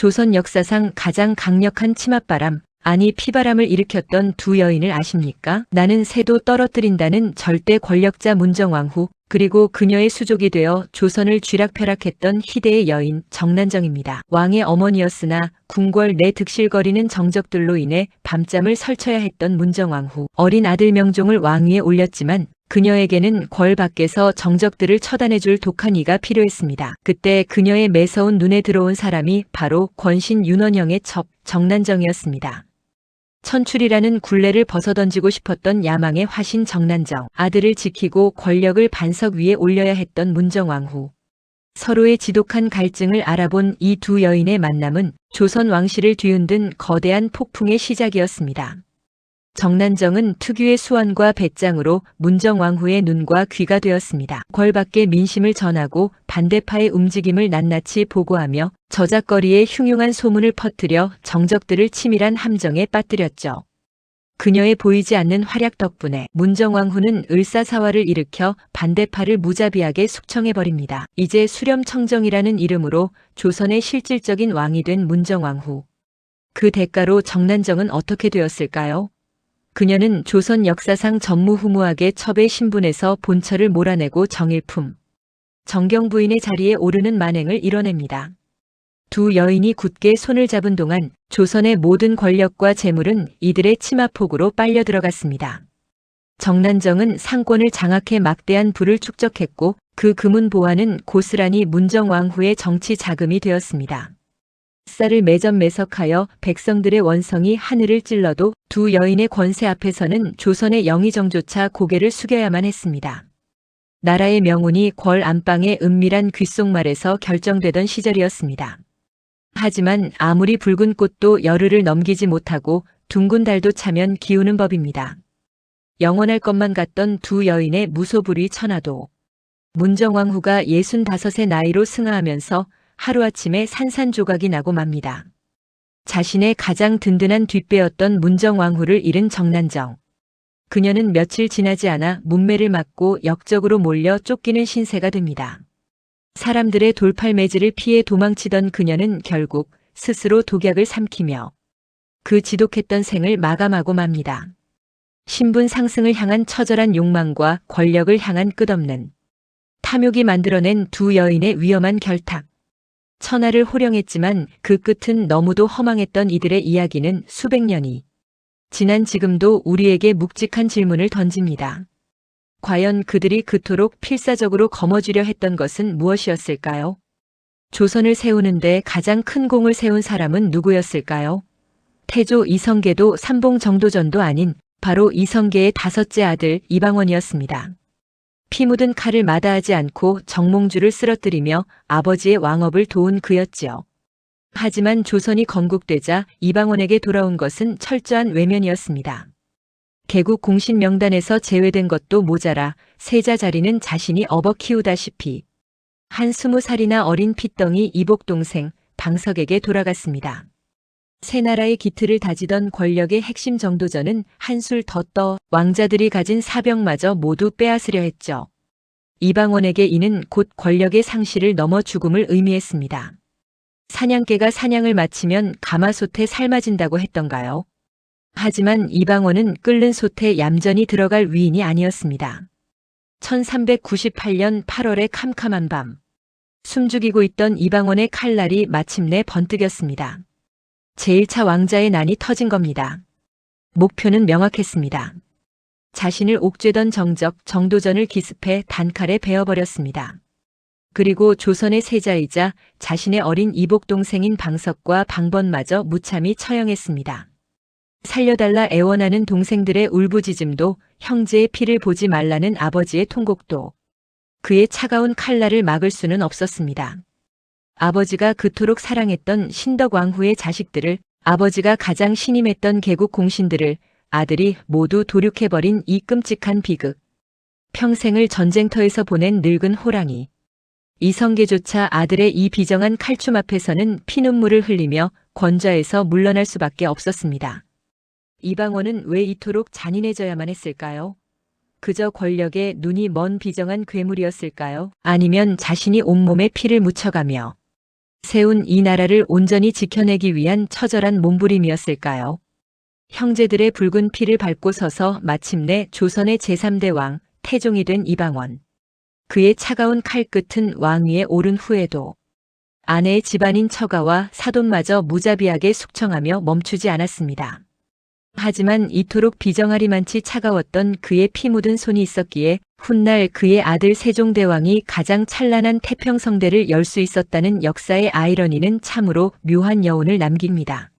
조선 역사상 가장 강력한 치맛바람, 아니 피바람을 일으켰던 두 여인을 아십니까? 나는 새도 떨어뜨린다는 절대 권력자 문정왕후, 그리고 그녀의 수족이 되어 조선을 쥐락펴락했던 희대의 여인 정난정입니다. 왕의 어머니였으나 궁궐 내 득실거리는 정적들로 인해 밤잠을 설쳐야 했던 문정왕후. 어린 아들 명종을 왕위에 올렸지만 그녀에게는 궐 밖에서 정적들을 처단해줄 독한 이가 필요했습니다. 그때 그녀의 매서운 눈에 들어온 사람이 바로 권신 윤원영의 첩 정난정이었습니다. 천출이라는 굴레를 벗어던지고 싶었던 야망의 화신 정난정, 아들을 지키고 권력을 반석 위에 올려야 했던 문정왕후. 서로의 지독한 갈증을 알아본 이 두 여인의 만남은 조선 왕실을 뒤흔든 거대한 폭풍의 시작이었습니다. 정난정은 특유의 수완과 배짱으로 문정왕후의 눈과 귀가 되었습니다. 궐 밖의 민심을 전하고 반대파의 움직임을 낱낱이 보고하며 저작거리에 흉흉한 소문을 퍼뜨려 정적들을 치밀한 함정에 빠뜨렸죠. 그녀의 보이지 않는 활약 덕분에 문정왕후는 을사사화를 일으켜 반대파를 무자비하게 숙청해버립니다. 이제 수렴청정이라는 이름으로 조선의 실질적인 왕이 된 문정왕후. 그 대가로 정난정은 어떻게 되었을까요? 그녀는 조선 역사상 전무후무하게 첩의 신분에서 본처를 몰아내고 정일품, 정경부인의 자리에 오르는 만행을 이뤄냅니다. 두 여인이 굳게 손을 잡은 동안 조선의 모든 권력과 재물은 이들의 치마폭으로 빨려 들어갔습니다. 정난정은 상권을 장악해 막대한 부를 축적했고 그 금은 보화는 고스란히 문정왕후의 정치 자금이 되었습니다. 쌀을 매점매석하여 백성들의 원성이 하늘을 찔러도 두 여인의 권세 앞에서는 조선의 영의정조차 고개를 숙여야만 했습니다. 나라의 명운이 궐 안방의 은밀한 귓속말에서 결정되던 시절이었습니다. 하지만 아무리 붉은 꽃도 열흘을 넘기지 못하고 둥근 달도 차면 기우는 법입니다. 영원할 것만 같던 두 여인의 무소불위 천하도. 문정왕후가 65의 나이로 승하하면서 하루아침에 산산조각이 나고 맙니다. 자신의 가장 든든한 뒷배였던 문정왕후를 잃은 정난정. 그녀는 며칠 지나지 않아 문매를 맞고 역적으로 몰려 쫓기는 신세가 됩니다. 사람들의 돌팔매질을 피해 도망치던 그녀는 결국 스스로 독약을 삼키며 그 지독했던 생을 마감하고 맙니다. 신분 상승을 향한 처절한 욕망과 권력을 향한 끝없는 탐욕이 만들어낸 두 여인의 위험한 결탁. 천하를 호령했지만 그 끝은 너무도 허망했던 이들의 이야기는 수백 년이 지난 지금도 우리에게 묵직한 질문을 던집니다. 과연 그들이 그토록 필사적으로 거머쥐려 했던 것은 무엇이었을까요? 조선을 세우는데 가장 큰 공을 세운 사람은 누구였을까요? 태조 이성계도 삼봉 정도전도 아닌 바로 이성계의 다섯째 아들 이방원이었습니다. 피 묻은 칼을 마다하지 않고 정몽주를 쓰러뜨리며 아버지의 왕업을 도운 그였지요. 하지만 조선이 건국되자 이방원에게 돌아온 것은 철저한 외면이었습니다. 개국 공신 명단에서 제외된 것도 모자라 세자 자리는 자신이 업어 키우다시피 한 20살이나 어린 핏덩이 이복 동생 방석에게 돌아갔습니다. 새 나라의 기틀을 다지던 권력의 핵심 정도전은 한술 더 떠 왕자들이 가진 사병마저 모두 빼앗으려 했죠. 이방원에게 이는 곧 권력의 상실을 넘어 죽음을 의미했습니다. 사냥개가 사냥을 마치면 가마솥에 삶아진다고 했던가요? 하지만 이방원은 끓는 솥에 얌전히 들어갈 위인이 아니었습니다. 1398년 8월의 캄캄한 밤, 숨죽이고 있던 이방원의 칼날이 마침내 번뜩였습니다. 제1차 왕자의 난이 터진 겁니다. 목표는 명확했습니다. 자신을 옥죄던 정적 정도전을 기습해 단칼에 베어버렸습니다. 그리고 조선의 세자이자 자신의 어린 이복 동생인 방석과 방번마저 무참히 처형했습니다. 살려달라 애원하는 동생들의 울부짖음도 형제의 피를 보지 말라는 아버지의 통곡도 그의 차가운 칼날을 막을 수는 없었습니다. 아버지가 그토록 사랑했던 신덕왕후의 자식들을, 아버지가 가장 신임했던 개국 공신들을 아들이 모두 도륙해버린 이 끔찍한 비극. 평생을 전쟁터에서 보낸 늙은 호랑이. 이성계조차 아들의 이 비정한 칼춤 앞에서는 피눈물을 흘리며 권좌에서 물러날 수밖에 없었습니다. 이방원은 왜 이토록 잔인해져야만 했을까요? 그저 권력에 눈이 먼 비정한 괴물이었을까요? 아니면 자신이 온몸에 피를 묻혀가며 세운 이 나라를 온전히 지켜내기 위한 처절한 몸부림이었을까요? 형제들의 붉은 피를 밟고 서서 마침내 조선의 제3대 왕, 태종이 된 이방원. 그의 차가운 칼끝은 왕위에 오른 후에도 아내의 집안인 처가와 사돈마저 무자비하게 숙청하며 멈추지 않았습니다. 하지만 이토록 비정아리만치 차가웠던 그의 피 묻은 손이 있었기에 훗날 그의 아들 세종대왕이 가장 찬란한 태평성대를 열 수 있었다는 역사의 아이러니는 참으로 묘한 여운을 남깁니다.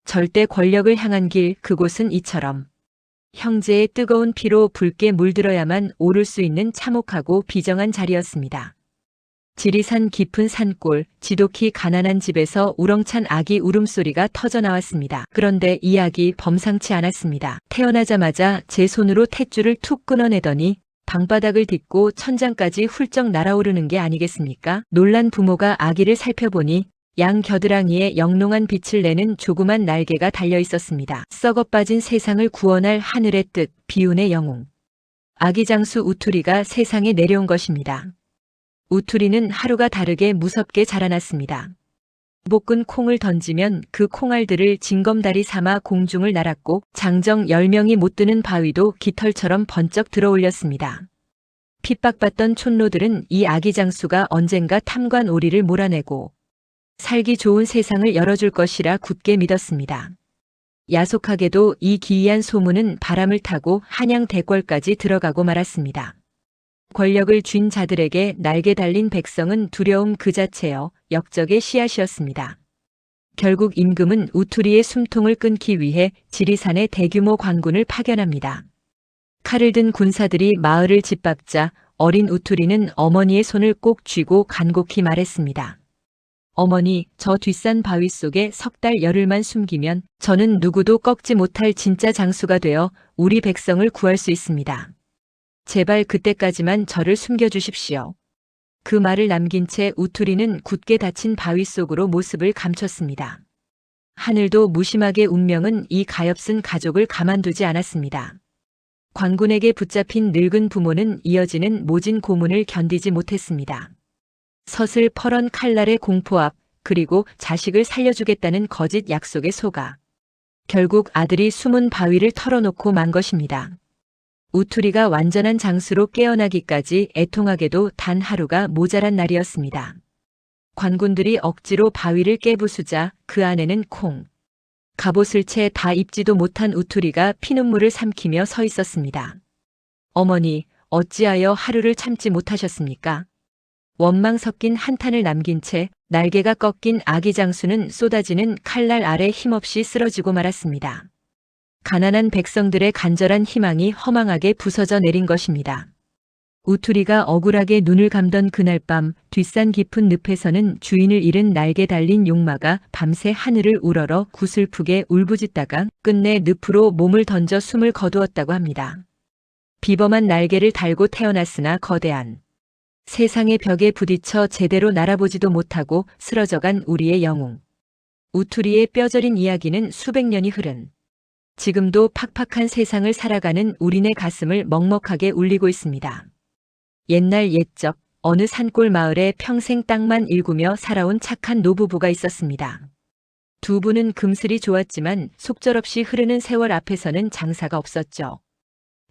절대 권력을 향한 길, 그곳은 이처럼 형제의 뜨거운 피로 붉게 물들어야만 오를 수 있는 참혹하고 비정한 자리였습니다. 지리산 깊은 산골, 지독히 가난한 집에서 우렁찬 아기 울음소리가 터져나왔습니다. 그런데 이 아기 범상치 않았습니다. 태어나자마자 제 손으로 탯줄을 툭 끊어내더니 방바닥을 딛고 천장까지 훌쩍 날아오르는 게 아니겠습니까? 놀란 부모가 아기를 살펴보니 양 겨드랑이에 영롱한 빛을 내는 조그만 날개가 달려 있었습니다. 썩어 빠진 세상을 구원할 하늘의 뜻, 비운의 영웅. 아기 장수 우투리가 세상에 내려온 것입니다. 우투리는 하루가 다르게 무섭게 자라났습니다. 볶은 콩을 던지면 그 콩알들을 징검다리 삼아 공중을 날았고 장정 10명이 못 드는 바위도 깃털처럼 번쩍 들어올렸습니다. 핍박받던 촌노들은 이 아기 장수가 언젠가 탐관 오리를 몰아내고 살기 좋은 세상을 열어줄 것이라 굳게 믿었습니다. 야속하게도 이 기이한 소문은 바람을 타고 한양 대궐까지 들어가고 말았습니다. 권력을 쥔 자들에게 날개 달린 백성은 두려움 그 자체여 역적의 씨앗이었습니다. 결국 임금은 우투리의 숨통을 끊기 위해 지리산에 대규모 관군을 파견합니다. 칼을 든 군사들이 마을을 짓밟자 어린 우투리는 어머니의 손을 꼭 쥐고 간곡히 말했습니다. 어머니, 저 뒷산 바위 속에 석 달 열흘만 숨기면 저는 누구도 꺾지 못할 진짜 장수가 되어 우리 백성을 구할 수 있습니다. 제발 그때까지만 저를 숨겨주십시오. 그 말을 남긴 채 우투리는 굳게 닫힌 바위 속으로 모습을 감췄습니다. 하늘도 무심하게 운명은 이 가엾은 가족을 가만두지 않았습니다. 관군에게 붙잡힌 늙은 부모는 이어지는 모진 고문을 견디지 못했습니다. 서슬퍼런 칼날의 공포 앞, 그리고 자식을 살려주겠다는 거짓 약속에 속아 결국 아들이 숨은 바위를 털어놓고 만 것입니다. 우투리가 완전한 장수로 깨어나기까지 애통하게도 단 하루가 모자란 날이었습니다. 관군들이 억지로 바위를 깨부수자 그 안에는 콩, 갑옷을 채 다 입지도 못한 우투리가 피눈물을 삼키며 서 있었습니다. 어머니, 어찌하여 하루를 참지 못하셨습니까? 원망 섞인 한탄을 남긴 채 날개가 꺾인 아기 장수는 쏟아지는 칼날 아래 힘없이 쓰러지고 말았습니다. 가난한 백성들의 간절한 희망이 허망하게 부서져 내린 것입니다. 우투리가 억울하게 눈을 감던 그날 밤 뒷산 깊은 늪에서는 주인을 잃은 날개 달린 용마가 밤새 하늘을 우러러 구슬프게 울부짖다가 끝내 늪으로 몸을 던져 숨을 거두었다고 합니다. 비범한 날개를 달고 태어났으나 거대한 세상의 벽에 부딪혀 제대로 날아보지도 못하고 쓰러져간 우리의 영웅. 우투리의 뼈저린 이야기는 수백 년이 흐른 지금도 팍팍한 세상을 살아가는 우리네 가슴을 먹먹하게 울리고 있습니다. 옛날 옛적 어느 산골 마을에 평생 땅만 일구며 살아온 착한 노부부가 있었습니다. 두 분은 금슬이 좋았지만 속절없이 흐르는 세월 앞에서는 장사가 없었죠.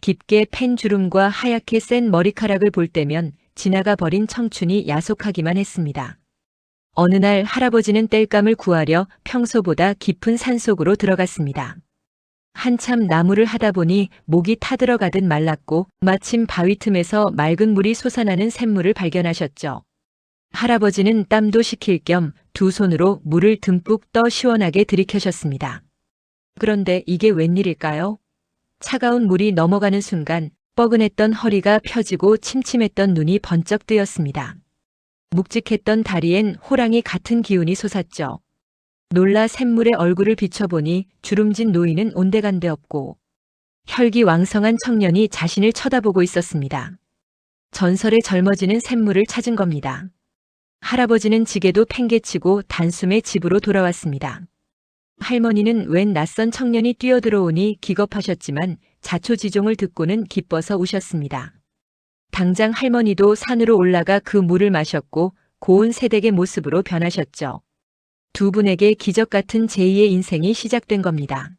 깊게 팬 주름과 하얗게 센 머리카락을 볼 때면 지나가 버린 청춘이 야속하기만 했습니다. 어느 날 할아버지는 땔감을 구하려 평소보다 깊은 산속으로 들어갔습니다. 한참 나무를 하다 보니 목이 타들어가듯 말랐고 마침 바위 틈에서 맑은 물이 솟아나는 샘물을 발견하셨죠. 할아버지는 땀도 식힐 겸 두 손으로 물을 듬뿍 떠 시원하게 들이켜셨습니다. 그런데 이게 웬일일까요? 차가운 물이 넘어가는 순간 뻐근했던 허리가 펴지고 침침했던 눈이 번쩍 뜨였습니다. 묵직했던 다리엔 호랑이 같은 기운이 솟았죠. 놀라 샘물에 얼굴을 비춰보니 주름진 노인은 온데간데 없고 혈기왕성한 청년이 자신을 쳐다보고 있었습니다. 전설의 젊어지는 샘물을 찾은 겁니다. 할아버지는 지게도 팽개치고 단숨에 집으로 돌아왔습니다. 할머니는 웬 낯선 청년이 뛰어들어오니 기겁하셨지만 자초지종을 듣고는 기뻐서 우셨습니다. 당장 할머니도 산으로 올라가 그 물을 마셨고 고운 새댁의 모습으로 변하셨죠. 두 분에게 기적 같은 제2의 인생이 시작된 겁니다.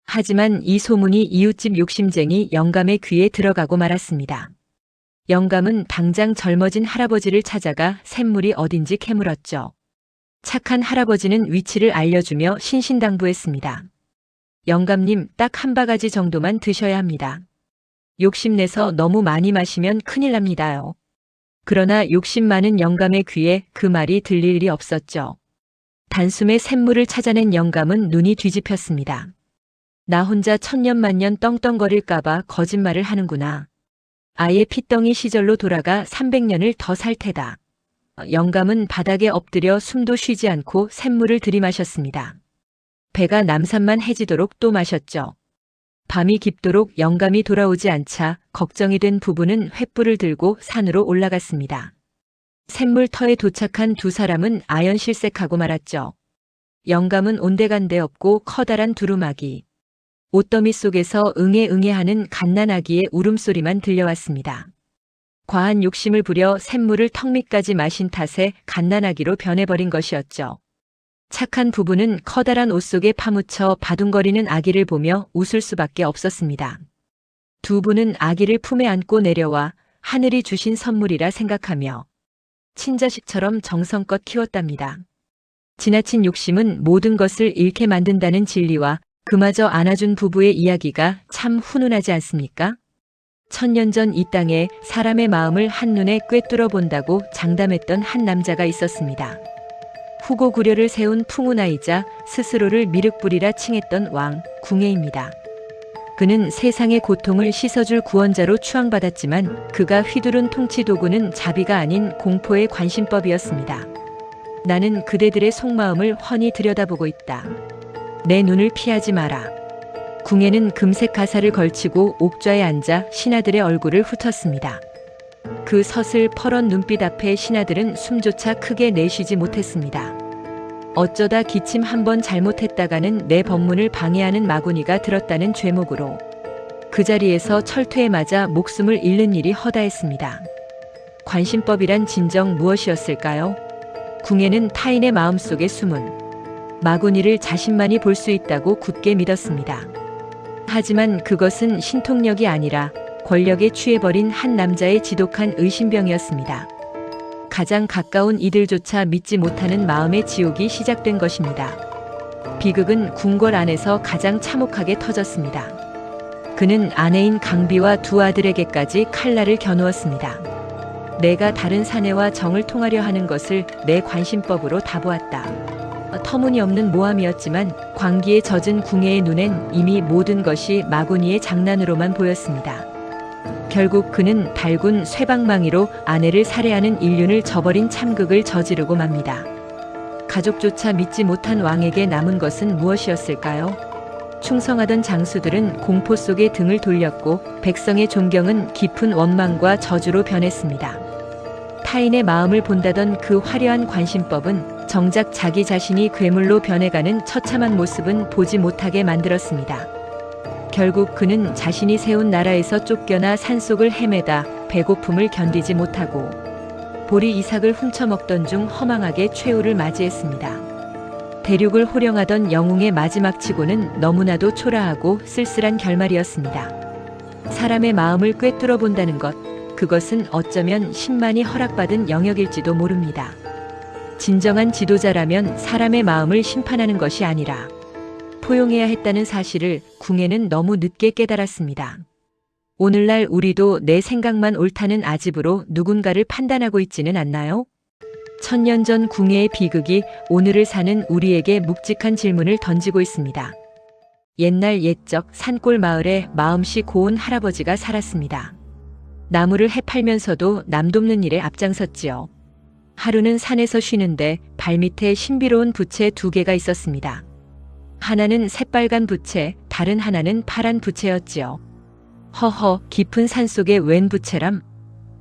하지만 이 소문이 이웃집 욕심쟁이 영감의 귀에 들어가고 말았습니다. 영감은 당장 젊어진 할아버지를 찾아가 샘물이 어딘지 캐물었죠. 착한 할아버지는 위치를 알려주며 신신당부했습니다. 영감님, 딱 한 바가지 정도만 드셔야 합니다. 욕심내서 너무 많이 마시면 큰일 납니다요. 그러나 욕심 많은 영감의 귀에 그 말이 들릴 일이 없었죠. 단숨에 샘물을 찾아낸 영감은 눈이 뒤집혔습니다. 나 혼자 천년만년 떵떵거릴까봐 거짓말을 하는구나. 아예 핏덩이 시절로 돌아가 300년을 더 살 테다. 영감은 바닥에 엎드려 숨도 쉬지 않고 샘물을 들이마셨습니다. 배가 남산만 해지도록 또 마셨죠. 밤이 깊도록 영감이 돌아오지 않자 걱정이 된 부부는 횃불을 들고 산으로 올라갔습니다. 샘물터에 도착한 두 사람은 아연실색하고 말았죠. 영감은 온데간데 없고 커다란 두루마기. 옷더미 속에서 응애응애하는 갓난아기의 울음소리만 들려왔습니다. 과한 욕심을 부려 샘물을 턱 밑까지 마신 탓에 갓난아기로 변해버린 것이었죠. 착한 부부는 커다란 옷 속에 파묻혀 바둥거리는 아기를 보며 웃을 수밖에 없었습니다. 두 분은 아기를 품에 안고 내려와 하늘이 주신 선물이라 생각하며 친자식처럼 정성껏 키웠답니다. 지나친 욕심은 모든 것을 잃게 만든다는 진리와 그마저 안아준 부부의 이야기가 참 훈훈하지 않습니까? 1000년 전 이 땅에 사람의 마음을 한눈에 꿰뚫어 본다고 장담했던 한 남자가 있었습니다. 후고 구려를 세운 풍운아이자 스스로를 미륵불이라 칭했던 왕 궁예입니다. 그는 세상의 고통을 씻어줄 구원자로 추앙받았지만 그가 휘두른 통치 도구는 자비가 아닌 공포의 관심법이었습니다. 나는 그대들의 속마음을 훤히 들여다보고 있다. 내 눈을 피하지 마라. 궁예는 금색 가사를 걸치고 옥좌에 앉아 신하들의 얼굴을 훑었습니다. 그 서슬 퍼런 눈빛 앞에 신하들은 숨조차 크게 내쉬지 못했습니다. 어쩌다 기침 한 번 잘못했다가는 내 법문을 방해하는 마구니가 들었다는 죄목으로 그 자리에서 철퇴에 맞아 목숨을 잃는 일이 허다했습니다. 관심법이란 진정 무엇이었을까요? 궁예는 타인의 마음속에 숨은 마구니를 자신만이 볼 수 있다고 굳게 믿었습니다. 하지만 그것은 신통력이 아니라 권력에 취해버린 한 남자의 지독한 의심병이었습니다. 가장 가까운 이들조차 믿지 못하는 마음의 지옥이 시작된 것입니다. 비극은 궁궐 안에서 가장 참혹하게 터졌습니다. 그는 아내인 강비와 두 아들에게까지 칼날을 겨누었습니다. 내가 다른 사내와 정을 통하려 하는 것을 내 관심법으로 다 보았다. 터무니없는 모함이었지만 광기에 젖은 궁예의 눈엔 이미 모든 것이 마구니의 장난으로만 보였습니다. 결국 그는 달군 쇠방망이로 아내를 살해하는 인륜을 저버린 참극을 저지르고 맙니다. 가족조차 믿지 못한 왕에게 남은 것은 무엇이었을까요? 충성하던 장수들은 공포 속에 등을 돌렸고 백성의 존경은 깊은 원망과 저주로 변했습니다. 타인의 마음을 본다던 그 화려한 관심법은 정작 자기 자신이 괴물로 변해가는 처참한 모습은 보지 못하게 만들었습니다. 결국 그는 자신이 세운 나라에서 쫓겨나 산속을 헤매다 배고픔을 견디지 못하고 보리 이삭을 훔쳐먹던 중 허망하게 최후를 맞이했습니다. 대륙을 호령하던 영웅의 마지막 치고는 너무나도 초라하고 쓸쓸한 결말이었습니다. 사람의 마음을 꿰뚫어 본다는 것, 그것은 어쩌면 신만이 허락받은 영역일지도 모릅니다. 진정한 지도자라면 사람의 마음을 심판하는 것이 아니라 포용해야 했다는 사실을 궁예는 너무 늦게 깨달았습니다. 오늘날 우리도 내 생각만 옳다는 아집으로 누군가를 판단하고 있지는 않나요? 1000년 전 궁예의 비극이 오늘을 사는 우리에게 묵직한 질문을 던지고 있습니다. 옛날 옛적 산골 마을에 마음씨 고운 할아버지가 살았습니다. 나무를 해팔면서도 남 돕는 일에 앞장섰지요. 하루는 산에서 쉬는데 발밑에 신비로운 부채 2개가 있었습니다. 하나는 새빨간 부채, 다른 하나는 파란 부채였지요. 허허, 깊은 산속에 웬 부채람?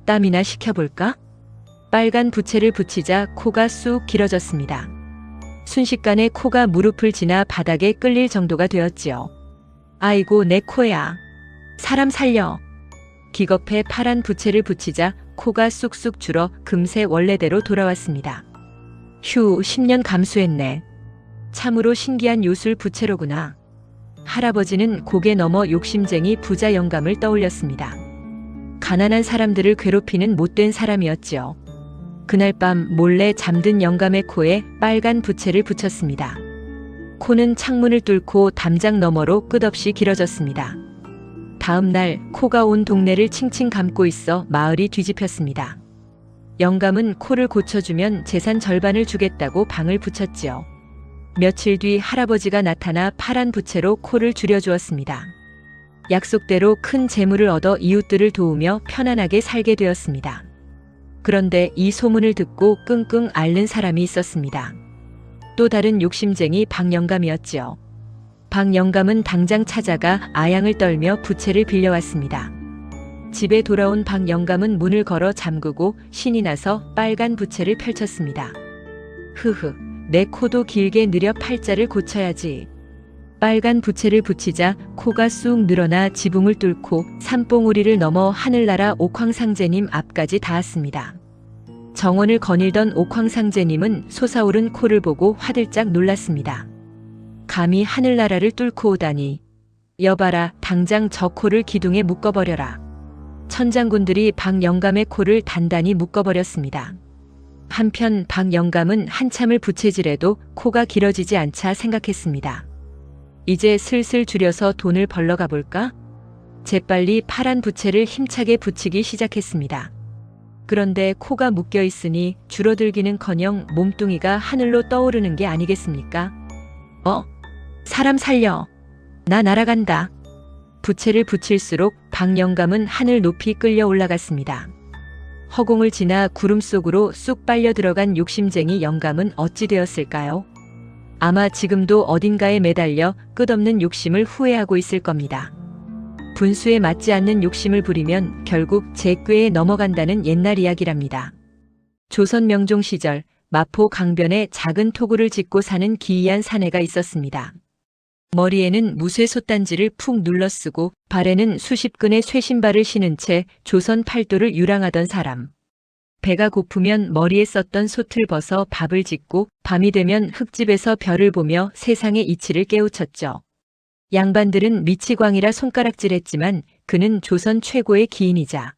땀이나 식혀볼까? 빨간 부채를 붙이자 코가 쑥 길어졌습니다. 순식간에 코가 무릎을 지나 바닥에 끌릴 정도가 되었지요. 아이고 내 코야. 사람 살려. 기겁해 파란 부채를 붙이자 코가 쑥쑥 줄어 금세 원래대로 돌아왔습니다. 휴, 10년 감수했네. 참으로 신기한 요술 부채로구나. 할아버지는 고개 넘어 욕심쟁이 부자 영감을 떠올렸습니다. 가난한 사람들을 괴롭히는 못된 사람이었지요. 그날 밤 몰래 잠든 영감의 코에 빨간 부채를 붙였습니다. 코는 창문을 뚫고 담장 너머로 끝없이 길어졌습니다. 다음 날 코가 온 동네를 칭칭 감고 있어 마을이 뒤집혔습니다. 영감은 코를 고쳐주면 재산 절반을 주겠다고 방을 붙였지요. 며칠 뒤 할아버지가 나타나 파란 부채로 코를 줄여주었습니다. 약속대로 큰 재물을 얻어 이웃들을 도우며 편안하게 살게 되었습니다. 그런데 이 소문을 듣고 끙끙 앓는 사람이 있었습니다. 또 다른 욕심쟁이 박영감이었지요. 박영감은 당장 찾아가 아양을 떨며 부채를 빌려왔습니다. 집에 돌아온 박영감은 문을 걸어 잠그고 신이 나서 빨간 부채를 펼쳤습니다. 흐흐, 내 코도 길게 느려 팔자를 고쳐야지. 빨간 부채를 붙이자 코가 쑥 늘어나 지붕을 뚫고 산봉우리를 넘어 하늘나라 옥황상제님 앞까지 닿았습니다. 정원을 거닐던 옥황상제님은 솟아오른 코를 보고 화들짝 놀랐습니다. 감히 하늘나라를 뚫고 오다니. 여봐라, 당장 저 코를 기둥에 묶어버려라. 천장군들이 박영감의 코를 단단히 묶어버렸습니다. 한편 박영감은 한참을 부채질해도 코가 길어지지 않자 생각했습니다. 이제 슬슬 줄여서 돈을 벌러 가볼까? 재빨리 파란 부채를 힘차게 붙이기 시작했습니다. 그런데 코가 묶여 있으니 줄어들기는커녕 몸뚱이가 하늘로 떠오르는 게 아니겠습니까? 사람 살려. 나 날아간다. 부채를 붙일수록 박영감은 하늘 높이 끌려 올라갔습니다. 허공을 지나 구름 속으로 쑥 빨려 들어간 욕심쟁이 영감은 어찌 되었을까요? 아마 지금도 어딘가에 매달려 끝없는 욕심을 후회하고 있을 겁니다. 분수에 맞지 않는 욕심을 부리면 결국 제 꾀에 넘어간다는 옛날 이야기랍니다. 조선 명종 시절 마포 강변에 작은 토구를 짓고 사는 기이한 사내가 있었습니다. 머리에는 무쇠 솥단지를 푹 눌러쓰고 발에는 수십 근의 쇠신발을 신은 채 조선 팔도를 유랑하던 사람. 배가 고프면 머리에 썼던 솥을 벗어 밥을 짓고 밤이 되면 흙집에서 별을 보며 세상의 이치를 깨우쳤죠. 양반들은 미치광이라 손가락질했지만 그는 조선 최고의 기인이자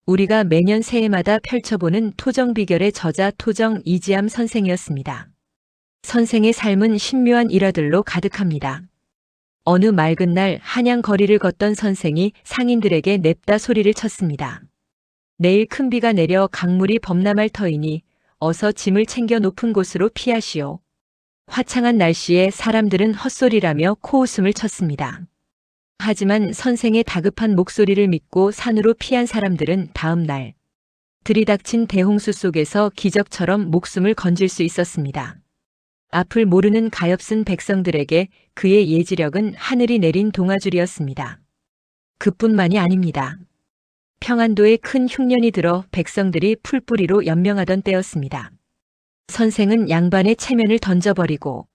우리가 매년 새해마다 펼쳐보는 토정비결의 저자 토정 이지암 선생이었습니다. 선생의 삶은 신묘한 일화들로 가득합니다. 어느 맑은 날 한양 거리를 걷던 선생이 상인들에게 냅다 소리를 쳤습니다. 내일 큰 비가 내려 강물이 범람할 터이니 어서 짐을 챙겨 높은 곳으로 피하시오. 화창한 날씨에 사람들은 헛소리라며 코웃음을 쳤습니다. 하지만 선생의 다급한 목소리를 믿고 산으로 피한 사람들은 다음 날 들이닥친 대홍수 속에서 기적처럼 목숨을 건질 수 있었습니다. 앞을 모르는 가엾은 백성들에게 그의 예지력은 하늘이 내린 동아줄이었습니다. 그뿐만이 아닙니다. 평안도에 큰 흉년이 들어 백성들이 풀뿌리로 연명하던 때였습니다. 선생은 양반의 체면을 던져버리고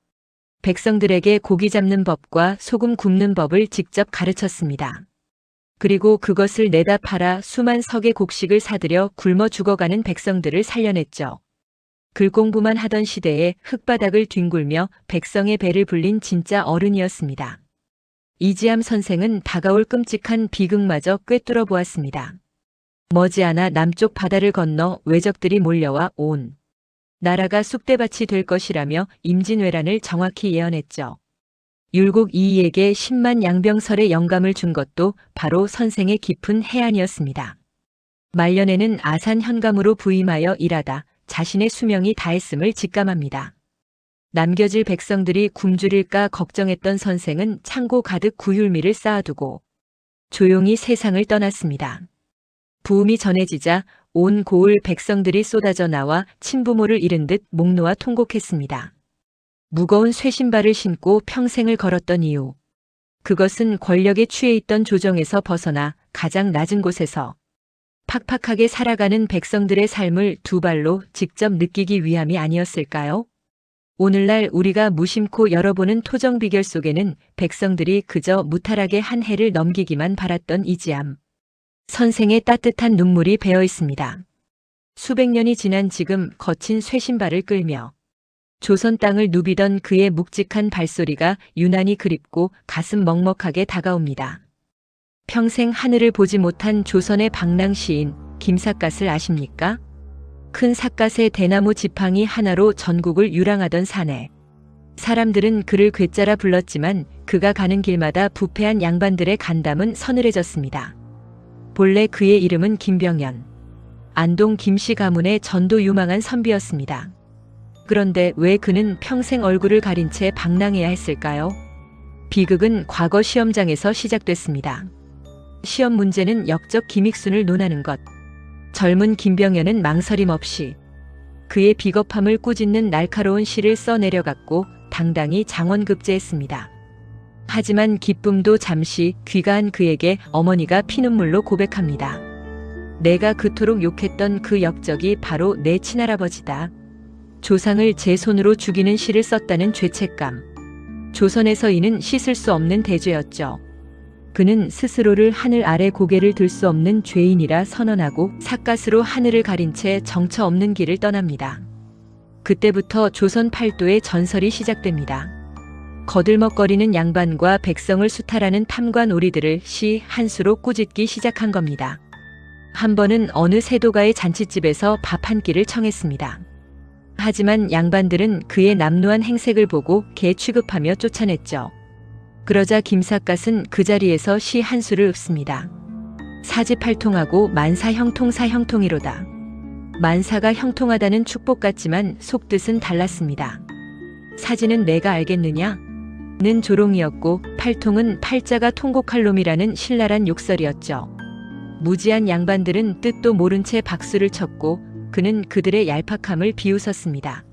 백성들에게 고기 잡는 법과 소금 굽는 법을 직접 가르쳤습니다. 그리고 그것을 내다 팔아 수만 석의 곡식을 사들여 굶어 죽어가는 백성들을 살려냈죠. 글 공부만 하던 시대에 흙바닥을 뒹굴며 백성의 배를 불린 진짜 어른이었습니다. 이지암 선생은 다가올 끔찍한 비극마저 꿰뚫어 보았습니다. 머지않아 남쪽 바다를 건너 왜적들이 몰려와 온 나라가 쑥대밭이 될 것이라며 임진왜란을 정확히 예언했죠. 율곡 이이에게 10만 양병설의 영감을 준 것도 바로 선생의 깊은 해안이었습니다. 말년에는 아산 현감으로 부임하여 일하다 자신의 수명이 다했음을 직감합니다. 남겨질 백성들이 굶주릴까 걱정했던 선생은 창고 가득 구휼미를 쌓아두고 조용히 세상을 떠났습니다. 부음이 전해지자 온 고을 백성들이 쏟아져 나와 친부모를 잃은 듯 목 놓아 통곡했습니다. 무거운 쇠신발을 신고 평생을 걸었던 이유. 그것은 권력에 취해 있던 조정에서 벗어나 가장 낮은 곳에서 팍팍하게 살아가는 백성들의 삶을 두 발로 직접 느끼기 위함이 아니었을까요? 오늘날 우리가 무심코 열어보는 토정 비결 속에는 백성들이 그저 무탈하게 한 해를 넘기기만 바랐던 이지암. 선생의 따뜻한 눈물이 배어 있습니다. 수백 년이 지난 지금 거친 쇠신발을 끌며 조선 땅을 누비던 그의 묵직한 발소리가 유난히 그립고 가슴 먹먹하게 다가옵니다. 평생 하늘을 보지 못한 조선의 방랑 시인 김삿갓을 아십니까? 큰 삿갓의 대나무 지팡이 하나로 전국을 유랑하던 사내. 사람들은 그를 괴짜라 불렀지만 그가 가는 길마다 부패한 양반들의 간담은 서늘해졌습니다. 본래 그의 이름은 김병연. 안동 김씨 가문의 전도 유망한 선비였습니다. 그런데 왜 그는 평생 얼굴을 가린 채 방랑해야 했을까요? 비극은 과거 시험장에서 시작됐습니다. 시험 문제는 역적 김익순을 논하는 것. 젊은 김병연은 망설임 없이 그의 비겁함을 꾸짖는 날카로운 시를 써내려갔고 당당히 장원급제했습니다. 하지만 기쁨도 잠시 귀가한 그에게 어머니가 피눈물로 고백합니다. 내가 그토록 욕했던 그 역적이 바로 내 친할아버지다. 조상을 제 손으로 죽이는 시를 썼다는 죄책감. 조선에서 이는 씻을 수 없는 대죄였죠. 그는 스스로를 하늘 아래 고개를 들 수 없는 죄인이라 선언하고 삿갓으로 하늘을 가린 채 정처 없는 길을 떠납니다. 그때부터 조선 팔도의 전설이 시작됩니다. 거들먹거리는 양반과 백성을 수탈하는 탐관 오리들을 시 한 수로 꾸짖기 시작한 겁니다. 한 번은 어느 세도가의 잔칫집에서 밥 한 끼를 청했습니다. 하지만 양반들은 그의 남루한 행색을 보고 개 취급하며 쫓아냈죠. 그러자 김삿갓은 그 자리에서 시 한 수를 읊습니다. 사지팔통하고 만사 형통사 형통이로다. 만사가 형통하다는 축복 같지만 속뜻은 달랐습니다. 사지는 내가 알겠느냐? 는 조롱이었고 팔통은 팔자가 통곡할 놈이라는 신랄한 욕설이었죠. 무지한 양반들은 뜻도 모른 채 박수를 쳤고 그는 그들의 얄팍함을 비웃었습니다.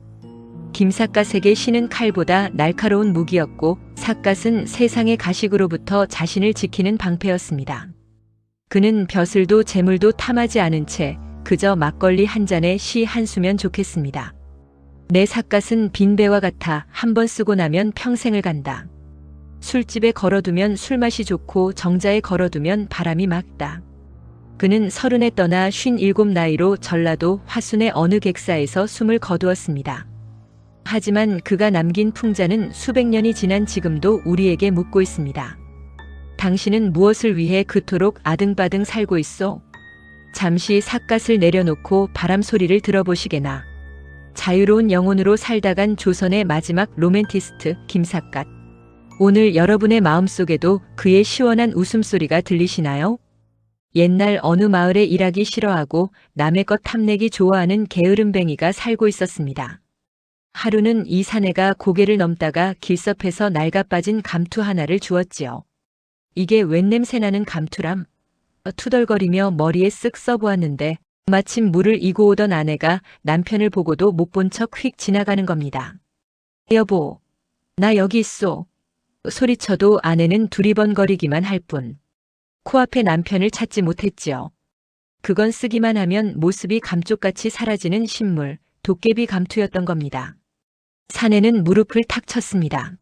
김삿갓에게 시는 칼보다 날카로운 무기였고 삿갓은 세상의 가식으로부터 자신을 지키는 방패였습니다. 그는 벼슬도 재물도 탐하지 않은 채 그저 막걸리 한 잔에 시 한 수면 좋겠습니다. 내 삿갓은 빈배와 같아 한 번 쓰고 나면 평생을 간다. 술집에 걸어두면 술맛이 좋고 정자에 걸어두면 바람이 막다. 그는 30에 떠나 57 나이로 전라도 화순의 어느 객사에서 숨을 거두었습니다. 하지만 그가 남긴 풍자는 수백 년이 지난 지금도 우리에게 묻고 있습니다. 당신은 무엇을 위해 그토록 아등바등 살고 있소? 잠시 삿갓을 내려놓고 바람 소리를 들어보시게나. 자유로운 영혼으로 살다간 조선의 마지막 로맨티스트 김삿갓. 오늘 여러분의 마음속에도 그의 시원한 웃음소리가 들리시나요? 옛날 어느 마을에 일하기 싫어하고 남의 것 탐내기 좋아하는 게으름뱅이가 살고 있었습니다. 하루는 이 사내가 고개를 넘다가 길섭에서 낡아빠진 감투 하나를 주었지요. 이게 웬 냄새나는 감투람? 투덜거리며 머리에 쓱 써보았는데 마침 물을 이고 오던 아내가 남편을 보고도 못 본 척 휙 지나가는 겁니다. 여보, 나 여기 있소. 소리쳐도 아내는 두리번거리기만 할 뿐. 코앞에 남편을 찾지 못했지요. 그건 쓰기만 하면 모습이 감쪽같이 사라지는 신물, 도깨비 감투였던 겁니다. 사내는 무릎을 탁 쳤습니다.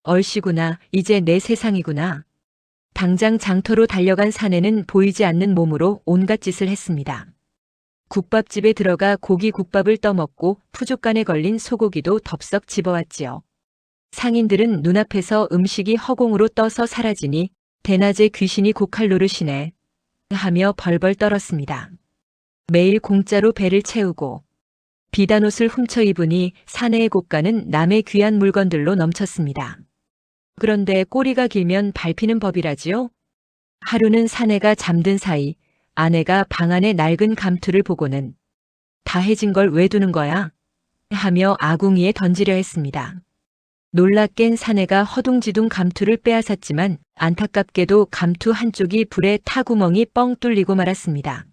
얼씨구나, 이제 내 세상이구나. 당장 장터로 달려간 사내는 보이지 않는 몸으로 온갖 짓을 했습니다. 국밥집에 들어가 고기 국밥을 떠먹고 푸죽간에 걸린 소고기도 덥석 집어왔지요. 상인들은 눈앞에서 음식이 허공으로 떠서 사라지니 대낮에 귀신이 고칼 노릇이네 하며 벌벌 떨었습니다. 매일 공짜로 배를 채우고 비단 옷을 훔쳐 입으니 사내의 곳간은 남의 귀한 물건들로 넘쳤습니다. 그런데 꼬리가 길면 밟히는 법이라지요? 하루는 사내가 잠든 사이 아내가 방 안의 낡은 감투를 보고는 다 해진 걸 왜 두는 거야? 하며 아궁이에 던지려 했습니다. 놀라 깬 사내가 허둥지둥 감투를 빼앗았지만 안타깝게도 감투 한쪽이 불에 타구멍이 뻥 뚫리고 말았습니다.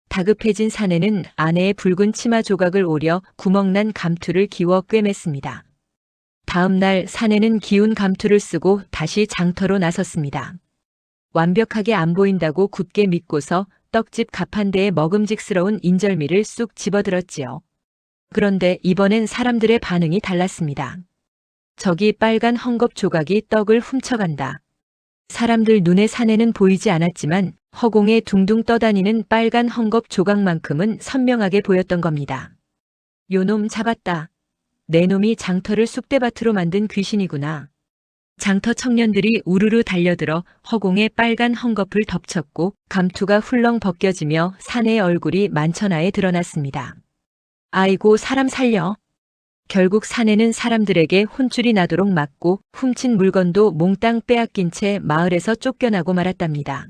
다급해진 사내는 아내의 붉은 치마 조각을 오려 구멍난 감투를 기워 꿰맸습니다. 다음 날 사내는 기운 감투를 쓰고 다시 장터로 나섰습니다. 완벽하게 안 보인다고 굳게 믿고서 떡집 가판대에 먹음직스러운 인절미를 쑥 집어들었지요. 그런데 이번엔 사람들의 반응이 달랐습니다. 저기 빨간 헝겊 조각이 떡을 훔쳐간다. 사람들 눈에 사내는 보이지 않았지만 허공에 둥둥 떠다니는 빨간 헝겊 조각만큼은 선명하게 보였던 겁니다. 요놈 잡았다. 내 놈이 장터를 쑥대밭으로 만든 귀신이구나. 장터 청년들이 우르르 달려들어 허공에 빨간 헝겊을 덮쳤고 감투가 훌렁 벗겨지며 사내의 얼굴이 만천하에 드러났습니다. 아이고 사람 살려. 결국 사내는 사람들에게 혼쭐이 나도록 맞고 훔친 물건도 몽땅 빼앗긴 채 마을에서 쫓겨나고 말았답니다.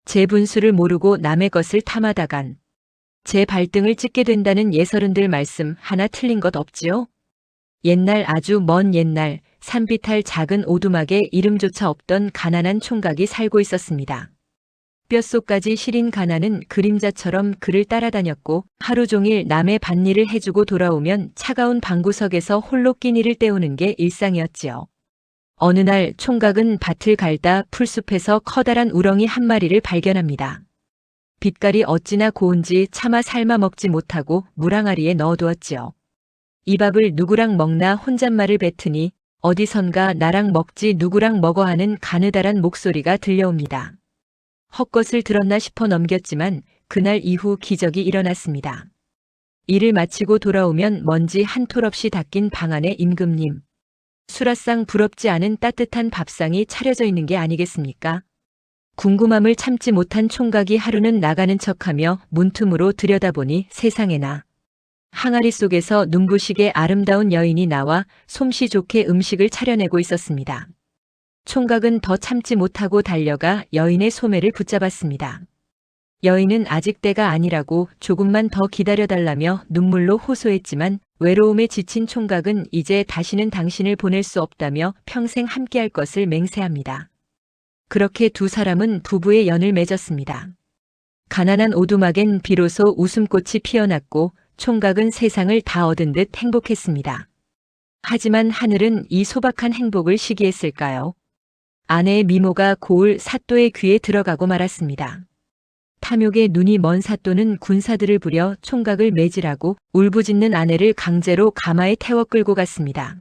제 분수를 모르고 남의 것을 탐하다간 제 발등을 찍게 된다는 예서른들 말씀 하나 틀린 것 없지요? 옛날 아주 먼 옛날 산비탈 작은 오두막에 이름조차 없던 가난한 총각이 살고 있었습니다. 뼛속까지 시린 가난은 그림자처럼 그를 따라다녔고 하루 종일 남의 밭일을 해주고 돌아오면 차가운 방구석에서 홀로 끼니를 때우는 게 일상이었지요. 어느 날 총각은 밭을 갈다 풀숲에서 커다란 우렁이 한 마리를 발견합니다. 빛깔이 어찌나 고운지 차마 삶아 먹지 못하고 물항아리에 넣어두었지요. 이 밥을 누구랑 먹나 혼잣말을 뱉으니 어디선가 나랑 먹지 누구랑 먹어 하는 가느다란 목소리가 들려옵니다. 헛것을 들었나 싶어 넘겼지만 그날 이후 기적이 일어났습니다. 일을 마치고 돌아오면 먼지 한 톨 없이 닦인 방 안에 임금님. 수라상 부럽지 않은 따뜻한 밥상이 차려져 있는 게 아니겠습니까? 궁금함을 참지 못한 총각이 하루는 나가는 척하며 문틈으로 들여다보니 세상에나 항아리 속에서 눈부시게 아름다운 여인이 나와 솜씨 좋게 음식을 차려내고 있었습니다. 총각은 더 참지 못하고 달려가 여인의 소매를 붙잡았습니다. 여인은 아직 때가 아니라고 조금만 더 기다려달라며 눈물로 호소했지만 외로움에 지친 총각은 이제 다시는 당신을 보낼 수 없다며 평생 함께할 것을 맹세합니다. 그렇게 두 사람은 부부의 연을 맺었습니다. 가난한 오두막엔 비로소 웃음꽃이 피어났고 총각은 세상을 다 얻은 듯 행복했습니다. 하지만 하늘은 이 소박한 행복을 시기했을까요? 아내의 미모가 고을 사또의 귀에 들어가고 말았습니다. 탐욕에 눈이 먼 사또는 군사들을 부려 총각을 매질하고 울부짖는 아내를 강제로 가마에 태워 끌고 갔습니다.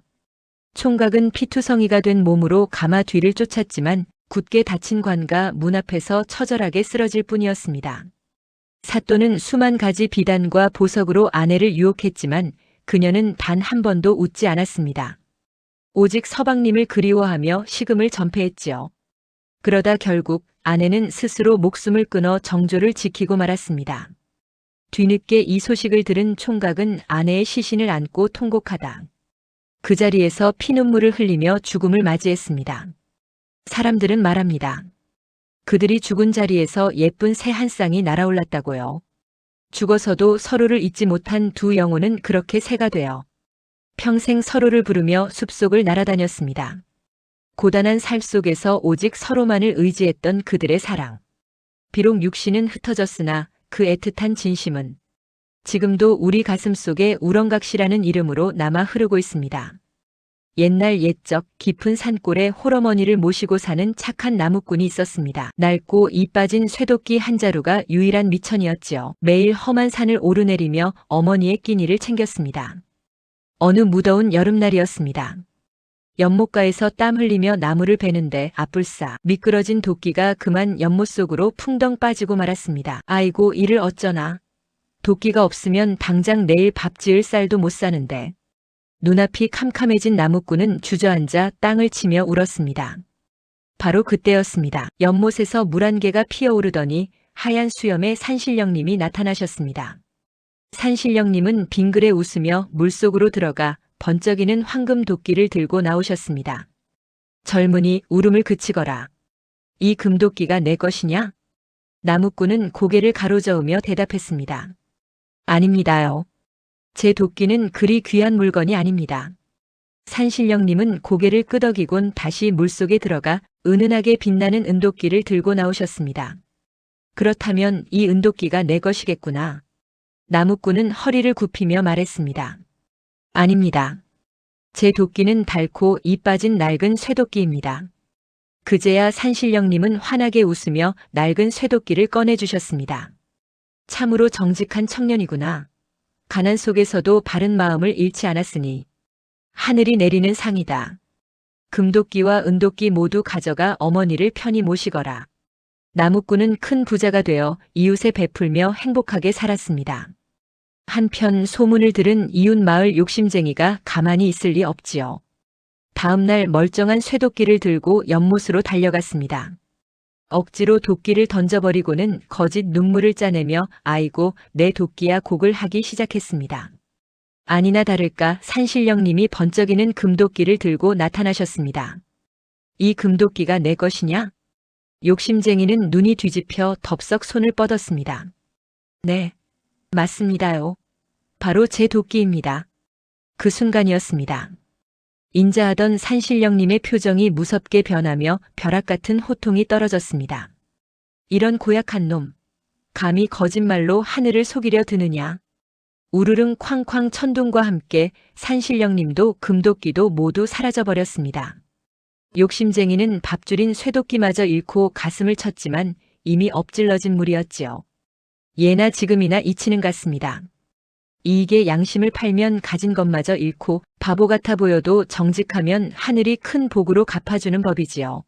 총각은 피투성이가 된 몸으로 가마 뒤를 쫓았지만 굳게 닫힌 관가 문 앞에서 처절하게 쓰러질 뿐이었습니다. 사또는 수만 가지 비단과 보석으로 아내를 유혹했지만 그녀는 단 한 번도 웃지 않았습니다. 오직 서방님을 그리워하며 식음을 전폐했지요. 그러다 결국 아내는 스스로 목숨을 끊어 정조를 지키고 말았습니다. 뒤늦게 이 소식을 들은 총각은 아내의 시신을 안고 통곡하다 그 자리에서 피눈물을 흘리며 죽음을 맞이했습니다. 사람들은 말합니다. 그들이 죽은 자리에서 예쁜 새 한 쌍이 날아올랐다고요. 죽어서도 서로를 잊지 못한 두 영혼은 그렇게 새가 되어 평생 서로를 부르며 숲속을 날아다녔습니다. 고단한 삶 속에서 오직 서로만을 의지했던 그들의 사랑. 비록 육신은 흩어졌으나 그 애틋한 진심은 지금도 우리 가슴 속에 우렁각시라는 이름으로 남아 흐르고 있습니다. 옛날 옛적 깊은 산골에 홀어머니를 모시고 사는 착한 나무꾼이 있었습니다. 낡고 이 빠진 쇠도끼 한 자루가 유일한 미천이었지요. 매일 험한 산을 오르내리며 어머니의 끼니를 챙겼습니다. 어느 무더운 여름날이었습니다. 연못가에서 땀 흘리며 나무를 베는데 아뿔싸 미끄러진 도끼가 그만 연못 속으로 풍덩 빠지고 말았습니다. 아이고 이를 어쩌나. 도끼가 없으면 당장 내일 밥 지을 쌀도 못 사는데. 눈앞이 캄캄해진 나무꾼은 주저앉아 땅을 치며 울었습니다. 바로 그때였습니다. 연못에서 물 한 개가 피어오르더니 하얀 수염의 산신령님이 나타나셨습니다. 산신령님은 빙그레 웃으며 물속으로 들어가 번쩍이는 황금 도끼를 들고 나오셨습니다. 젊은이 울음을 그치거라. 이 금도끼가 내 것이냐? 나무꾼은 고개를 가로저으며 대답했습니다. 아닙니다요. 제 도끼는 그리 귀한 물건이 아닙니다. 산신령님은 고개를 끄덕이곤 다시 물속에 들어가 은은하게 빛나는 은도끼를 들고 나오셨습니다. 그렇다면 이 은도끼가 내 것이겠구나. 나무꾼은 허리를 굽히며 말했습니다. 아닙니다. 제 도끼는 닳고 이 빠진 낡은 쇠도끼입니다. 그제야 산신령님은 환하게 웃으며 낡은 쇠도끼를 꺼내주셨습니다. 참으로 정직한 청년이구나. 가난 속에서도 바른 마음을 잃지 않았으니 하늘이 내리는 상이다. 금도끼와 은도끼 모두 가져가 어머니를 편히 모시거라. 나무꾼은 큰 부자가 되어 이웃에 베풀며 행복하게 살았습니다. 한편 소문을 들은 이웃 마을 욕심쟁이가 가만히 있을 리 없지요. 다음 날 멀쩡한 쇠도끼를 들고 연못으로 달려갔습니다. 억지로 도끼를 던져버리고는 거짓 눈물을 짜내며 아이고 내 도끼야 곡을 하기 시작했습니다. 아니나 다를까 산신령님이 번쩍이는 금도끼를 들고 나타나셨습니다. 이 금도끼가 내 것이냐? 욕심쟁이는 눈이 뒤집혀 덥석 손을 뻗었습니다. 네, 맞습니다요. 바로 제 도끼입니다. 그 순간이었습니다. 인자하던 산신령님의 표정이 무섭게 변하며 벼락 같은 호통이 떨어졌습니다. 이런 고약한 놈, 감히 거짓말로 하늘을 속이려 드느냐. 우르릉 쾅쾅 천둥과 함께 산신령님도 금도끼도 모두 사라져버렸습니다. 욕심쟁이는 밥줄인 쇠도끼마저 잃고 가슴을 쳤지만 이미 엎질러진 물이었지요. 예나 지금이나 이치는 같습니다. 이익에 양심을 팔면 가진 것마저 잃고 바보 같아 보여도 정직하면 하늘이 큰 복으로 갚아주는 법이지요.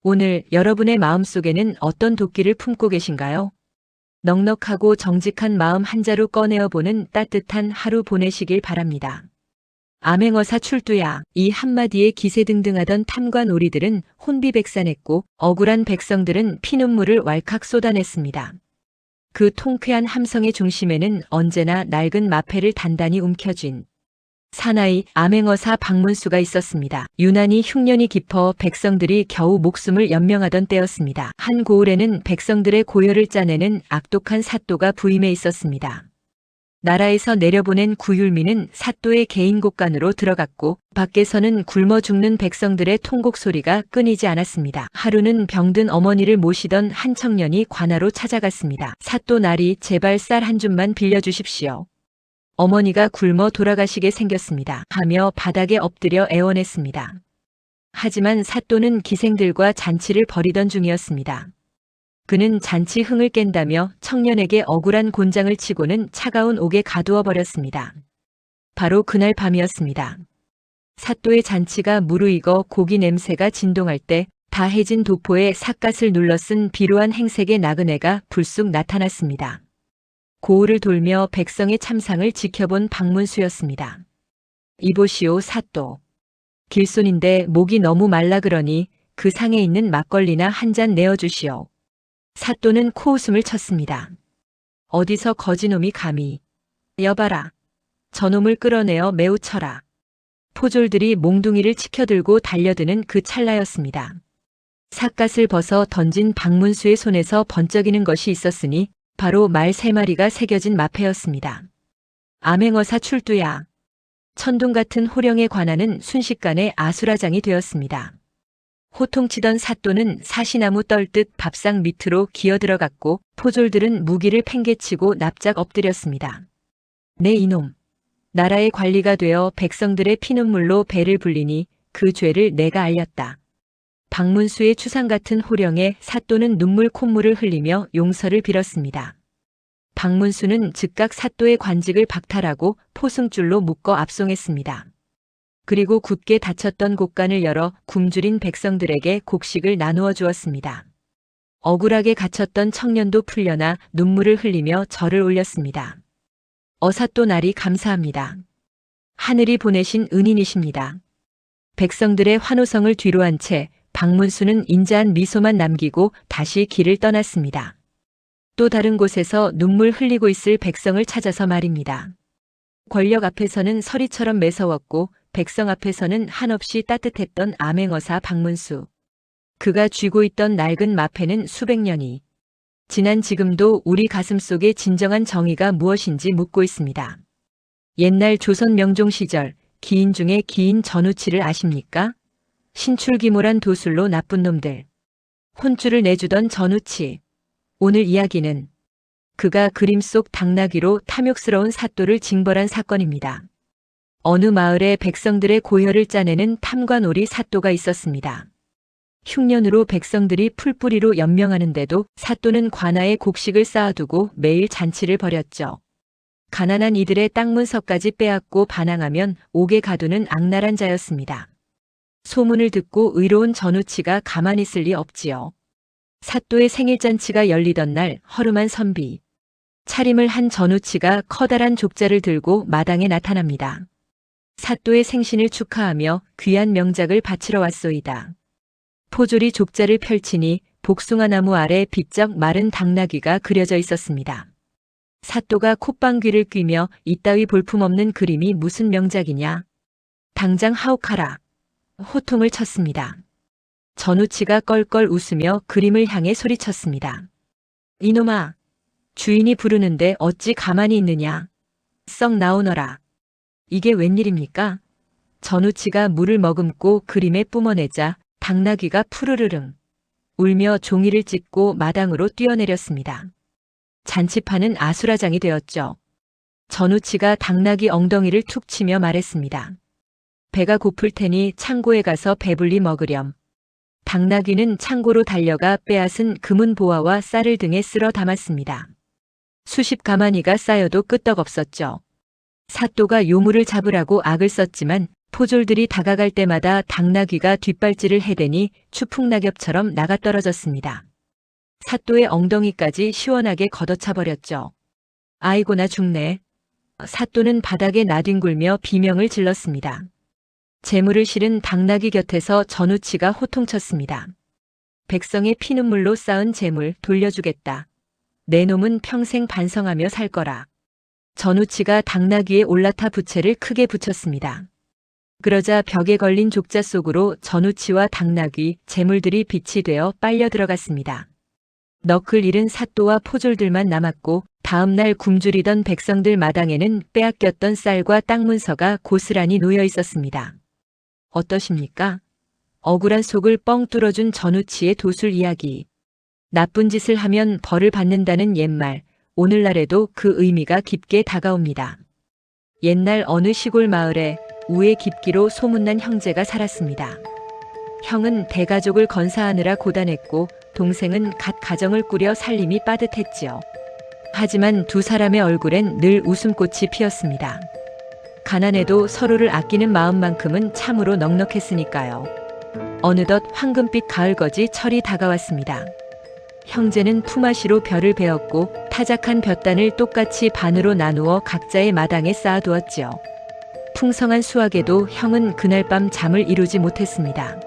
오늘 여러분의 마음속에는 어떤 도끼를 품고 계신가요? 넉넉하고 정직한 마음 한 자루 꺼내어 보는 따뜻한 하루 보내시길 바랍니다. 암행어사 출두야. 이 한마디에 기세등등하던 탐관 오리들은 혼비백산했고 억울한 백성들은 피눈물을 왈칵 쏟아냈습니다. 그 통쾌한 함성의 중심에는 언제나 낡은 마패를 단단히 움켜쥔 사나이 암행어사 박문수가 있었습니다. 유난히 흉년이 깊어 백성들이 겨우 목숨을 연명하던 때였습니다. 한 고을에는 백성들의 고열을 짜내는 악독한 사또가 부임해 있었습니다. 나라에서 내려보낸 구율민은 사또의 개인 곳간으로 들어갔고 밖에서는 굶어 죽는 백성들의 통곡 소리가 끊이지 않았습니다. 하루는 병든 어머니를 모시던 한 청년이 관하로 찾아갔습니다. 사또 나리 제발 쌀 한 줌만 빌려주십시오. 어머니가 굶어 돌아가시게 생겼습니다. 하며 바닥에 엎드려 애원했습니다. 하지만 사또는 기생들과 잔치를 벌이던 중이었습니다. 그는 잔치 흥을 깬다며 청년에게 억울한 곤장을 치고는 차가운 옥에 가두어 버렸습니다. 바로 그날 밤이었습니다. 사또의 잔치가 무르익어 고기 냄새가 진동할 때 다해진 도포에 삿갓을 눌러 쓴 비루한 행색의 나그네가 불쑥 나타났습니다. 고을을 돌며 백성의 참상을 지켜본 박문수였습니다. 이보시오 사또. 길손인데 목이 너무 말라 그러니 그 상에 있는 막걸리나 한 잔 내어주시오. 사또는 코웃음을 쳤습니다. 어디서 거지놈이 감히. 여봐라. 저놈을 끌어내어 매우 쳐라. 포졸들이 몽둥이를 치켜들고 달려드는 그 찰나였습니다. 삿갓을 벗어 던진 박문수의 손에서 번쩍이는 것이 있었으니 바로 말 3마리가 새겨진 마패였습니다. 암행어사 출두야. 천둥 같은 호령에 관하는 순식간에 아수라장이 되었습니다. 호통치던 사또는 사시나무 떨듯 밥상 밑으로 기어들어갔고 포졸들은 무기를 팽개치고 납작 엎드렸습니다. 네 이놈. 나라의 관리가 되어 백성들의 피눈물로 배를 불리니 그 죄를 내가 알렸다. 박문수의 추상 같은 호령에 사또는 눈물 콧물을 흘리며 용서를 빌었습니다. 박문수는 즉각 사또의 관직을 박탈하고 포승줄로 묶어 압송했습니다. 그리고 굳게 닫혔던 곳간을 열어 굶주린 백성들에게 곡식을 나누어 주었습니다. 억울하게 갇혔던 청년도 풀려나 눈물을 흘리며 절을 올렸습니다. 어사또 나리 감사합니다. 하늘이 보내신 은인이십니다. 백성들의 환호성을 뒤로한 채 박문수는 인자한 미소만 남기고 다시 길을 떠났습니다. 또 다른 곳에서 눈물 흘리고 있을 백성을 찾아서 말입니다. 권력 앞에서는 서리처럼 매서웠고 백성 앞에서는 한없이 따뜻했던 암행어사 박문수. 그가 쥐고 있던 낡은 마패는 수백 년이 지난 지금도 우리 가슴속에 진정한 정의가 무엇인지 묻고 있습니다. 옛날 조선 명종 시절 기인 중에 기인 전우치를 아십니까? 신출기몰한 도술로 나쁜 놈들. 혼쭐을 내주던 전우치. 오늘 이야기는 그가 그림 속 당나귀로 탐욕스러운 사또를 징벌한 사건입니다. 어느 마을에 백성들의 고혈을 짜내는 탐관오리 사또가 있었습니다. 흉년으로 백성들이 풀뿌리로 연명하는데도 사또는 관아에 곡식을 쌓아두고 매일 잔치를 벌였죠. 가난한 이들의 땅 문서까지 빼앗고 반항하면 옥에 가두는 악랄한 자였습니다. 소문을 듣고 의로운 전우치가 가만히 있을 리 없지요. 사또의 생일잔치가 열리던 날 허름한 선비. 차림을 한 전우치가 커다란 족자를 들고 마당에 나타납니다. 사또의 생신을 축하하며 귀한 명작을 바치러 왔소이다. 포졸이 족자를 펼치니 복숭아나무 아래 비쩍 마른 당나귀가 그려져 있었습니다. 사또가 콧방귀를 뀌며 이따위 볼품없는 그림이 무슨 명작이냐. 당장 하옥하라. 호통을 쳤습니다. 전우치가 껄껄 웃으며 그림을 향해 소리쳤습니다. 이놈아, 주인이 부르는데 어찌 가만히 있느냐. 썩 나오너라. 이게 웬일입니까? 전우치가 물을 머금고 그림에 뿜어내자 당나귀가 푸르르릉 울며 종이를 찢고 마당으로 뛰어내렸습니다. 잔치판은 아수라장이 되었죠. 전우치가 당나귀 엉덩이를 툭 치며 말했습니다. 배가 고플 테니 창고에 가서 배불리 먹으렴. 당나귀는 창고로 달려가 빼앗은 금은 보화와 쌀을 등에 쓸어 담았습니다. 수십 가마니가 쌓여도 끄떡없었죠. 사또가 요물을 잡으라고 악을 썼지만 포졸들이 다가갈 때마다 당나귀가 뒷발질을 해대니 추풍낙엽처럼 나가떨어졌습니다. 사또의 엉덩이까지 시원하게 걷어차 버렸죠. 아이고 나 죽네. 사또는 바닥에 나뒹굴며 비명을 질렀습니다. 재물을 실은 당나귀 곁에서 전우치가 호통쳤습니다. 백성의 피눈물로 쌓은 재물 돌려주겠다. 내 놈은 평생 반성하며 살 거라. 전우치가 당나귀에 올라타 부채를 크게 붙였습니다. 그러자 벽에 걸린 족자 속으로 전우치와 당나귀, 재물들이 빛이 되어 빨려 들어갔습니다. 너클 잃은 사또와 포졸들만 남았고 다음 날 굶주리던 백성들 마당에는 빼앗겼던 쌀과 땅 문서가 고스란히 놓여 있었습니다. 어떠십니까? 억울한 속을 뻥 뚫어준 전우치의 도술 이야기. 나쁜 짓을 하면 벌을 받는다는 옛말, 오늘날에도 그 의미가 깊게 다가옵니다. 옛날 어느 시골 마을에 우애 깊기로 소문난 형제가 살았습니다. 형은 대가족을 건사하느라 고단했고 동생은 갓 가정을 꾸려 살림이 빠듯했지요. 하지만 두 사람의 얼굴엔 늘 웃음꽃이 피었습니다. 가난해도 서로를 아끼는 마음만큼은 참으로 넉넉했으니까요. 어느덧 황금빛 가을거지 철이 다가왔습니다. 형제는 품앗이로 벼를 베었고 타작한 볕단을 똑같이 반으로 나누어 각자의 마당에 쌓아두었지요. 풍성한 수확에도 형은 그날 밤 잠을 이루지 못했습니다.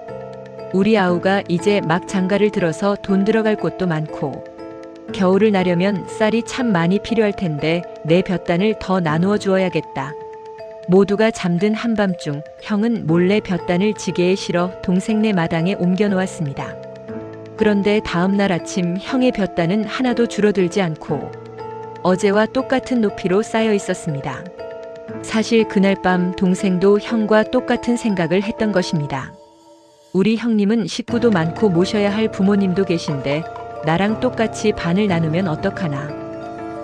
우리 아우가 이제 막 장가를 들어서 돈 들어갈 곳도 많고 겨울을 나려면 쌀이 참 많이 필요할 텐데 내 볕단을 더 나누어 주어야겠다. 모두가 잠든 한밤중 형은 몰래 볕단을 지게에 실어 동생네 마당에 옮겨 놓았습니다. 그런데 다음 날 아침 형의 볕단은 하나도 줄어들지 않고 어제와 똑같은 높이로 쌓여 있었습니다. 사실 그날 밤 동생도 형과 똑같은 생각을 했던 것입니다. 우리 형님은 식구도 많고 모셔야 할 부모님도 계신데 나랑 똑같이 반을 나누면 어떡하나.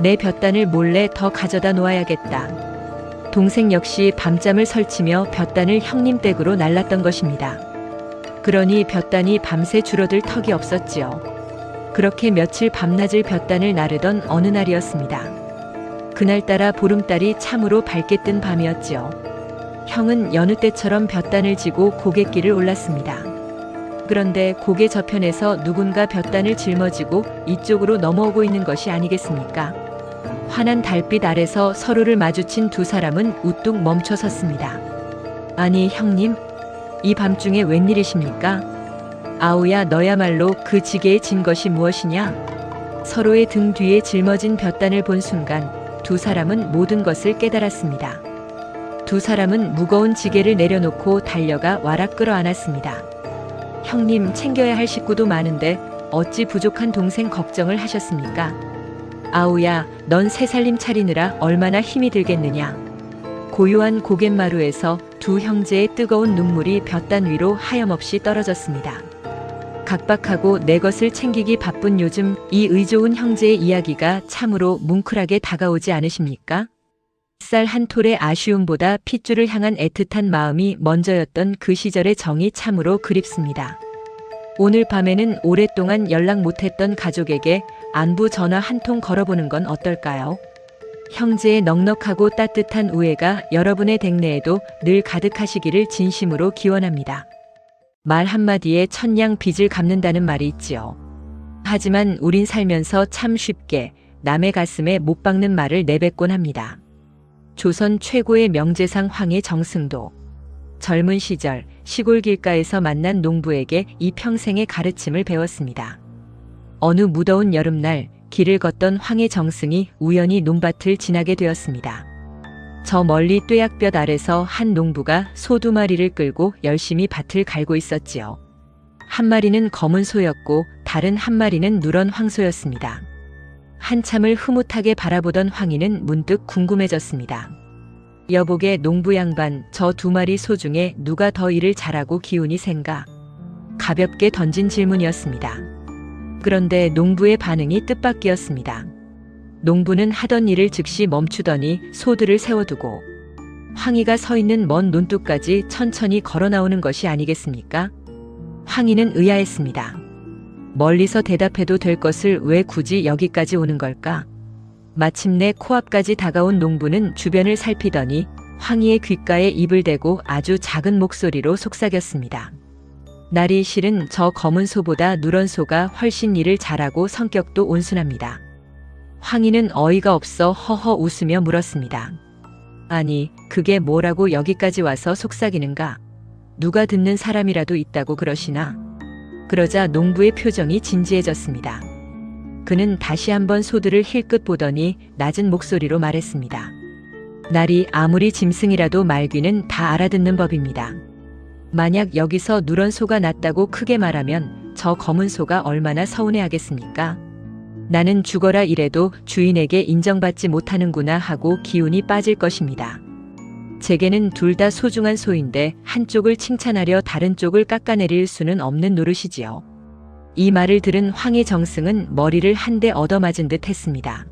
내 볕단을 몰래 더 가져다 놓아야겠다. 동생 역시 밤잠을 설치며 볕단을 형님 댁으로 날랐던 것입니다. 그러니 볕단이 밤새 줄어들 턱이 없었지요. 그렇게 며칠 밤낮을 볕단을 나르던 어느 날이었습니다. 그날따라 보름달이 참으로 밝게 뜬 밤이었지요. 형은 여느 때처럼 볕단을 지고 고갯길을 올랐습니다. 그런데 고개 저편에서 누군가 볕단을 짊어지고 이쪽으로 넘어오고 있는 것이 아니겠습니까? 환한 달빛 아래서 서로를 마주친 두 사람은 우뚝 멈춰 섰습니다. 아니 형님, 이 밤중에 웬일이십니까? 아우야 너야말로 그 지게에 진 것이 무엇이냐? 서로의 등 뒤에 짊어진 볕단을 본 순간 두 사람은 모든 것을 깨달았습니다. 두 사람은 무거운 지게를 내려놓고 달려가 와락 끌어안았습니다. 형님 챙겨야 할 식구도 많은데 어찌 부족한 동생 걱정을 하셨습니까? 아우야 넌 새 살림 차리느라 얼마나 힘이 들겠느냐. 고요한 고갯마루에서 두 형제의 뜨거운 눈물이 볕단 위로 하염없이 떨어졌습니다. 각박하고 내 것을 챙기기 바쁜 요즘 이 의좋은 형제의 이야기가 참으로 뭉클하게 다가오지 않으십니까? 쌀 한 톨의 아쉬움보다 핏줄을 향한 애틋한 마음이 먼저였던 그 시절의 정이 참으로 그립습니다. 오늘 밤에는 오랫동안 연락 못했던 가족에게 안부 전화 한 통 걸어보는 건 어떨까요? 형제의 넉넉하고 따뜻한 우애가 여러분의 댁내에도 늘 가득하시기를 진심으로 기원합니다. 말 한마디에 천냥 빚을 갚는다는 말이 있지요. 하지만 우린 살면서 참 쉽게 남의 가슴에 못 박는 말을 내뱉곤 합니다. 조선 최고의 명재상 황해 정승도. 젊은 시절 시골 길가에서 만난 농부에게 이 평생의 가르침을 배웠습니다. 어느 무더운 여름날 길을 걷던 황해 정승이 우연히 논밭을 지나게 되었습니다. 저 멀리 뙤약볕 아래서 한 농부가 소 2마리를 끌고 열심히 밭을 갈고 있었지요. 한 마리는 검은 소였고 다른 한 마리는 누런 황소였습니다. 한참을 흐뭇하게 바라보던 황희는 문득 궁금해졌습니다. 여보게 농부 양반, 저 2마리 소 중에 누가 더 일을 잘하고 기운이 센가? 가볍게 던진 질문이었습니다. 그런데 농부의 반응이 뜻밖이었습니다. 농부는 하던 일을 즉시 멈추더니 소들을 세워두고 황희가 서 있는 먼 논둑까지 천천히 걸어 나오는 것이 아니겠습니까? 황희는 의아했습니다. 멀리서 대답해도 될 것을 왜 굳이 여기까지 오는 걸까? 마침내 코앞까지 다가온 농부는 주변을 살피더니 황희의 귓가에 입을 대고 아주 작은 목소리로 속삭였습니다. 날이 실은 저 검은 소보다 누런 소가 훨씬 일을 잘하고 성격도 온순합니다. 황희는 어이가 없어 허허 웃으며 물었습니다. 아니, 그게 뭐라고 여기까지 와서 속삭이는가? 누가 듣는 사람이라도 있다고 그러시나? 그러자 농부의 표정이 진지해졌습니다. 그는 다시 한번 소들을 힐끗 보더니 낮은 목소리로 말했습니다. 날이 아무리 짐승이라도 말귀는 다 알아듣는 법입니다. 만약 여기서 누런 소가 났다고 크게 말하면 저 검은 소가 얼마나 서운해하겠습니까? 나는 죽어라 이래도 주인에게 인정받지 못하는구나 하고 기운이 빠질 것입니다. 제게는 둘 다 소중한 소인데 한쪽을 칭찬하려 다른 쪽을 깎아내릴 수는 없는 노릇이지요. 이 말을 들은 황해 정승은 머리를 한 대 얻어맞은 듯 했습니다.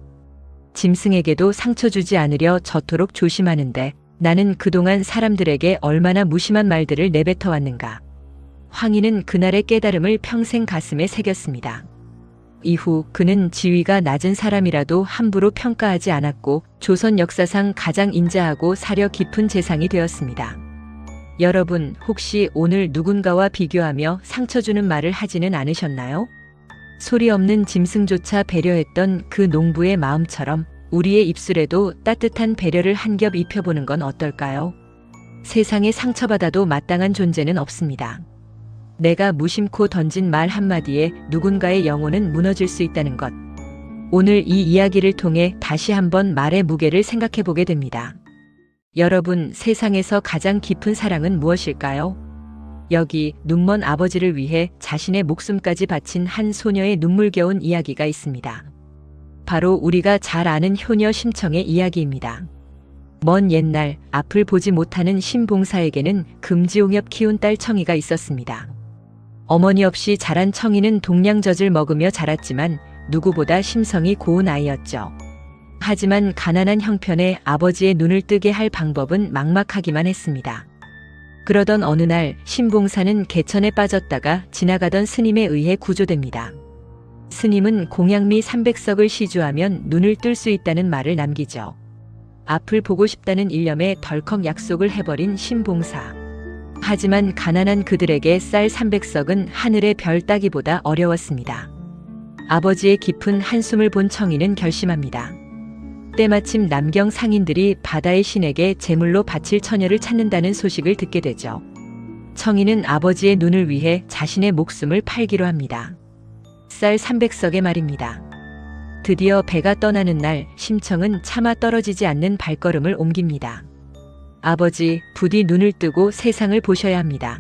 짐승에게도 상처 주지 않으려 저토록 조심하는데 나는 그동안 사람들에게 얼마나 무심한 말들을 내뱉어 왔는가. 황희는 그날의 깨달음을 평생 가슴에 새겼습니다. 이후 그는 지위가 낮은 사람이라도 함부로 평가하지 않았고 조선 역사상 가장 인자하고 사려 깊은 재상이 되었습니다. 여러분, 혹시 오늘 누군가와 비교하며 상처 주는 말을 하지는 않으셨나요? 소리 없는 짐승조차 배려했던 그 농부의 마음처럼 우리의 입술에도 따뜻한 배려를 한 겹 입혀보는 건 어떨까요? 세상에 상처받아도 마땅한 존재는 없습니다. 내가 무심코 던진 말 한마디에 누군가의 영혼은 무너질 수 있다는 것. 오늘 이 이야기를 통해 다시 한번 말의 무게를 생각해 보게 됩니다. 여러분, 세상에서 가장 깊은 사랑은 무엇일까요? 여기 눈먼 아버지를 위해 자신의 목숨까지 바친 한 소녀의 눈물겨운 이야기가 있습니다. 바로 우리가 잘 아는 효녀 심청의 이야기입니다. 먼 옛날 앞을 보지 못하는 신봉사에게는 금지옥엽 키운 딸 청이가 있었습니다. 어머니 없이 자란 청이는 동냥젖을 먹으며 자랐지만 누구보다 심성이 고운 아이였죠. 하지만 가난한 형편에 아버지의 눈을 뜨게 할 방법은 막막하기만 했습니다. 그러던 어느 날 신봉사는 개천에 빠졌다가 지나가던 스님에 의해 구조됩니다. 스님은 공양미 300석을 시주하면 눈을 뜰 수 있다는 말을 남기죠. 앞을 보고 싶다는 일념에 덜컥 약속을 해버린 신봉사. 하지만 가난한 그들에게 쌀 300석은 하늘의 별 따기보다 어려웠습니다. 아버지의 깊은 한숨을 본 청이는 결심합니다. 때마침 남경 상인들이 바다의 신에게 제물로 바칠 처녀를 찾는다는 소식을 듣게 되죠. 청이는 아버지의 눈을 위해 자신의 목숨을 팔기로 합니다. 쌀 300석의 말입니다. 드디어 배가 떠나는 날 심청은 차마 떨어지지 않는 발걸음을 옮깁니다. 아버지, 부디 눈을 뜨고 세상을 보셔야 합니다.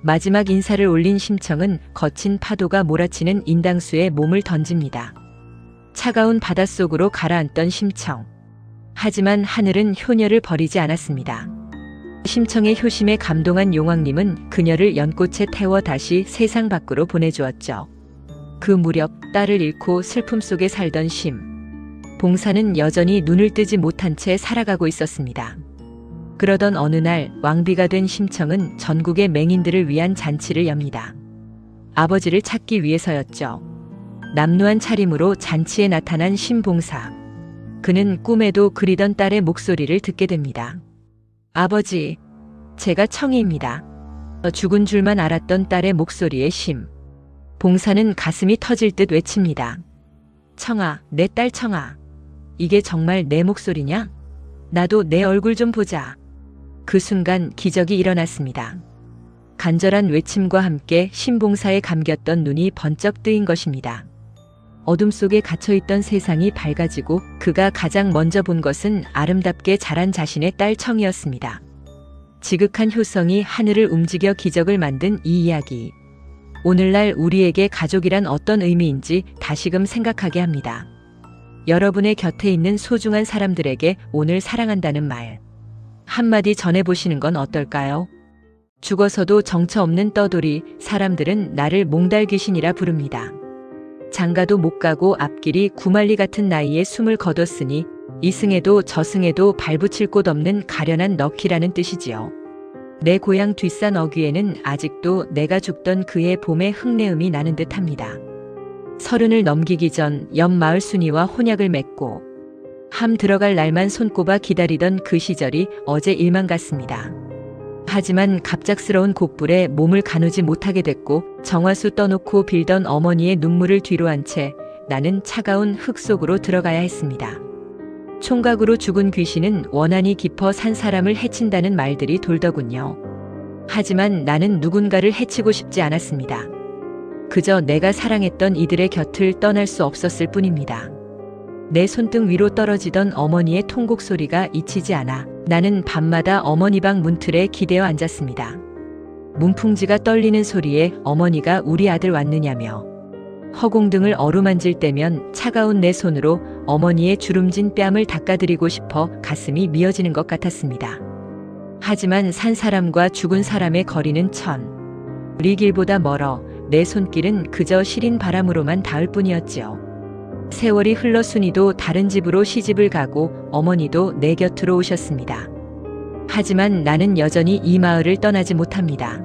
마지막 인사를 올린 심청은 거친 파도가 몰아치는 인당수에 몸을 던집니다. 차가운 바닷속으로 가라앉던 심청. 하지만 하늘은 효녀를 버리지 않았습니다. 심청의 효심에 감동한 용왕님은 그녀를 연꽃에 태워 다시 세상 밖으로 보내주었죠. 그 무렵 딸을 잃고 슬픔 속에 살던 봉사는 여전히 눈을 뜨지 못한 채 살아가고 있었습니다. 그러던 어느 날 왕비가 된 심청은 전국의 맹인들을 위한 잔치를 엽니다. 아버지를 찾기 위해서였죠. 남루한 차림으로 잔치에 나타난 신봉사. 그는 꿈에도 그리던 딸의 목소리를 듣게 됩니다. 아버지, 제가 청이입니다. 죽은 줄만 알았던 딸의 목소리에 봉사는 가슴이 터질 듯 외칩니다. 청아, 내 딸 청아. 이게 정말 내 목소리냐? 나도 내 얼굴 좀 보자. 그 순간 기적이 일어났습니다. 간절한 외침과 함께 신봉사에 감겼던 눈이 번쩍 뜨인 것입니다. 어둠 속에 갇혀있던 세상이 밝아지고 그가 가장 먼저 본 것은 아름답게 자란 자신의 딸 청이었습니다. 지극한 효성이 하늘을 움직여 기적을 만든 이 이야기. 오늘날 우리에게 가족이란 어떤 의미인지 다시금 생각하게 합니다. 여러분의 곁에 있는 소중한 사람들에게 오늘 사랑한다는 말 한마디 전해보시는 건 어떨까요? 죽어서도 정처 없는 떠돌이 사람들은 나를 몽달 귀신이라 부릅니다. 장가도 못 가고 앞길이 구말리 같은 나이에 숨을 거뒀으니 이승에도 저승에도 발붙일 곳 없는 가련한 너키라는 뜻이지요. 내 고향 뒷산 어귀에는 아직도 내가 죽던 그해 봄의 흙내음이 나는 듯합니다. 30을 넘기기 전 옆 마을 순이와 혼약을 맺고 함 들어갈 날만 손꼽아 기다리던 그 시절이 어제 일만 같습니다. 하지만 갑작스러운 곡불에 몸을 가누지 못하게 됐고 정화수 떠놓고 빌던 어머니의 눈물을 뒤로 한 채 나는 차가운 흙 속으로 들어가야 했습니다. 총각으로 죽은 귀신은 원한이 깊어 산 사람을 해친다는 말들이 돌더군요. 하지만 나는 누군가를 해치고 싶지 않았습니다. 그저 내가 사랑했던 이들의 곁을 떠날 수 없었을 뿐입니다. 내 손등 위로 떨어지던 어머니의 통곡 소리가 잊히지 않아 나는 밤마다 어머니 방 문틀에 기대어 앉았습니다. 문풍지가 떨리는 소리에 어머니가 우리 아들 왔느냐며 허공등을 어루만질 때면 차가운 내 손으로 어머니의 주름진 뺨을 닦아드리고 싶어 가슴이 미어지는 것 같았습니다. 하지만 산 사람과 죽은 사람의 거리는 리길보다 멀어 내 손길은 그저 시린 바람으로만 닿을 뿐이었지요. 세월이 흘러 순이도 다른 집으로 시집을 가고 어머니도 내 곁으로 오셨습니다. 하지만 나는 여전히 이 마을을 떠나지 못합니다.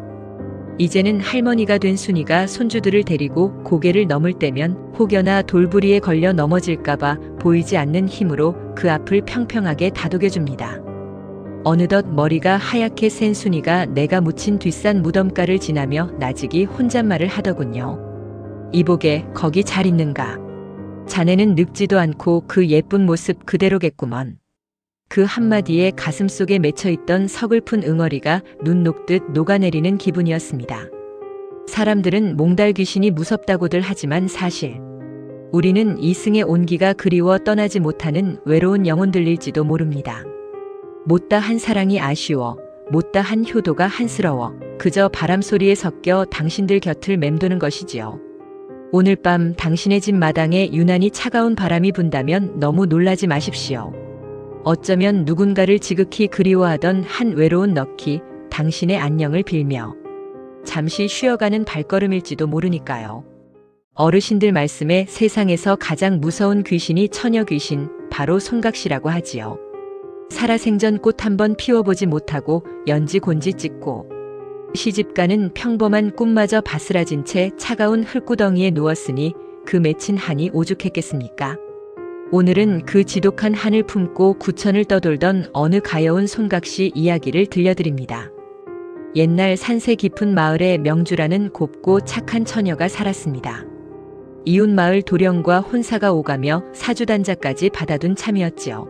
이제는 할머니가 된 순이가 손주들을 데리고 고개를 넘을 때면 혹여나 돌부리에 걸려 넘어질까봐 보이지 않는 힘으로 그 앞을 평평하게 다독여줍니다. 어느덧 머리가 하얗게 센 순이가 내가 묻힌 뒷산 무덤가를 지나며 나직이 혼잣말을 하더군요. 이보게, 거기 잘 있는가? 자네는 늙지도 않고 그 예쁜 모습 그대로겠구먼. 그 한마디에 가슴속에 맺혀있던 서글픈 응어리가 눈 녹듯 녹아내리는 기분이었습니다. 사람들은 몽달 귀신이 무섭다고들 하지만 사실 우리는 이승의 온기가 그리워 떠나지 못하는 외로운 영혼들일지도 모릅니다. 못다 한 사랑이 아쉬워, 못다 한 효도가 한스러워 그저 바람소리에 섞여 당신들 곁을 맴도는 것이지요. 오늘 밤 당신의 집 마당에 유난히 차가운 바람이 분다면 너무 놀라지 마십시오. 어쩌면 누군가를 지극히 그리워하던 한 외로운 너키, 당신의 안녕을 빌며 잠시 쉬어가는 발걸음일지도 모르니까요. 어르신들 말씀에 세상에서 가장 무서운 귀신이 처녀 귀신, 바로 손각시라고 하지요. 살아생전 꽃 한번 피워보지 못하고 연지 곤지 찍고 시집가는 평범한 꿈마저 바스라진 채 차가운 흙구덩이에 누웠으니 그 맺힌 한이 오죽했겠습니까? 오늘은 그 지독한 한을 품고 구천을 떠돌던 어느 가여운 손각시 이야기를 들려드립니다. 옛날 산세 깊은 마을에 명주라는 곱고 착한 처녀가 살았습니다. 이웃 마을 도령과 혼사가 오가며 사주단자까지 받아둔 참이었지요.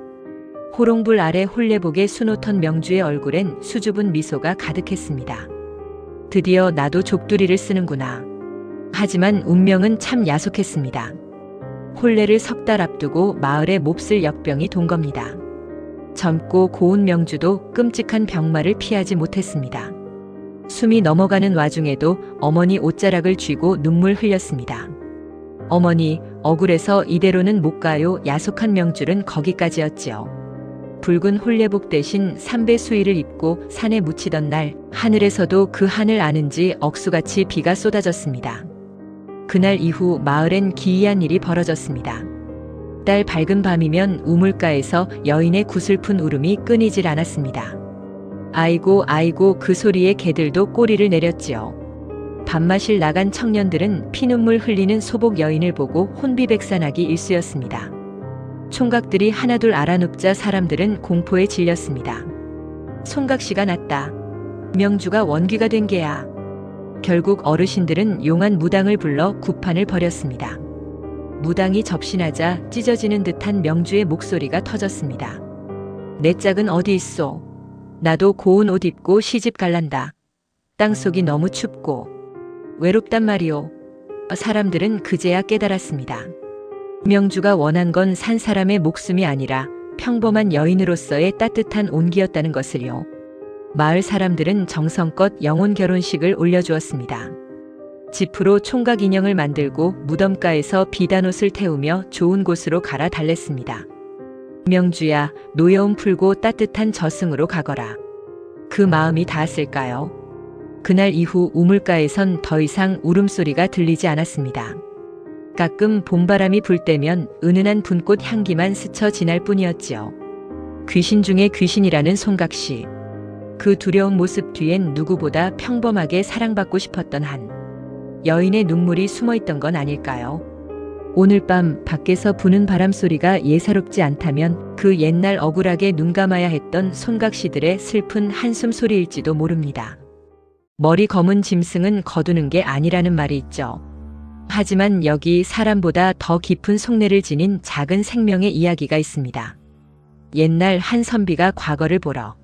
호롱불 아래 홀레복에 수놓던 명주의 얼굴엔 수줍은 미소가 가득했습니다. 드디어 나도 족두리를 쓰는구나. 하지만 운명은 참 야속했습니다. 혼례를 석 달 앞두고 마을에 몹쓸 역병이 돈 겁니다. 젊고 고운 명주도 끔찍한 병마를 피하지 못했습니다. 숨이 넘어가는 와중에도 어머니 옷자락을 쥐고 눈물 흘렸습니다. 어머니, 억울해서 이대로는 못 가요. 야속한 명줄은 거기까지였지요. 붉은 홀례복 대신 삼배 수의를 입고 산에 묻히던 날 하늘에서도 그 한을 아는지 억수같이 비가 쏟아졌습니다. 그날 이후 마을엔 기이한 일이 벌어졌습니다. 딸 밝은 밤이면 우물가에서 여인의 구슬픈 울음이 끊이질 않았습니다. 아이고 아이고 그 소리에 개들도 꼬리를 내렸지요. 밥마실 나간 청년들은 피눈물 흘리는 소복 여인을 보고 혼비백산하기 일쑤였습니다. 총각들이 하나둘 알아눕자 사람들은 공포에 질렸습니다. 손각시가 났다. 명주가 원귀가 된 게야. 결국 어르신들은 용한 무당을 불러 구판을 벌였습니다. 무당이 접신하자 찢어지는 듯한 명주의 목소리가 터졌습니다. 내 짝은 어디 있소? 나도 고운 옷 입고 시집 갈란다. 땅속이 너무 춥고 외롭단 말이오. 사람들은 그제야 깨달았습니다. 명주가 원한 건 산 사람의 목숨이 아니라 평범한 여인으로서의 따뜻한 온기였다는 것을요. 마을 사람들은 정성껏 영혼 결혼식을 올려주었습니다. 지프로 총각 인형을 만들고 무덤가에서 비단옷을 태우며 좋은 곳으로 갈아 달랬습니다. 명주야, 노여움 풀고 따뜻한 저승으로 가거라. 그 마음이 닿았을까요? 그날 이후 우물가에선 더 이상 울음소리가 들리지 않았습니다. 가끔 봄바람이 불 때면 은은한 분꽃 향기만 스쳐 지날 뿐이었지요. 귀신 중에 귀신이라는 송각씨. 그 두려운 모습 뒤엔 누구보다 평범하게 사랑받고 싶었던 한 여인의 눈물이 숨어있던 건 아닐까요? 오늘 밤 밖에서 부는 바람 소리가 예사롭지 않다면 그 옛날 억울하게 눈감아야 했던 송각씨들의 슬픈 한숨 소리일지도 모릅니다. 머리 검은 짐승은 거두는 게 아니라는 말이 있죠. 하지만 여기 사람보다 더 깊은 속내를 지닌 작은 생명의 이야기가 있습니다. 옛날 한 선비가 과거를 보러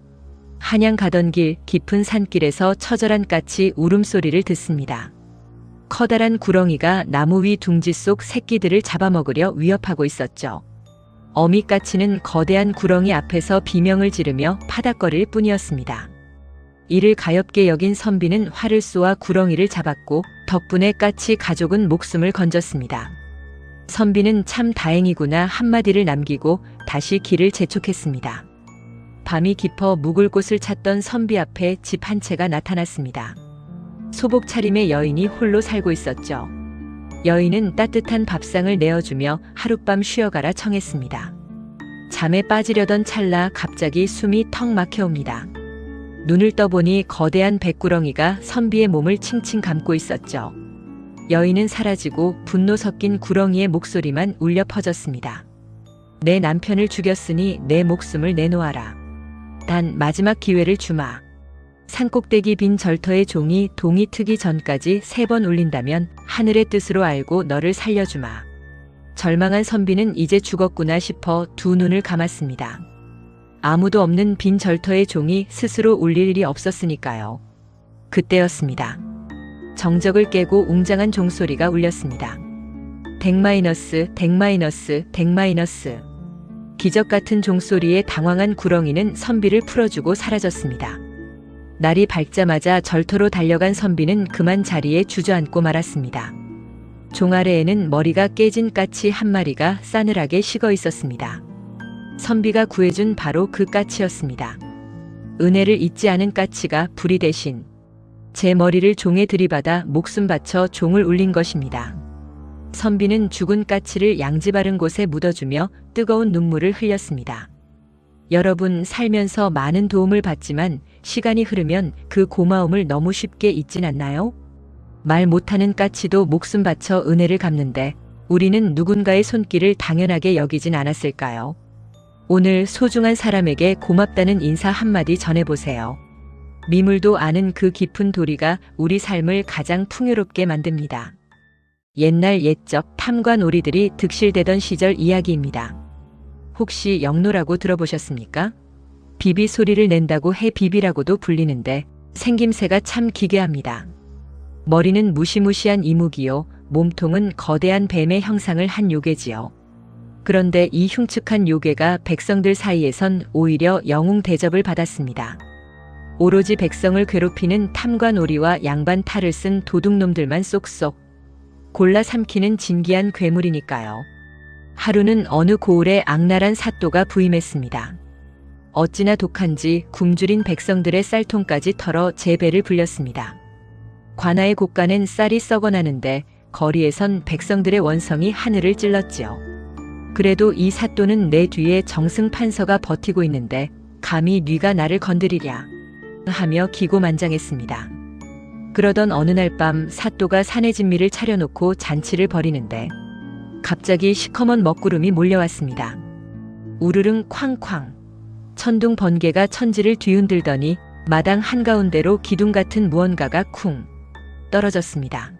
한양 가던 길 깊은 산길에서 처절한 까치 울음소리를 듣습니다. 커다란 구렁이가 나무 위 둥지 속 새끼들을 잡아먹으려 위협하고 있었죠. 어미까치는 거대한 구렁이 앞에서 비명을 지르며 파닥거릴 뿐이었습니다. 이를 가엾게 여긴 선비는 활을 쏘아 구렁이를 잡았고 덕분에 까치 가족은 목숨을 건졌습니다. 선비는 참 다행이구나 한마디를 남기고 다시 길을 재촉했습니다. 밤이 깊어 묵을 곳을 찾던 선비 앞에 집 한 채가 나타났습니다. 소복 차림의 여인이 홀로 살고 있었죠. 여인은 따뜻한 밥상을 내어주며 하룻밤 쉬어가라 청했습니다. 잠에 빠지려던 찰나 갑자기 숨이 턱 막혀옵니다. 눈을 떠보니 거대한 백구렁이가 선비의 몸을 칭칭 감고 있었죠. 여인은 사라지고 분노 섞인 구렁이의 목소리만 울려 퍼졌습니다. 내 남편을 죽였으니 내 목숨을 내놓아라. 단 마지막 기회를 주마. 산꼭대기 빈 절터의 종이 동이 트기 전까지 3번 울린다면 하늘의 뜻으로 알고 너를 살려주마. 절망한 선비는 이제 죽었구나 싶어 두 눈을 감았습니다. 아무도 없는 빈 절터의 종이 스스로 울릴 일이 없었으니까요. 그때였습니다. 정적을 깨고 웅장한 종소리가 울렸습니다. 덱마이너스, 덱마이너스, 덱마이너스. 기적 같은 종소리에 당황한 구렁이는 선비를 풀어주고 사라졌습니다. 날이 밝자마자 절터로 달려간 선비는 그만 자리에 주저앉고 말았습니다. 종 아래에는 머리가 깨진 까치 한 마리가 싸늘하게 식어 있었습니다. 선비가 구해준 바로 그 까치였습니다. 은혜를 잊지 않은 까치가 불이 대신 제 머리를 종에 들이받아 목숨 바쳐 종을 울린 것입니다. 선비는 죽은 까치를 양지 바른 곳에 묻어주며 뜨거운 눈물을 흘렸습니다. 여러분 살면서 많은 도움을 받지만 시간이 흐르면 그 고마움을 너무 쉽게 잊진 않나요? 말 못하는 까치도 목숨 바쳐 은혜를 갚는데 우리는 누군가의 손길을 당연하게 여기진 않았을까요? 오늘 소중한 사람에게 고맙다는 인사 한마디 전해보세요. 미물도 아는 그 깊은 도리가 우리 삶을 가장 풍요롭게 만듭니다. 옛날 옛적 탐과 놀이들이 득실되던 시절 이야기입니다. 혹시 영로라고 들어보셨습니까? 비비 소리를 낸다고 해 비비라고도 불리는데 생김새가 참 기괴합니다. 머리는 무시무시한 이무기요, 몸통은 거대한 뱀의 형상을 한 요괴지요. 그런데 이 흉측한 요괴가 백성들 사이에선 오히려 영웅 대접을 받았습니다. 오로지 백성을 괴롭히는 탐과 놀이와 양반 탈을 쓴 도둑놈들만 쏙쏙 골라 삼키는 진기한 괴물이니까요. 하루는 어느 고을에 악랄한 사또가 부임했습니다. 어찌나 독한지 굶주린 백성들의 쌀통까지 털어 제 배를 불렸습니다. 관아의 곳간엔 쌀이 썩어나는데 거리에선 백성들의 원성이 하늘을 찔렀지요. 그래도 이 사또는 내 뒤에 정승판서가 버티고 있는데 감히 네가 나를 건드리랴 하며 기고만장했습니다. 그러던 어느 날 밤 사또가 산의 진미를 차려놓고 잔치를 벌이는데 갑자기 시커먼 먹구름이 몰려왔습니다. 우르릉 쾅쾅 천둥 번개가 천지를 뒤흔들더니 마당 한가운데로 기둥 같은 무언가가 쿵 떨어졌습니다.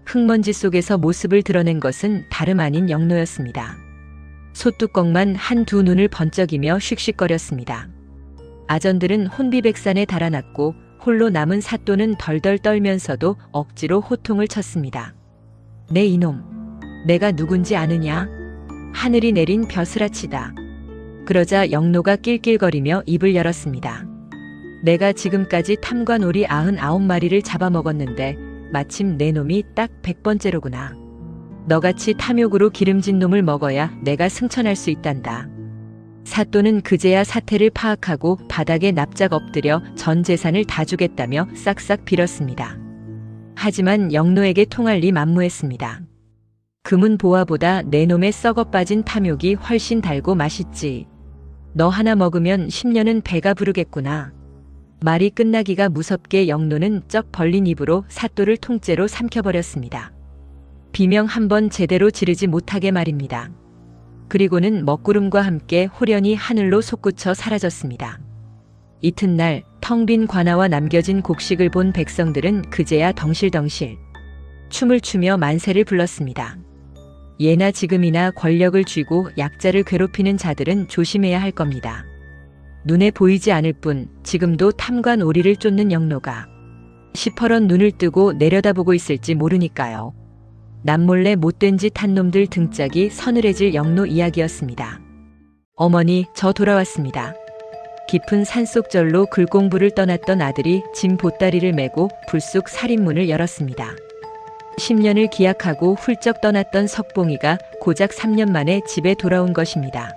흙먼지 속에서 모습을 드러낸 것은 다름 아닌 영노였습니다. 소뚜껑만 한두 눈을 번쩍이며 씩씩거렸습니다. 아전들은 혼비백산에 달아났고 홀로 남은 사또는 덜덜 떨면서도 억지로 호통을 쳤습니다. 내 이놈, 내가 누군지 아느냐? 하늘이 내린 벼슬아치다. 그러자 영노가 낄낄거리며 입을 열었습니다. 내가 지금까지 탐관오리 99마리를 잡아먹었는데 마침 내 놈이 딱 100번째로구나. 너같이 탐욕으로 기름진 놈을 먹어야 내가 승천할 수 있단다. 사또는 그제야 사태를 파악하고 바닥에 납작 엎드려 전 재산을 다 주겠다며 싹싹 빌었습니다. 하지만 영노에게 통할 리 만무했습니다. 금은 보화보다 내 놈의 썩어 빠진 탐욕이 훨씬 달고 맛있지. 너 하나 먹으면 10년은 배가 부르겠구나. 말이 끝나기가 무섭게 영노는 쩍 벌린 입으로 사또를 통째로 삼켜버렸습니다. 비명 한 번 제대로 지르지 못하게 말입니다. 그리고는 먹구름과 함께 호련히 하늘로 솟구쳐 사라졌습니다. 이튿날 텅 빈 관아와 남겨진 곡식을 본 백성들은 그제야 덩실덩실 춤을 추며 만세를 불렀습니다. 예나 지금이나 권력을 쥐고 약자를 괴롭히는 자들은 조심해야 할 겁니다. 눈에 보이지 않을 뿐 지금도 탐관 오리를 쫓는 영노가 시퍼런 눈을 뜨고 내려다보고 있을지 모르니까요. 남몰래 못된 짓 한 놈들 등짝이 서늘해질 영노 이야기였습니다. 어머니, 저 돌아왔습니다. 깊은 산속절로 글공부를 떠났던 아들이 짐 보따리를 메고 불쑥 살인문을 열었습니다. 10년을 기약하고 훌쩍 떠났던 석봉이가 고작 3년 만에 집에 돌아온 것입니다.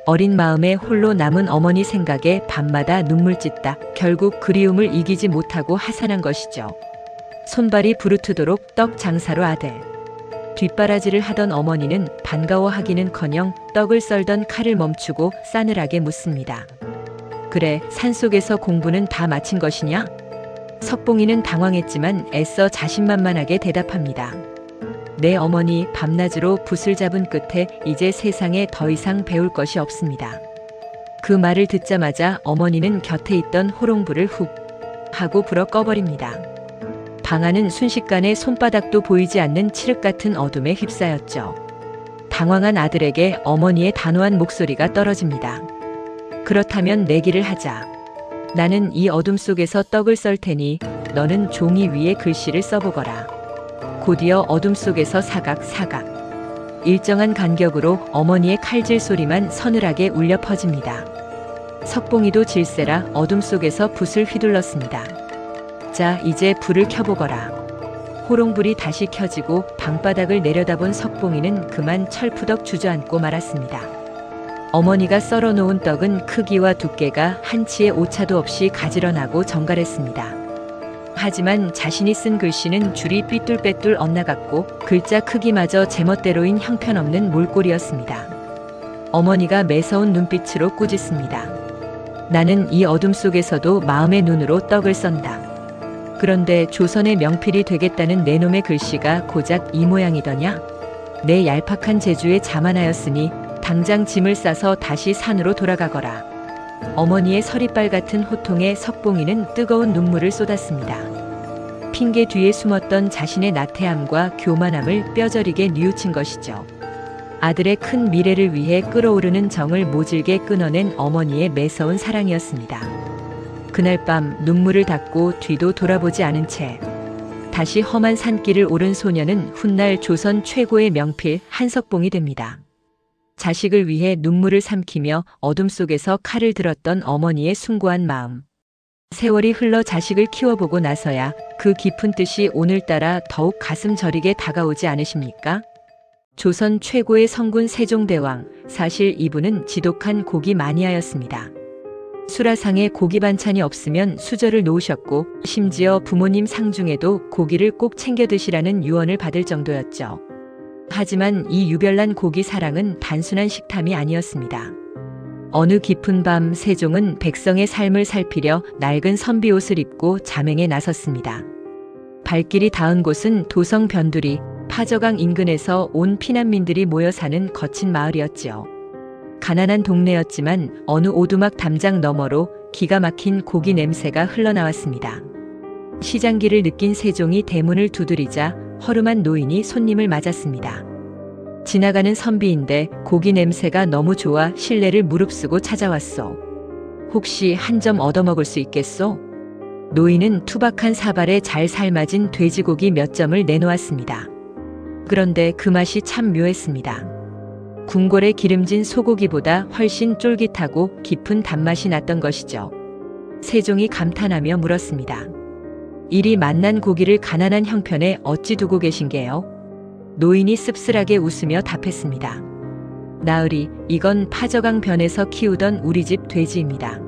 어린 마음에 홀로 남은 어머니 생각에 밤마다 눈물 찢다 결국 그리움을 이기지 못하고 하산한 것이죠. 손발이 부르트도록 떡 장사로 아들. 뒷바라지를 하던 어머니는 반가워하기는커녕 떡을 썰던 칼을 멈추고 싸늘하게 묻습니다. 그래, 산속에서 공부는 다 마친 것이냐? 석봉이는 당황했지만 애써 자신만만하게 대답합니다. 네 어머니, 밤낮으로 붓을 잡은 끝에 이제 세상에 더 이상 배울 것이 없습니다. 그 말을 듣자마자 어머니는 곁에 있던 호롱불을 훅 하고 불어 꺼버립니다. 방 안은 순식간에 손바닥도 보이지 않는 칠흑 같은 어둠에 휩싸였죠. 당황한 아들에게 어머니의 단호한 목소리가 떨어집니다. 그렇다면 내기를 하자. 나는 이 어둠 속에서 떡을 썰 테니 너는 종이 위에 글씨를 써보거라. 곧이어 어둠 속에서 사각 일정한 간격으로 어머니의 칼질 소리만 서늘하게 울려 퍼집니다. 석봉이도 질세라 어둠 속에서 붓을 휘둘렀습니다. 자, 이제 불을 켜보거라. 호롱불이 다시 켜지고 방바닥을 내려다본 석봉이는 그만 철푸덕 주저앉고 말았습니다. 어머니가 썰어놓은 떡은 크기와 두께가 한치의 오차도 없이 가지런하고 정갈했습니다. 하지만 자신이 쓴 글씨는 줄이 삐뚤빼뚤 엇나갔고 글자 크기마저 제멋대로인 형편없는 몰골이었습니다. 어머니가 매서운 눈빛으로 꾸짖습니다. 나는 이 어둠 속에서도 마음의 눈으로 떡을 썬다. 그런데 조선의 명필이 되겠다는 내 놈의 글씨가 고작 이 모양이더냐? 내 얄팍한 재주에 자만하였으니 당장 짐을 싸서 다시 산으로 돌아가거라. 어머니의 서리빨 같은 호통에 석봉이는 뜨거운 눈물을 쏟았습니다. 핑계 뒤에 숨었던 자신의 나태함과 교만함을 뼈저리게 뉘우친 것이죠. 아들의 큰 미래를 위해 끓어오르는 정을 모질게 끊어낸 어머니의 매서운 사랑이었습니다. 그날 밤 눈물을 닦고 뒤도 돌아보지 않은 채 다시 험한 산길을 오른 소녀는 훗날 조선 최고의 명필 한석봉이 됩니다. 자식을 위해 눈물을 삼키며 어둠 속에서 칼을 들었던 어머니의 숭고한 마음. 세월이 흘러 자식을 키워보고 나서야 그 깊은 뜻이 오늘따라 더욱 가슴 저리게 다가오지 않으십니까? 조선 최고의 성군 세종대왕, 사실 이분은 지독한 고기 마니아였습니다. 수라상에 고기 반찬이 없으면 수저를 놓으셨고 심지어 부모님 상중에도 고기를 꼭 챙겨 드시라는 유언을 받을 정도였죠. 하지만 이 유별난 고기 사랑은 단순한 식탐이 아니었습니다. 어느 깊은 밤 세종은 백성의 삶을 살피려 낡은 선비옷을 입고 잠행에 나섰습니다. 발길이 닿은 곳은 도성 변두리, 파저강 인근에서 온 피난민들이 모여 사는 거친 마을이었지요. 가난한 동네였지만 어느 오두막 담장 너머로 기가 막힌 고기 냄새가 흘러나왔습니다. 시장기를 느낀 세종이 대문을 두드리자 허름한 노인이 손님을 맞았습니다. 지나가는 선비인데 고기 냄새가 너무 좋아 실례를 무릅쓰고 찾아왔소. 혹시 한 점 얻어먹을 수 있겠소? 노인은 투박한 사발에 잘 삶아진 돼지고기 몇 점을 내놓았습니다. 그런데 그 맛이 참 묘했습니다. 궁궐에 기름진 소고기보다 훨씬 쫄깃하고 깊은 단맛이 났던 것이죠. 세종이 감탄하며 물었습니다. 이리 맛난 고기를 가난한 형편에 어찌 두고 계신 게요? 노인이 씁쓸하게 웃으며 답했습니다. 나으리, 이건 파저강 변에서 키우던 우리 집 돼지입니다.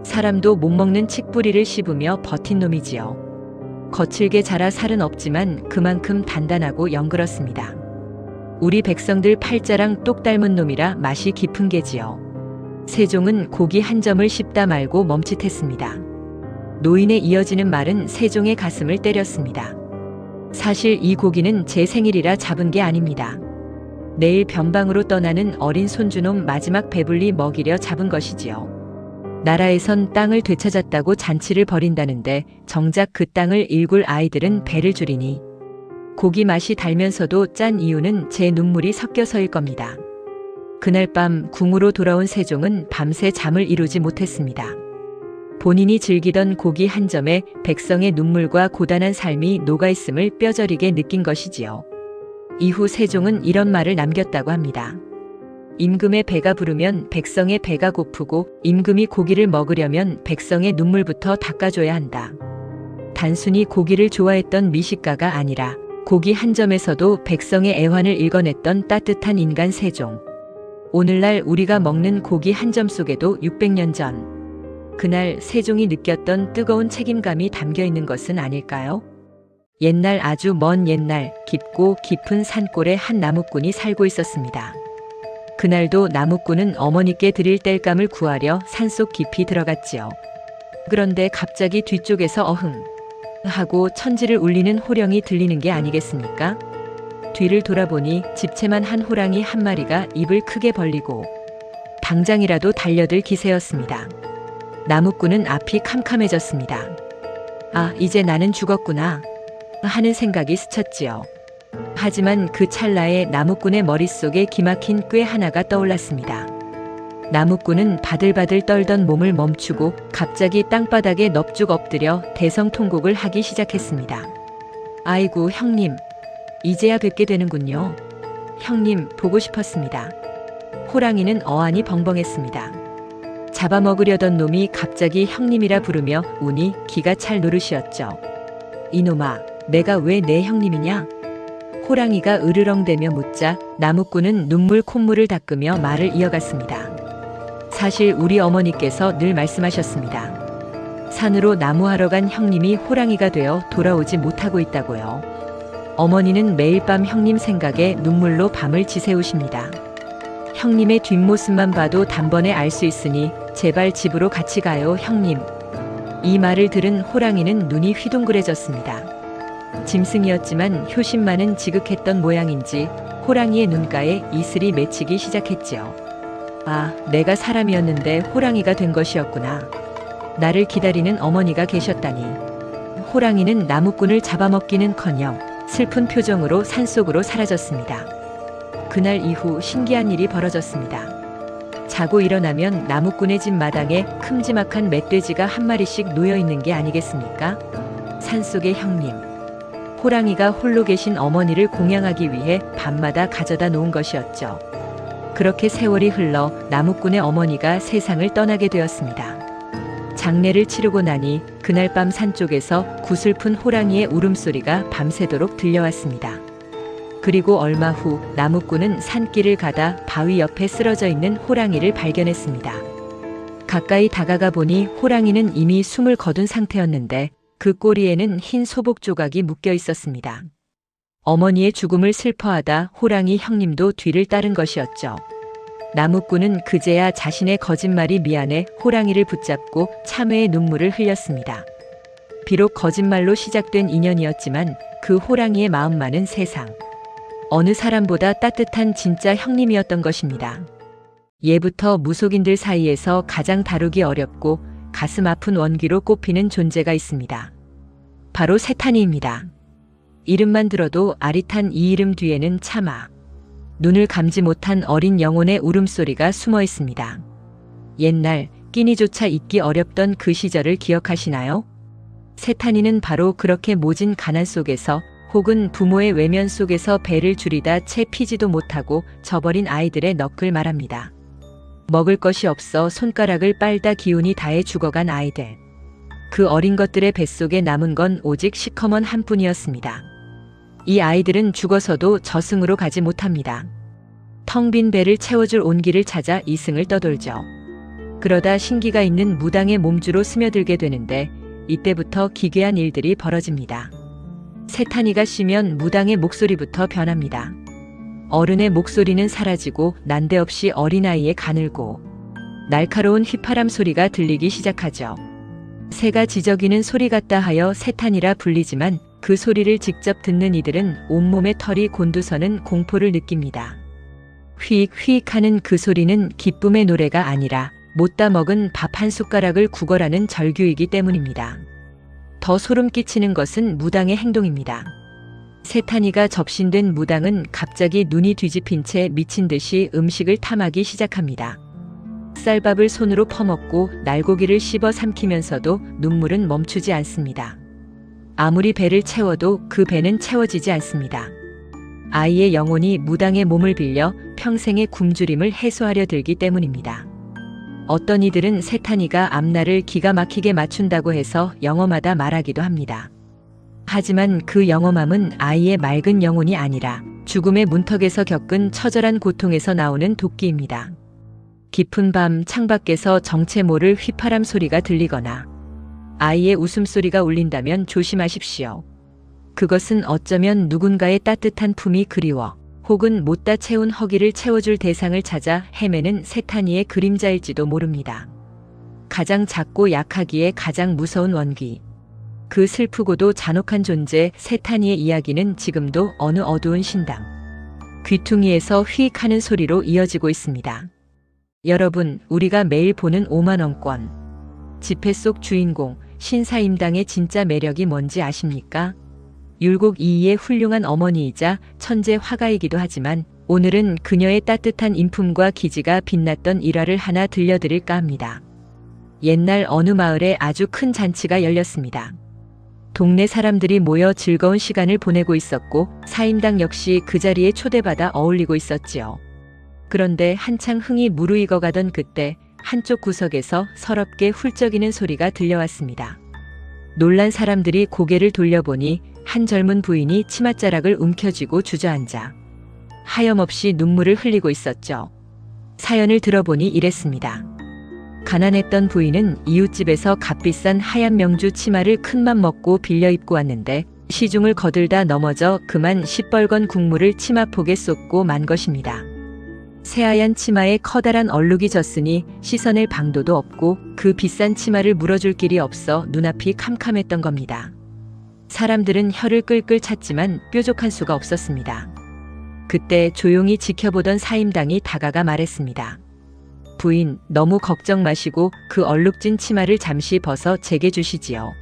사람도 못 먹는 칡뿌리를 씹으며 버틴 놈이지요. 거칠게 자라 살은 없지만 그만큼 단단하고 영그렇습니다. 우리 백성들 팔자랑 똑 닮은 놈이라 맛이 깊은 게지요. 세종은 고기 한 점을 씹다 말고 멈칫했습니다. 노인의 이어지는 말은 세종의 가슴을 때렸습니다. 사실 이 고기는 제 생일이라 잡은 게 아닙니다. 내일 변방으로 떠나는 어린 손주놈 마지막 배불리 먹이려 잡은 것이지요. 나라에선 땅을 되찾았다고 잔치를 벌인다는데 정작 그 땅을 일굴 아이들은 배를 줄이니 고기 맛이 달면서도 짠 이유는 제 눈물이 섞여서일 겁니다. 그날 밤 궁으로 돌아온 세종은 밤새 잠을 이루지 못했습니다. 본인이 즐기던 고기 한 점에 백성의 눈물과 고단한 삶이 녹아있음을 뼈저리게 느낀 것이지요. 이후 세종은 이런 말을 남겼다고 합니다. 임금의 배가 부르면 백성의 배가 고프고 임금이 고기를 먹으려면 백성의 눈물부터 닦아줘야 한다. 단순히 고기를 좋아했던 미식가가 아니라 고기 한 점에서도 백성의 애환을 읽어냈던 따뜻한 인간 세종. 오늘날 우리가 먹는 고기 한 점 속에도 600년 전 그날 세종이 느꼈던 뜨거운 책임감이 담겨 있는 것은 아닐까요? 옛날 아주 먼 옛날 깊고 깊은 산골에 한 나무꾼이 살고 있었습니다. 그날도 나무꾼은 어머니께 드릴 땔감을 구하려 산속 깊이 들어갔지요. 그런데 갑자기 뒤쪽에서 어흥 하고 천지를 울리는 호령이 들리는 게 아니겠습니까? 뒤를 돌아보니 집채만 한 호랑이 한 마리가 입을 크게 벌리고 당장이라도 달려들 기세였습니다. 나무꾼은 앞이 캄캄해졌습니다. 아, 이제 나는 죽었구나 하는 생각이 스쳤지요. 하지만 그 찰나에 나무꾼의 머릿속에 기막힌 꾀 하나가 떠올랐습니다. 나무꾼은 바들바들 떨던 몸을 멈추고 갑자기 땅바닥에 넙죽 엎드려 대성통곡을 하기 시작했습니다. 아이고 형님, 이제야 뵙게 되는군요. 형님 보고 싶었습니다. 호랑이는 어안이 벙벙했습니다. 잡아먹으려던 놈이 갑자기 형님이라 부르며 운이 기가 찰 노릇이었죠. 이놈아, 내가 왜 내 형님이냐? 호랑이가 으르렁대며 묻자 나무꾼은 눈물 콧물을 닦으며 말을 이어갔습니다. 사실 우리 어머니께서 늘 말씀하셨습니다. 산으로 나무하러 간 형님이 호랑이가 되어 돌아오지 못하고 있다고요. 어머니는 매일 밤 형님 생각에 눈물로 밤을 지새우십니다. 형님의 뒷모습만 봐도 단번에 알 수 있으니 제발 집으로 같이 가요, 형님. 이 말을 들은 호랑이는 눈이 휘둥그레졌습니다. 짐승이었지만 효심만은 지극했던 모양인지 호랑이의 눈가에 이슬이 맺히기 시작했지요. 아, 내가 사람이었는데 호랑이가 된 것이었구나. 나를 기다리는 어머니가 계셨다니. 호랑이는 나무꾼을 잡아먹기는커녕 슬픈 표정으로 산속으로 사라졌습니다. 그날 이후 신기한 일이 벌어졌습니다. 자고 일어나면 나무꾼의 집 마당에 큼지막한 멧돼지가 한 마리씩 놓여 있는 게 아니겠습니까? 산속의 형님. 호랑이가 홀로 계신 어머니를 공양하기 위해 밤마다 가져다 놓은 것이었죠. 그렇게 세월이 흘러 나무꾼의 어머니가 세상을 떠나게 되었습니다. 장례를 치르고 나니 그날 밤 산쪽에서 구슬픈 호랑이의 울음소리가 밤새도록 들려왔습니다. 그리고 얼마 후 나무꾼은 산길을 가다 바위 옆에 쓰러져 있는 호랑이를 발견했습니다. 가까이 다가가 보니 호랑이는 이미 숨을 거둔 상태였는데 그 꼬리에는 흰 소복 조각이 묶여 있었습니다. 어머니의 죽음을 슬퍼하다 호랑이 형님도 뒤를 따른 것이었죠. 나무꾼은 그제야 자신의 거짓말이 미안해 호랑이를 붙잡고 참회의 눈물을 흘렸습니다. 비록 거짓말로 시작된 인연이었지만 그 호랑이의 마음만은 세상 어느 사람보다 따뜻한 진짜 형님이었던 것입니다. 예부터 무속인들 사이에서 가장 다루기 어렵고 가슴 아픈 원기로 꼽히는 존재가 있습니다. 바로 세탄이입니다. 이름만 들어도 아릿한 이 이름 뒤에는 차마 눈을 감지 못한 어린 영혼의 울음소리가 숨어 있습니다. 옛날 끼니조차 잊기 어렵던 그 시절을 기억하시나요? 세탄이는 바로 그렇게 모진 가난 속에서 혹은 부모의 외면 속에서 배를 줄이다 채 피지도 못하고 져버린 아이들의 너클 말합니다. 먹을 것이 없어 손가락을 빨다 기운이 다해 죽어간 아이들. 그 어린 것들의 뱃속에 남은 건 오직 시커먼 한 뿐이었습니다. 이 아이들은 죽어서도 저승으로 가지 못합니다. 텅 빈 배를 채워줄 온기를 찾아 이승을 떠돌죠. 그러다 신기가 있는 무당의 몸주로 스며들게 되는데 이때부터 기괴한 일들이 벌어집니다. 세탄이가 쉬면 무당의 목소리부터 변합니다. 어른의 목소리는 사라지고 난데없이 어린아이의 가늘고 날카로운 휘파람 소리가 들리기 시작하죠. 새가 지저귀는 소리 같다 하여 세탄이라 불리지만 그 소리를 직접 듣는 이들은 온몸에 털이 곤두서는 공포를 느낍니다. 휘익휘익 하는 그 소리는 기쁨의 노래가 아니라 못다 먹은 밥 한 숟가락을 구걸하는 절규이기 때문입니다. 더 소름 끼치는 것은 무당의 행동입니다. 세탄이가 접신된 무당은 갑자기 눈이 뒤집힌 채 미친 듯이 음식을 탐하기 시작합니다. 쌀밥을 손으로 퍼먹고 날고기를 씹어 삼키면서도 눈물은 멈추지 않습니다. 아무리 배를 채워도 그 배는 채워지지 않습니다. 아이의 영혼이 무당의 몸을 빌려 평생의 굶주림을 해소하려 들기 때문입니다. 어떤 이들은 세탄이가 앞날을 기가 막히게 맞춘다고 해서 영험하다 말하기도 합니다. 하지만 그 영험함은 아이의 맑은 영혼이 아니라 죽음의 문턱에서 겪은 처절한 고통에서 나오는 도끼입니다. 깊은 밤 창밖에서 정체 모를 휘파람 소리가 들리거나 아이의 웃음소리가 울린다면 조심하십시오. 그것은 어쩌면 누군가의 따뜻한 품이 그리워 혹은 못다 채운 허기를 채워줄 대상을 찾아 헤매는 세탄이의 그림자일지도 모릅니다. 가장 작고 약하기에 가장 무서운 원귀. 그 슬프고도 잔혹한 존재 세탄이의 이야기는 지금도 어느 어두운 신당 귀퉁이에서 휘익하는 소리로 이어지고 있습니다. 여러분, 우리가 매일 보는 5만원권 지폐 속 주인공 신사임당의 진짜 매력이 뭔지 아십니까? 율곡 이이의 훌륭한 어머니이자 천재 화가이기도 하지만 오늘은 그녀의 따뜻한 인품과 기지가 빛났던 일화를 하나 들려드릴까 합니다. 옛날 어느 마을에 아주 큰 잔치가 열렸습니다. 동네 사람들이 모여 즐거운 시간을 보내고 있었고 사임당 역시 그 자리에 초대받아 어울리고 있었지요. 그런데 한창 흥이 무르익어 가던 그때 한쪽 구석에서 서럽게 훌쩍이는 소리가 들려왔습니다. 놀란 사람들이 고개를 돌려보니 한 젊은 부인이 치맛자락을 움켜쥐고 주저앉아 하염없이 눈물을 흘리고 있었죠. 사연을 들어보니 이랬습니다. 가난했던 부인은 이웃집에서 값비싼 하얀 명주 치마를 큰맘 먹고 빌려 입고 왔는데 시중을 거들다 넘어져 그만 시뻘건 국물을 치마폭에 쏟고 만 것입니다. 새하얀 치마에 커다란 얼룩이 졌으니 시선의 방도도 없고 그 비싼 치마를 물어줄 길이 없어 눈앞이 캄캄했던 겁니다. 사람들은 혀를 끌끌 찼지만 뾰족한 수가 없었습니다. 그때 조용히 지켜보던 사임당이 다가가 말했습니다. 부인, 너무 걱정 마시고 그 얼룩진 치마를 잠시 벗어 제게 주시지요.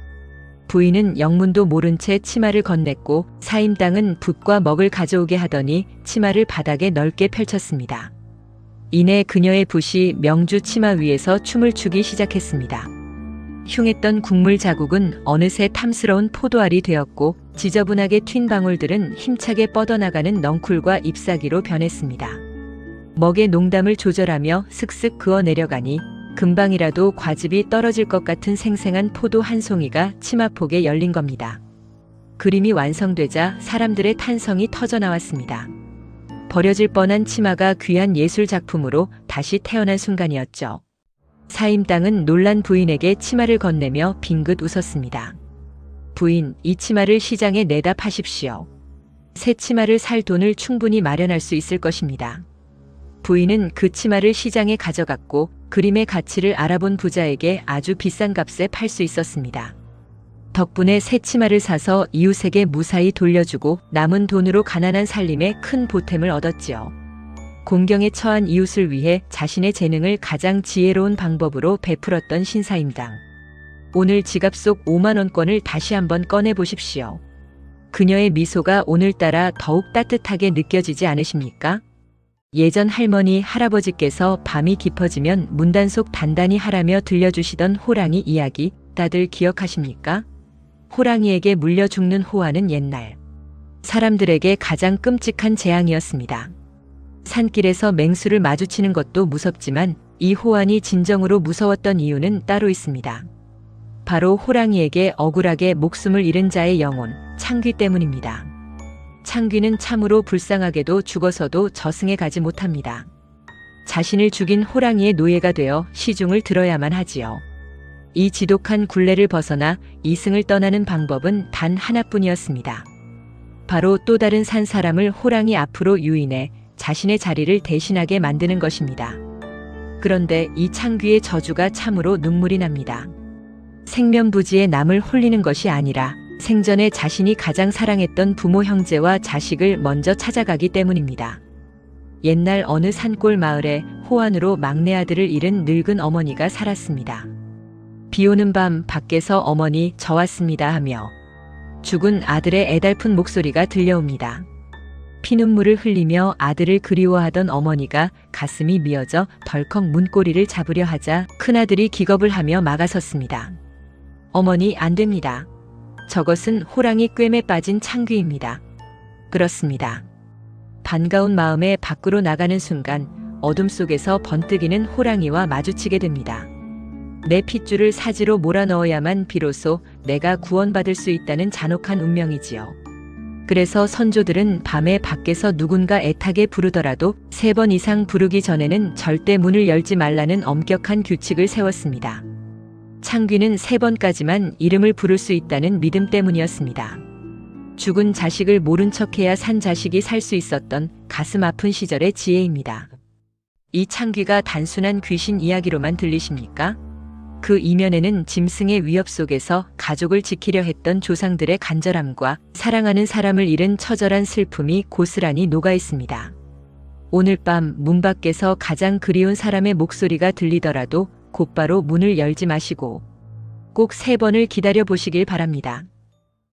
부인은 영문도 모른 채 치마를 건넸고 사임당은 붓과 먹을 가져오게 하더니 치마를 바닥에 넓게 펼쳤습니다. 이내 그녀의 붓이 명주 치마 위에서 춤을 추기 시작했습니다. 흉했던 국물 자국은 어느새 탐스러운 포도알이 되었고 지저분하게 튄 방울들은 힘차게 뻗어나가는 넝쿨과 잎사귀로 변했습니다. 먹의 농담을 조절하며 슥슥 그어 내려가니 금방이라도 과즙이 떨어질 것 같은 생생한 포도 한 송이가 치마폭에 열린 겁니다. 그림이 완성되자 사람들의 탄성이 터져나왔습니다. 버려질 뻔한 치마가 귀한 예술 작품으로 다시 태어난 순간이었죠. 사임당은 놀란 부인에게 치마를 건네며 빙긋 웃었습니다. 부인, 이 치마를 시장에 내다 파십시오. 새 치마를 살 돈을 충분히 마련할 수 있을 것입니다. 부인은 그 치마를 시장에 가져갔고 그림의 가치를 알아본 부자에게 아주 비싼 값에 팔 수 있었습니다. 덕분에 새 치마를 사서 이웃에게 무사히 돌려주고 남은 돈으로 가난한 살림에 큰 보탬을 얻었지요. 공경에 처한 이웃을 위해 자신의 재능을 가장 지혜로운 방법으로 베풀었던 신사임당. 오늘 지갑 속 5만 원권을 다시 한번 꺼내 보십시오. 그녀의 미소가 오늘따라 더욱 따뜻하게 느껴지지 않으십니까? 예전 할머니, 할아버지께서 밤이 깊어지면 문단속 단단히 하라며 들려주시던 호랑이 이야기 다들 기억하십니까? 호랑이에게 물려 죽는 호화는 옛날 사람들에게 가장 끔찍한 재앙이었습니다. 산길에서 맹수를 마주치는 것도 무섭지만 이 호환이 진정으로 무서웠던 이유는 따로 있습니다. 바로 호랑이에게 억울하게 목숨을 잃은 자의 영혼, 창귀 때문입니다. 창귀는 참으로 불쌍하게도 죽어서도 저승에 가지 못합니다. 자신을 죽인 호랑이의 노예가 되어 시중을 들어야만 하지요. 이 지독한 굴레를 벗어나 이승을 떠나는 방법은 단 하나뿐이었습니다. 바로 또 다른 산 사람을 호랑이 앞으로 유인해 자신의 자리를 대신하게 만드는 것입니다. 그런데 이 창귀의 저주가 참으로 눈물이 납니다. 생면부지에 남을 홀리는 것이 아니라 생전에 자신이 가장 사랑했던 부모, 형제와 자식을 먼저 찾아가기 때문입니다. 옛날 어느 산골 마을에 호환으로 막내 아들을 잃은 늙은 어머니가 살았습니다. 비 오는 밤 밖에서 어머니 저 왔습니다 하며 죽은 아들의 애달픈 목소리가 들려옵니다. 피눈물을 흘리며 아들을 그리워하던 어머니가 가슴이 미어져 덜컥 문고리를 잡으려 하자 큰아들이 기겁을 하며 막아섰습니다. 어머니 안 됩니다. 저것은 호랑이 꿰매 빠진 창귀입니다. 그렇습니다. 반가운 마음에 밖으로 나가는 순간 어둠 속에서 번뜩이는 호랑이와 마주치게 됩니다. 내 핏줄을 사지로 몰아넣어야만 비로소 내가 구원받을 수 있다는 잔혹한 운명이지요. 그래서 선조들은 밤에 밖에서 누군가 애타게 부르더라도 3번 이상 부르기 전에는 절대 문을 열지 말라는 엄격한 규칙을 세웠습니다. 창귀는 3번까지만 이름을 부를 수 있다는 믿음 때문이었습니다. 죽은 자식을 모른 척해야 산 자식이 살 수 있었던 가슴 아픈 시절의 지혜입니다. 이 창귀가 단순한 귀신 이야기로만 들리십니까? 그 이면에는 짐승의 위협 속에서 가족을 지키려 했던 조상들의 간절함과 사랑하는 사람을 잃은 처절한 슬픔이 고스란히 녹아 있습니다. 오늘 밤 문 밖에서 가장 그리운 사람의 목소리가 들리더라도 곧바로 문을 열지 마시고 꼭 3번을 기다려 보시길 바랍니다.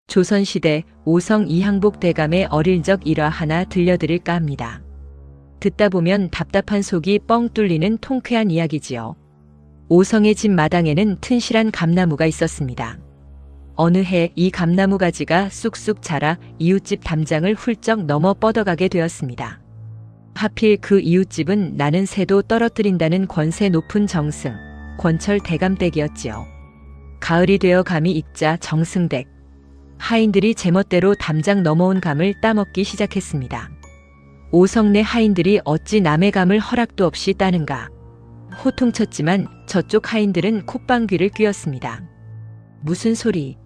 조선시대 오성 이항복 대감의 어릴 적 일화 하나 들려드릴까 합니다. 듣다 보면 답답한 속이 뻥 뚫리는 통쾌한 이야기지요. 오성의 집 마당에는 튼실한 감나무가 있었습니다. 어느 해 이 감나무 가지가 쑥쑥 자라 이웃집 담장을 훌쩍 넘어 뻗어가게 되었습니다. 하필 그 이웃집은 나는 새도 떨어뜨린다는 권세 높은 정승, 권철 대감댁이었지요. 가을이 되어 감이 익자 정승댁 하인들이 제멋대로 담장 넘어온 감을 따먹기 시작했습니다. 오성내 하인들이 어찌 남의 감을 허락도 없이 따는가. 호통쳤지만 저쪽 하인들은 콧방귀를 뀌었습니다. 무슨 소리?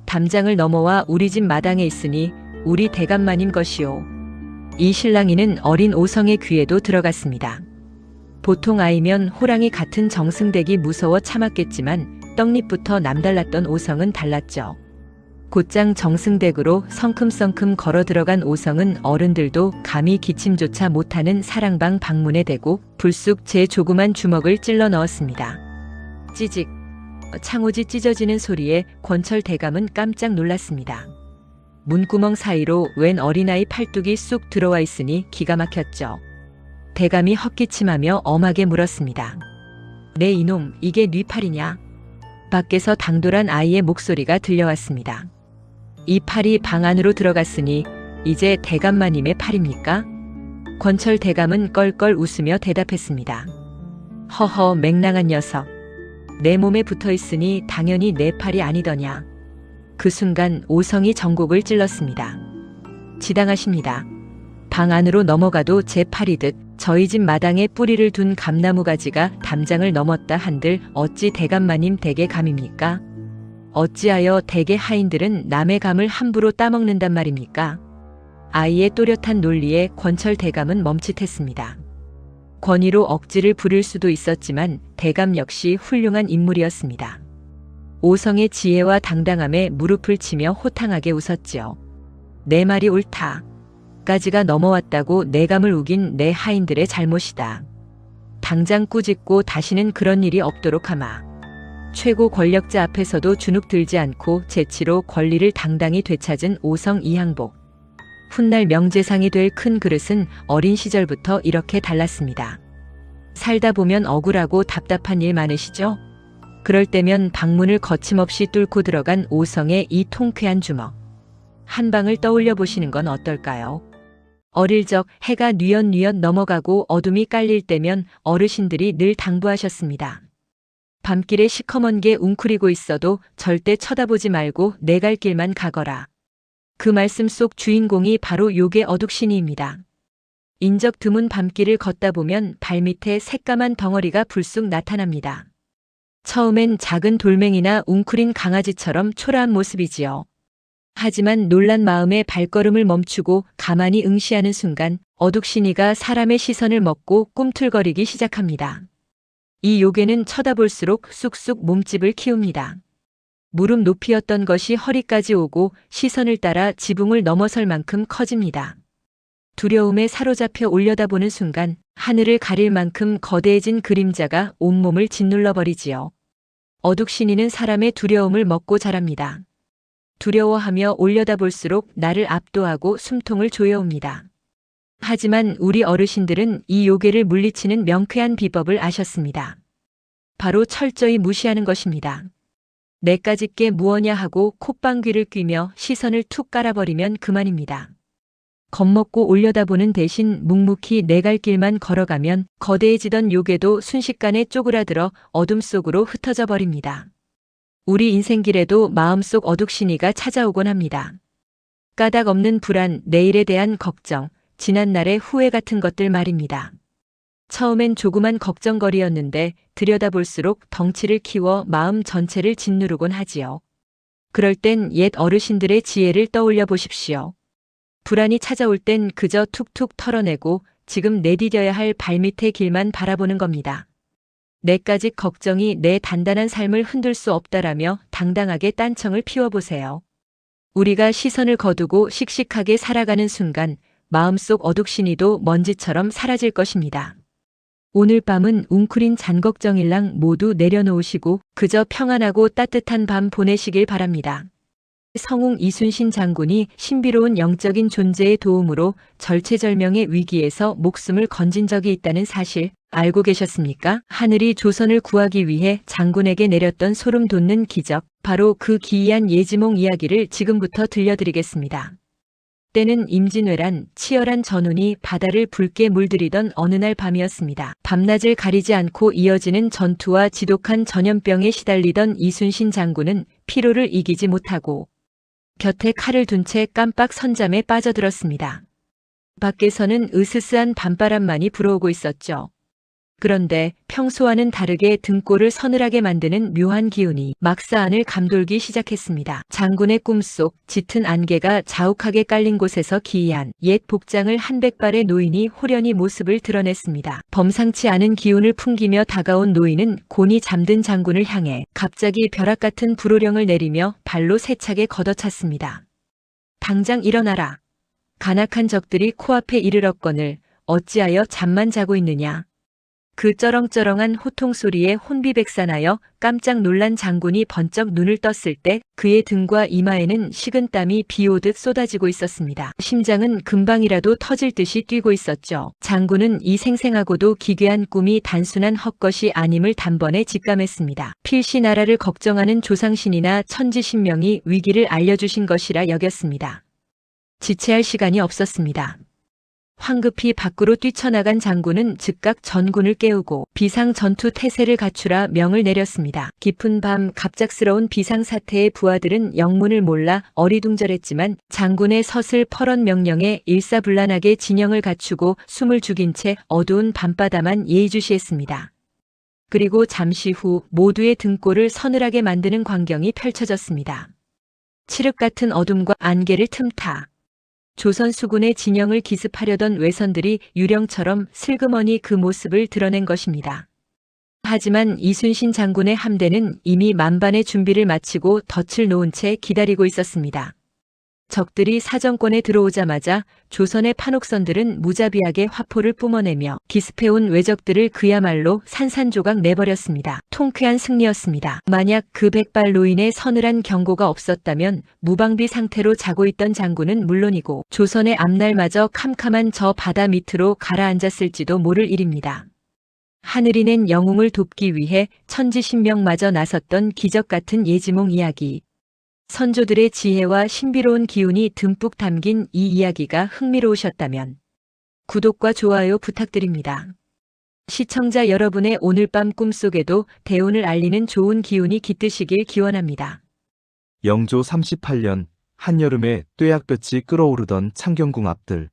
담장을 넘어와 우리 집 마당에 있으니 우리 대감마님 것이오. 이 실랑이는 어린 오성의 귀에도 들어갔습니다. 보통 아이면 호랑이 같은 정승댁이 무서워 참았겠지만 떡잎부터 남달랐던 오성은 달랐죠. 곧장 정승댁으로 성큼성큼 걸어 들어간 오성은 어른들도 감히 기침조차 못하는 사랑방 방문에 대고 불쑥 제 조그만 주먹을 찔러 넣었습니다. 찌직, 창호지 찢어지는 소리에 권철 대감은 깜짝 놀랐습니다. 문구멍 사이로 웬 어린아이 팔뚝이 쑥 들어와 있으니 기가 막혔죠. 대감이 헛기침하며 엄하게 물었습니다. 네 이놈, 이게 네 팔이냐? 밖에서 당돌한 아이의 목소리가 들려왔습니다. 이 팔이 방 안으로 들어갔으니 이제 대감마님의 팔입니까? 권철 대감은 껄껄 웃으며 대답했습니다. 허허 맹랑한 녀석. 내 몸에 붙어 있으니 당연히 내 팔이 아니더냐. 그 순간 오성이 전곡을 찔렀습니다. 지당하십니다. 방 안으로 넘어가도 제 팔이듯 저희 집 마당에 뿌리를 둔 감나무 가지가 담장을 넘었다 한들 어찌 대감마님 댁의 감입니까? 어찌하여 댁의 하인들은 남의 감을 함부로 따먹는단 말입니까? 아이의 또렷한 논리에 권철 대감은 멈칫했습니다. 권위로 억지를 부릴 수도 있었지만 대감 역시 훌륭한 인물이었습니다. 오성의 지혜와 당당함에 무릎을 치며 호탕하게 웃었지요. 내 말이 옳다. 까지가 넘어왔다고 내 감을 우긴 내 하인들의 잘못이다. 당장 꾸짖고 다시는 그런 일이 없도록 하마. 최고 권력자 앞에서도 주눅 들지 않고 재치로 권리를 당당히 되찾은 오성 이항복. 훗날 명재상이 될 큰 그릇은 어린 시절부터 이렇게 달랐습니다. 살다 보면 억울하고 답답한 일 많으시죠? 그럴 때면 방문을 거침없이 뚫고 들어간 오성의 이 통쾌한 주먹. 한 방을 떠올려 보시는 건 어떨까요? 어릴 적 해가 뉘엿뉘엿 넘어가고 어둠이 깔릴 때면 어르신들이 늘 당부하셨습니다. 밤길에 시커먼 게 웅크리고 있어도 절대 쳐다보지 말고 내 갈 길만 가거라. 그 말씀 속 주인공이 바로 요괴 어둑신이입니다. 인적 드문 밤길을 걷다 보면 발밑에 새까만 덩어리가 불쑥 나타납니다. 처음엔 작은 돌멩이나 웅크린 강아지처럼 초라한 모습이지요. 하지만 놀란 마음에 발걸음을 멈추고 가만히 응시하는 순간 어둑신이가 사람의 시선을 먹고 꿈틀거리기 시작합니다. 이 요괴는 쳐다볼수록 쑥쑥 몸집을 키웁니다. 무릎 높이였던 것이 허리까지 오고 시선을 따라 지붕을 넘어설 만큼 커집니다. 두려움에 사로잡혀 올려다보는 순간 하늘을 가릴 만큼 거대해진 그림자가 온몸을 짓눌러 버리지요. 어둑신이는 사람의 두려움을 먹고 자랍니다. 두려워하며 올려다볼수록 나를 압도하고 숨통을 조여옵니다. 하지만 우리 어르신들은 이 요괴를 물리치는 명쾌한 비법을 아셨습니다. 바로 철저히 무시하는 것입니다. 내까짓 게 무엇냐 하고 콧방귀를 뀌며 시선을 툭 깔아버리면 그만입니다. 겁먹고 올려다보는 대신 묵묵히 내 갈 길만 걸어가면 거대해지던 요괴도 순식간에 쪼그라들어 어둠 속으로 흩어져 버립니다. 우리 인생길에도 마음속 어둑신이가 찾아오곤 합니다. 까닭 없는 불안, 내일에 대한 걱정, 지난날의 후회 같은 것들 말입니다. 처음엔 조그만 걱정거리였는데 들여다볼수록 덩치를 키워 마음 전체를 짓누르곤 하지요. 그럴 땐 옛 어르신들의 지혜를 떠올려 보십시오. 불안이 찾아올 땐 그저 툭툭 털어내고 지금 내디뎌야 할 발밑의 길만 바라보는 겁니다. 내까짓 걱정이 내 단단한 삶을 흔들 수 없다라며 당당하게 딴청을 피워보세요. 우리가 시선을 거두고 씩씩하게 살아가는 순간 마음속 어둑신이도 먼지처럼 사라질 것입니다. 오늘 밤은 웅크린 잔걱정일랑 모두 내려놓으시고 그저 평안하고 따뜻한 밤 보내시길 바랍니다. 성웅 이순신 장군이 신비로운 영적인 존재의 도움으로 절체절명의 위기에서 목숨을 건진 적이 있다는 사실 알고 계셨습니까? 하늘이 조선을 구하기 위해 장군에게 내렸던 소름 돋는 기적, 바로 그 기이한 예지몽 이야기를 지금부터 들려드리겠습니다. 때는 임진왜란 치열한 전운이 바다를 붉게 물들이던 어느 날 밤이었습니다. 밤낮을 가리지 않고 이어지는 전투와 지독한 전염병에 시달리던 이순신 장군은 피로를 이기지 못하고 곁에 칼을 둔 채 깜빡 선잠에 빠져들었습니다. 밖에서는 으스스한 밤바람만이 불어오고 있었죠. 그런데 평소와는 다르게 등골을 서늘하게 만드는 묘한 기운이 막사 안을 감돌기 시작했습니다. 장군의 꿈속 짙은 안개가 자욱하게 깔린 곳에서 기이한 옛 복장을 한 백발의 노인이 호련히 모습을 드러냈습니다. 범상치 않은 기운을 풍기며 다가온 노인은 곤히 잠든 장군을 향해 갑자기 벼락 같은 불호령을 내리며 발로 세차게 걷어찼습니다. 당장 일어나라. 간악한 적들이 코앞에 이르렀거늘 어찌하여 잠만 자고 있느냐. 그 쩌렁쩌렁한 호통 소리에 혼비백산하여 깜짝 놀란 장군이 번쩍 눈을 떴을 때 그의 등과 이마에는 식은땀이 비 오듯 쏟아지고 있었습니다. 심장은 금방이라도 터질 듯이 뛰고 있었죠. 장군은 이 생생하고도 기괴한 꿈이 단순한 헛것이 아님을 단번에 직감했습니다. 필시 나라를 걱정하는 조상신이나 천지신명이 위기를 알려주신 것이라 여겼습니다. 지체할 시간이 없었습니다. 황급히 밖으로 뛰쳐나간 장군은 즉각 전군을 깨우고 비상전투 태세를 갖추라 명을 내렸습니다. 깊은 밤 갑작스러운 비상사태의 부하들은 영문을 몰라 어리둥절했지만 장군의 서슬퍼런 명령에 일사불란하게 진영을 갖추고 숨을 죽인 채 어두운 밤바다만 예의주시했습니다. 그리고 잠시 후 모두의 등골을 서늘하게 만드는 광경이 펼쳐졌습니다. 칠흑 같은 어둠과 안개를 틈타 조선 수군의 진영을 기습하려던 외선들이 유령처럼 슬그머니 그 모습을 드러낸 것입니다. 하지만 이순신 장군의 함대는 이미 만반의 준비를 마치고 덫을 놓은 채 기다리고 있었습니다. 적들이 사정권에 들어오자마자 조선의 판옥선들은 무자비하게 화포를 뿜어내며 기습해온 왜적들을 그야말로 산산조각 내버렸습니다. 통쾌한 승리였습니다. 만약 그 백발 노인의 서늘한 경고가 없었다면 무방비 상태로 자고 있던 장군은 물론이고 조선의 앞날마저 캄캄한 저 바다 밑으로 가라앉았을지도 모를 일입니다. 하늘이 낸 영웅을 돕기 위해 천지신명마저 나섰던 기적 같은 예지몽 이야기. 선조들의 지혜와 신비로운 기운이 듬뿍 담긴 이 이야기가 흥미로우셨다면 구독과 좋아요 부탁드립니다. 시청자 여러분의 오늘 밤 꿈속에도 대운을 알리는 좋은 기운이 깃드시길 기원합니다. 영조 38년 한여름에 뙤약볕이 끓어오르던 창경궁 앞들.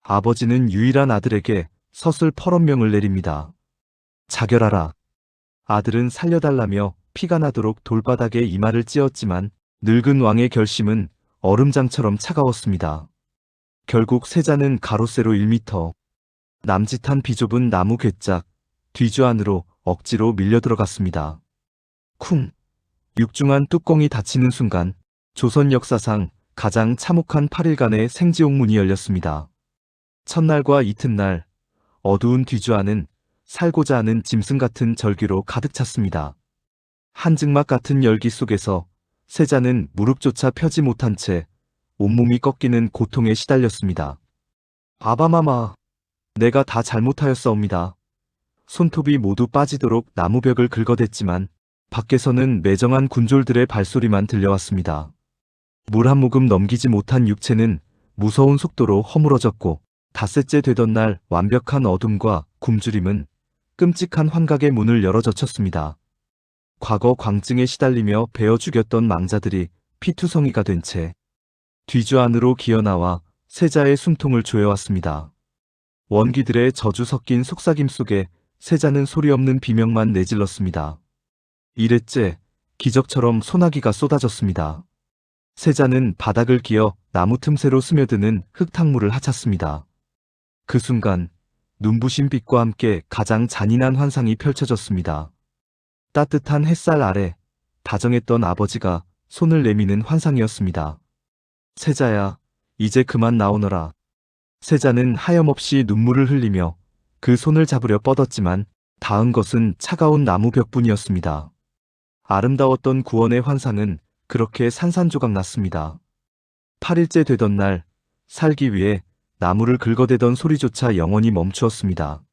아버지는 유일한 아들에게 서술 펄언명을 내립니다. 자결하라. 아들은 살려달라며 피가 나도록 돌바닥에 이마를 찧었지만 늙은 왕의 결심은 얼음장처럼 차가웠습니다. 결국 세자는 가로세로 1m, 남짓한 비좁은 나무 괴짝, 뒤주 안으로 억지로 밀려 들어갔습니다. 쿵! 육중한 뚜껑이 닫히는 순간 조선 역사상 가장 참혹한 8일간의 생지옥문이 열렸습니다. 첫날과 이튿날 어두운 뒤주 안은 살고자 하는 짐승 같은 절규로 가득 찼습니다. 한증막 같은 열기 속에서 세자는 무릎조차 펴지 못한 채 온몸이 꺾이는 고통에 시달렸습니다. 아바마마, 내가 다 잘못하였사옵니다. 손톱이 모두 빠지도록 나무벽을 긁어댔지만 밖에서는 매정한 군졸들의 발소리만 들려왔습니다. 물 한 모금 넘기지 못한 육체는 무서운 속도로 허물어졌고 닷새째 되던 날 완벽한 어둠과 굶주림은 끔찍한 환각의 문을 열어 젖혔습니다. 과거 광증에 시달리며 베어 죽였던 망자들이 피투성이가 된 채 뒤주 안으로 기어나와 세자의 숨통을 조여왔습니다. 원기들의 저주 섞인 속삭임 속에 세자는 소리 없는 비명만 내질렀습니다. 이랬째 기적처럼 소나기가 쏟아졌습니다. 세자는 바닥을 기어 나무 틈새로 스며드는 흙탕물을 하찼습니다. 그 순간 눈부신 빛과 함께 가장 잔인한 환상이 펼쳐졌습니다. 따뜻한 햇살 아래 다정했던 아버지가 손을 내미는 환상이었습니다. 세자야, 이제 그만 나오너라. 세자는 하염없이 눈물을 흘리며 그 손을 잡으려 뻗었지만 닿은 것은 차가운 나무 벽뿐이었습니다. 아름다웠던 구원의 환상은 그렇게 산산조각 났습니다. 8일째 되던 날 살기 위해 나무를 긁어대던 소리조차 영원히 멈추었습니다.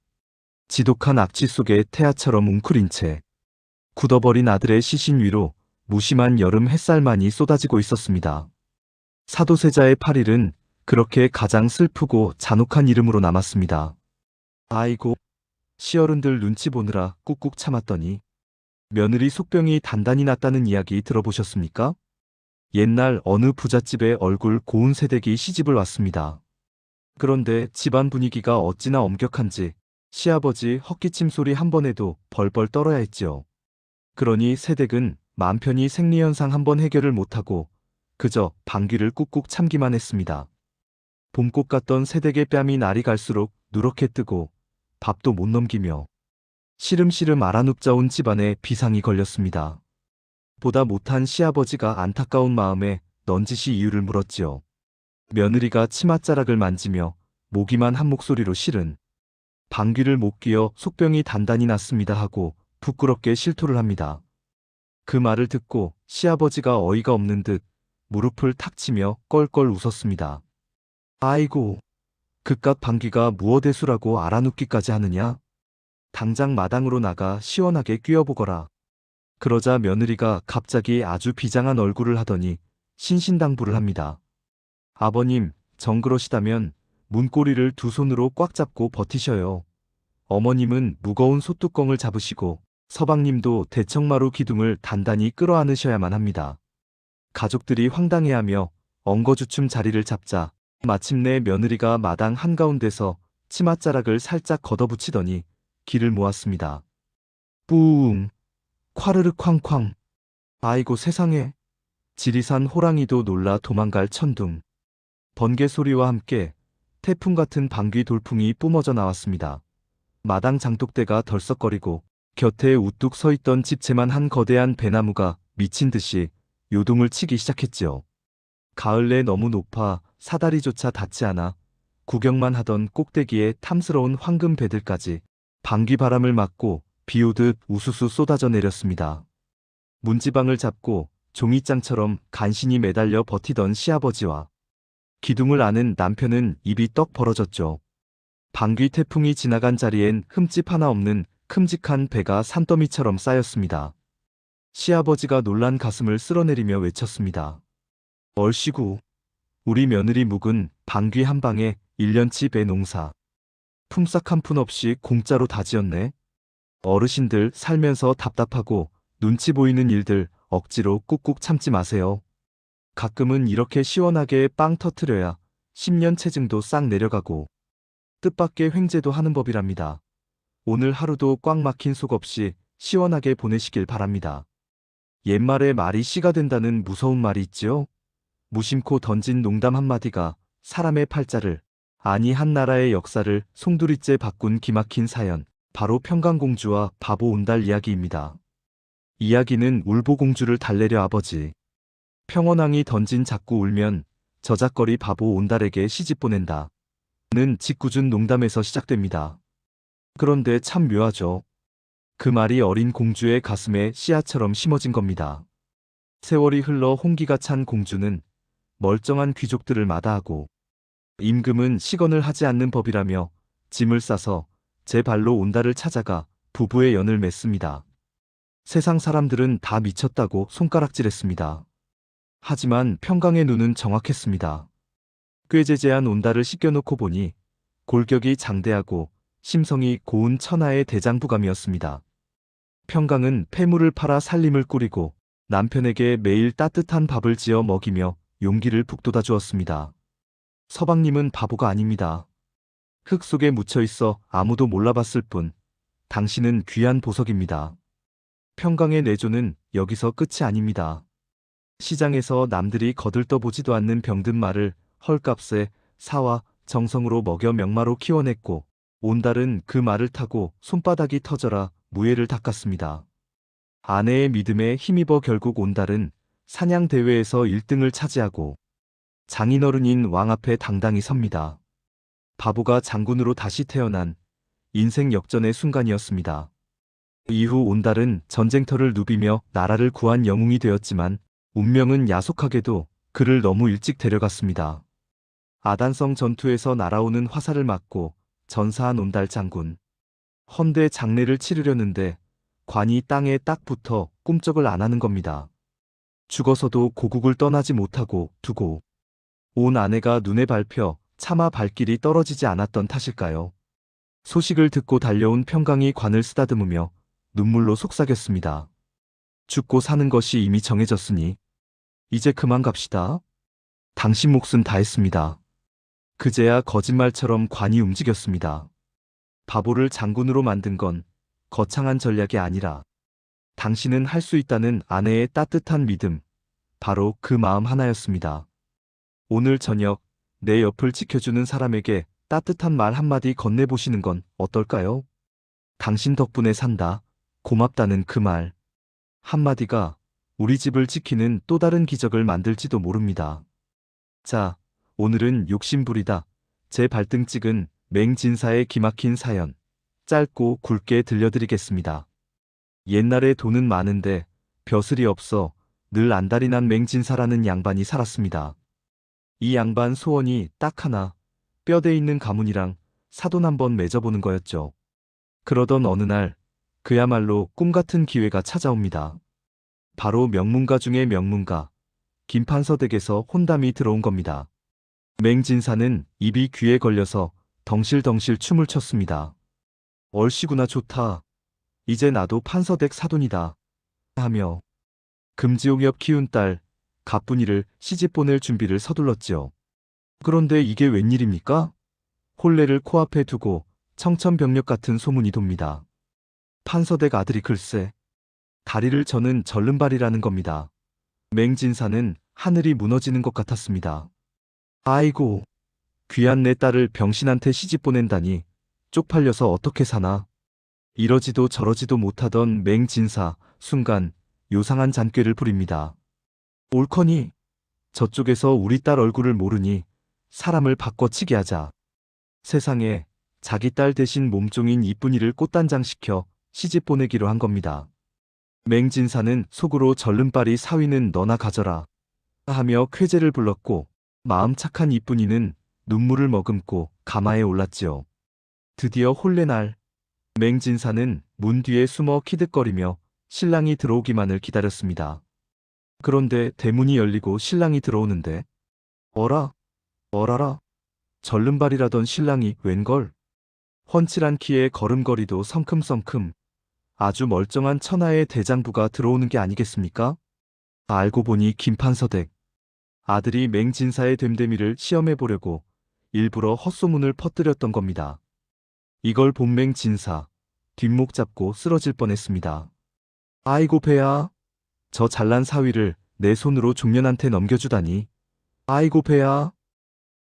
지독한 악취 속에 태아처럼 웅크린 채 굳어버린 아들의 시신 위로 무심한 여름 햇살만이 쏟아지고 있었습니다. 사도세자의 8일은 그렇게 가장 슬프고 잔혹한 이름으로 남았습니다. 아이고, 시어른들 눈치 보느라 꾹꾹 참았더니 며느리 속병이 단단히 났다는 이야기 들어보셨습니까? 옛날 어느 부잣집에 얼굴 고운 새댁이 시집을 왔습니다. 그런데 집안 분위기가 어찌나 엄격한지 시아버지 헛기침 소리 한 번에도 벌벌 떨어야 했지요. 그러니 새댁은 맘 편히 생리현상 한 번 해결을 못하고 그저 방귀를 꾹꾹 참기만 했습니다. 봄꽃 같던 새댁의 뺨이 날이 갈수록 누렇게 뜨고 밥도 못 넘기며 시름시름 알아눕자온 집안에 비상이 걸렸습니다. 보다 못한 시아버지가 안타까운 마음에 넌지시 이유를 물었지요. 며느리가 치맛자락을 만지며 모기만 한 목소리로 실은 방귀를 못 끼어 속병이 단단히 났습니다 하고 부끄럽게 실토를 합니다. 그 말을 듣고 시아버지가 어이가 없는 듯 무릎을 탁 치며 껄껄 웃었습니다. 아이고, 그깟 방귀가 무어대수라고 알아눕기까지 하느냐? 당장 마당으로 나가 시원하게 뀌어보거라. 그러자 며느리가 갑자기 아주 비장한 얼굴을 하더니 신신당부를 합니다. 아버님, 정그러시다면 문고리를 두 손으로 꽉 잡고 버티셔요. 어머님은 무거운 솥뚜껑을 잡으시고 서방님도 대청마루 기둥을 단단히 끌어안으셔야만 합니다. 가족들이 황당해하며 엉거주춤 자리를 잡자 마침내 며느리가 마당 한가운데서 치맛자락을 살짝 걷어붙이더니 기를 모았습니다. 뿌웅, 콰르르 쾅쾅. 아이고 세상에. 지리산 호랑이도 놀라 도망갈 천둥. 번개 소리와 함께 태풍 같은 방귀 돌풍이 뿜어져 나왔습니다. 마당 장독대가 덜썩거리고 곁에 우뚝 서 있던 집채만 한 거대한 배나무가 미친 듯이 요동을 치기 시작했지요. 가을 내 너무 높아 사다리조차 닿지 않아 구경만 하던 꼭대기에 탐스러운 황금 배들까지 방귀 바람을 맞고 비 오듯 우수수 쏟아져 내렸습니다. 문지방을 잡고 종이장처럼 간신히 매달려 버티던 시아버지와 기둥을 아는 남편은 입이 떡 벌어졌죠. 방귀 태풍이 지나간 자리엔 흠집 하나 없는 큼직한 배가 산더미처럼 쌓였습니다. 시아버지가 놀란 가슴을 쓸어내리며 외쳤습니다. 얼씨구, 우리 며느리 묵은 방귀 한 방에 1년치 배 농사. 품삯 한 푼 없이 공짜로 다 지었네. 어르신들 살면서 답답하고 눈치 보이는 일들 억지로 꾹꾹 참지 마세요. 가끔은 이렇게 시원하게 빵 터트려야 10년 체증도 싹 내려가고 뜻밖의 횡재도 하는 법이랍니다. 오늘 하루도 꽉 막힌 속 없이 시원하게 보내시길 바랍니다. 옛말에 말이 씨가 된다는 무서운 말이 있지요. 무심코 던진 농담 한마디가 사람의 팔자를, 아니 한 나라의 역사를 송두리째 바꾼 기막힌 사연, 바로 평강공주와 바보 온달 이야기입니다. 이야기는 울보공주를 달래려 아버지 평원왕이 던진 자꾸 울면 저작거리 바보 온달에게 시집 보낸다 는 짓궂은 농담에서 시작됩니다. 그런데 참 묘하죠. 그 말이 어린 공주의 가슴에 씨앗처럼 심어진 겁니다. 세월이 흘러 홍기가 찬 공주는 멀쩡한 귀족들을 마다하고 임금은 시건을 하지 않는 법이라며 짐을 싸서 제 발로 온달을 찾아가 부부의 연을 맺습니다. 세상 사람들은 다 미쳤다고 손가락질했습니다. 하지만 평강의 눈은 정확했습니다. 꾀제제한 온달을 씻겨놓고 보니 골격이 장대하고 심성이 고운 천하의 대장부감이었습니다. 평강은 폐물을 팔아 살림을 꾸리고 남편에게 매일 따뜻한 밥을 지어 먹이며 용기를 북돋아 주었습니다. 서방님은 바보가 아닙니다. 흙 속에 묻혀 있어 아무도 몰라봤을 뿐 당신은 귀한 보석입니다. 평강의 내조는 여기서 끝이 아닙니다. 시장에서 남들이 거들떠보지도 않는 병든 말을 헐값에 사와 정성으로 먹여 명마로 키워냈고 온달은 그 말을 타고 손바닥이 터져라 무예를 닦았습니다. 아내의 믿음에 힘입어 결국 온달은 사냥 대회에서 1등을 차지하고 장인어른인 왕 앞에 당당히 섭니다. 바보가 장군으로 다시 태어난 인생 역전의 순간이었습니다. 이후 온달은 전쟁터를 누비며 나라를 구한 영웅이 되었지만 운명은 야속하게도 그를 너무 일찍 데려갔습니다. 아단성 전투에서 날아오는 화살을 맞고 전사한 온달 장군. 헌데 장례를 치르려는데 관이 땅에 딱 붙어 꿈쩍을 안 하는 겁니다. 죽어서도 고국을 떠나지 못하고 두고 온 아내가 눈에 밟혀 차마 발길이 떨어지지 않았던 탓일까요? 소식을 듣고 달려온 평강이 관을 쓰다듬으며 눈물로 속삭였습니다. 죽고 사는 것이 이미 정해졌으니 이제 그만 갑시다. 당신 몫은 다 했습니다. 그제야 거짓말처럼 관이 움직였습니다. 바보를 장군으로 만든 건 거창한 전략이 아니라 당신은 할 수 있다는 아내의 따뜻한 믿음, 바로 그 마음 하나였습니다. 오늘 저녁 내 옆을 지켜주는 사람에게 따뜻한 말 한마디 건네보시는 건 어떨까요? 당신 덕분에 산다, 고맙다는 그 말 한마디가 우리 집을 지키는 또 다른 기적을 만들지도 모릅니다. 자, 오늘은 욕심부리다 제 발등 찍은 맹진사의 기막힌 사연 짧고 굵게 들려드리겠습니다. 옛날에 돈은 많은데 벼슬이 없어 늘 안달이 난 맹진사라는 양반이 살았습니다. 이 양반 소원이 딱 하나, 뼈대 있는 가문이랑 사돈 한번 맺어보는 거였죠. 그러던 어느 날 그야말로 꿈같은 기회가 찾아옵니다. 바로 명문가 중의 명문가, 김판서댁에서 혼담이 들어온 겁니다. 맹진사는 입이 귀에 걸려서 덩실덩실 춤을 췄습니다. 얼씨구나 좋다. 이제 나도 판서댁 사돈이다. 하며 금지옥엽 키운 딸 가뿐이를 시집 보낼 준비를 서둘렀지요. 그런데 이게 웬일입니까? 혼례를 코앞에 두고 청천벽력 같은 소문이 돕니다. 판서댁 아들이 글쎄 다리를 저는 절름발이라는 겁니다. 맹진사는 하늘이 무너지는 것 같았습니다. 아이고, 귀한 내 딸을 병신한테 시집 보낸다니 쪽팔려서 어떻게 사나. 이러지도 저러지도 못하던 맹진사 순간 요상한 잔꾀를 부립니다. 옳거니 저쪽에서 우리 딸 얼굴을 모르니 사람을 바꿔치기 하자. 세상에 자기 딸 대신 몸종인 이쁜이를 꽃단장시켜 시집 보내기로 한 겁니다. 맹진사는 속으로 절름발이 사위는 너나 가져라 하며 쾌재를 불렀고 마음 착한 이쁜이는 눈물을 머금고 가마에 올랐지요. 드디어 혼례날 맹진사는 문 뒤에 숨어 키득거리며 신랑이 들어오기만을 기다렸습니다. 그런데 대문이 열리고 신랑이 들어오는데 어라 어라라 절름발이라던 신랑이 웬걸 훤칠한 키에 걸음걸이도 성큼성큼 아주 멀쩡한 천하의 대장부가 들어오는 게 아니겠습니까? 알고 보니 김판서댁 아들이 맹진사의 됨됨이를 시험해 보려고 일부러 헛소문을 퍼뜨렸던 겁니다. 이걸 본 맹진사 뒷목 잡고 쓰러질 뻔했습니다. 아이고 배야, 저 잘난 사위를 내 손으로 종년한테 넘겨주다니. 아이고 배야.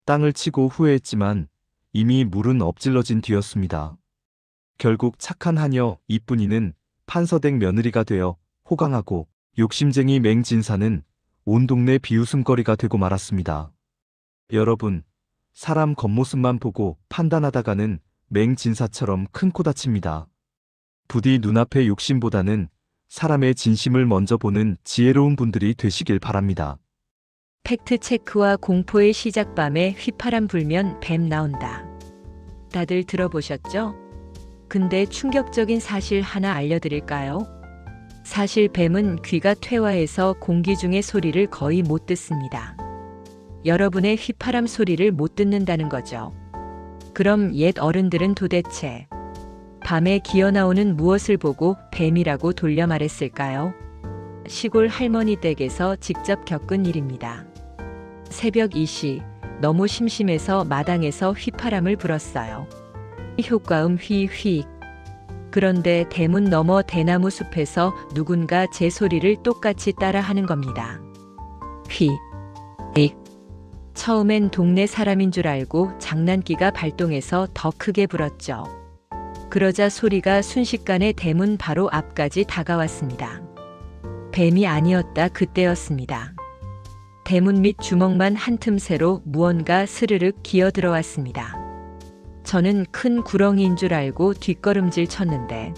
땅을 치고 후회했지만 이미 물은 엎질러진 뒤였습니다. 결국 착한 하녀 이쁜이는 판서댁 며느리가 되어 호강하고 욕심쟁이 맹진사는 온 동네 비웃음거리가 되고 말았습니다. 여러분, 사람 겉모습만 보고 판단하다가는 맹진사처럼 큰 코 다칩니다. 부디 눈앞의 욕심보다는 사람의 진심을 먼저 보는 지혜로운 분들이 되시길 바랍니다. 팩트체크와 공포의 시작밤에 휘파람 불면 뱀 나온다. 다들 들어보셨죠? 근데 충격적인 사실 하나 알려드릴까요? 사실 뱀은 귀가 퇴화해서 공기 중의 소리를 거의 못 듣습니다. 여러분의 휘파람 소리를 못 듣는다는 거죠. 그럼 옛 어른들은 도대체 밤에 기어나오는 무엇을 보고 뱀이라고 돌려 말했을까요? 시골 할머니 댁에서 직접 겪은 일입니다. 새벽 2시, 너무 심심해서 마당에서 휘파람을 불었어요. 효과음 휘휘. 그런데 대문 너머 대나무 숲에서 누군가 제 소리를 똑같이 따라 하는 겁니다. 휘, 익. 처음엔 동네 사람인 줄 알고 장난기가 발동해서 더 크게 불었죠. 그러자 소리가 순식간에 대문 바로 앞까지 다가왔습니다. 뱀이 아니었다 그때였습니다. 대문 밑 주먹만 한 틈새로 무언가 스르륵 기어 들어왔습니다. 저는 큰 구렁이인 줄 알고 뒷걸음질 쳤는데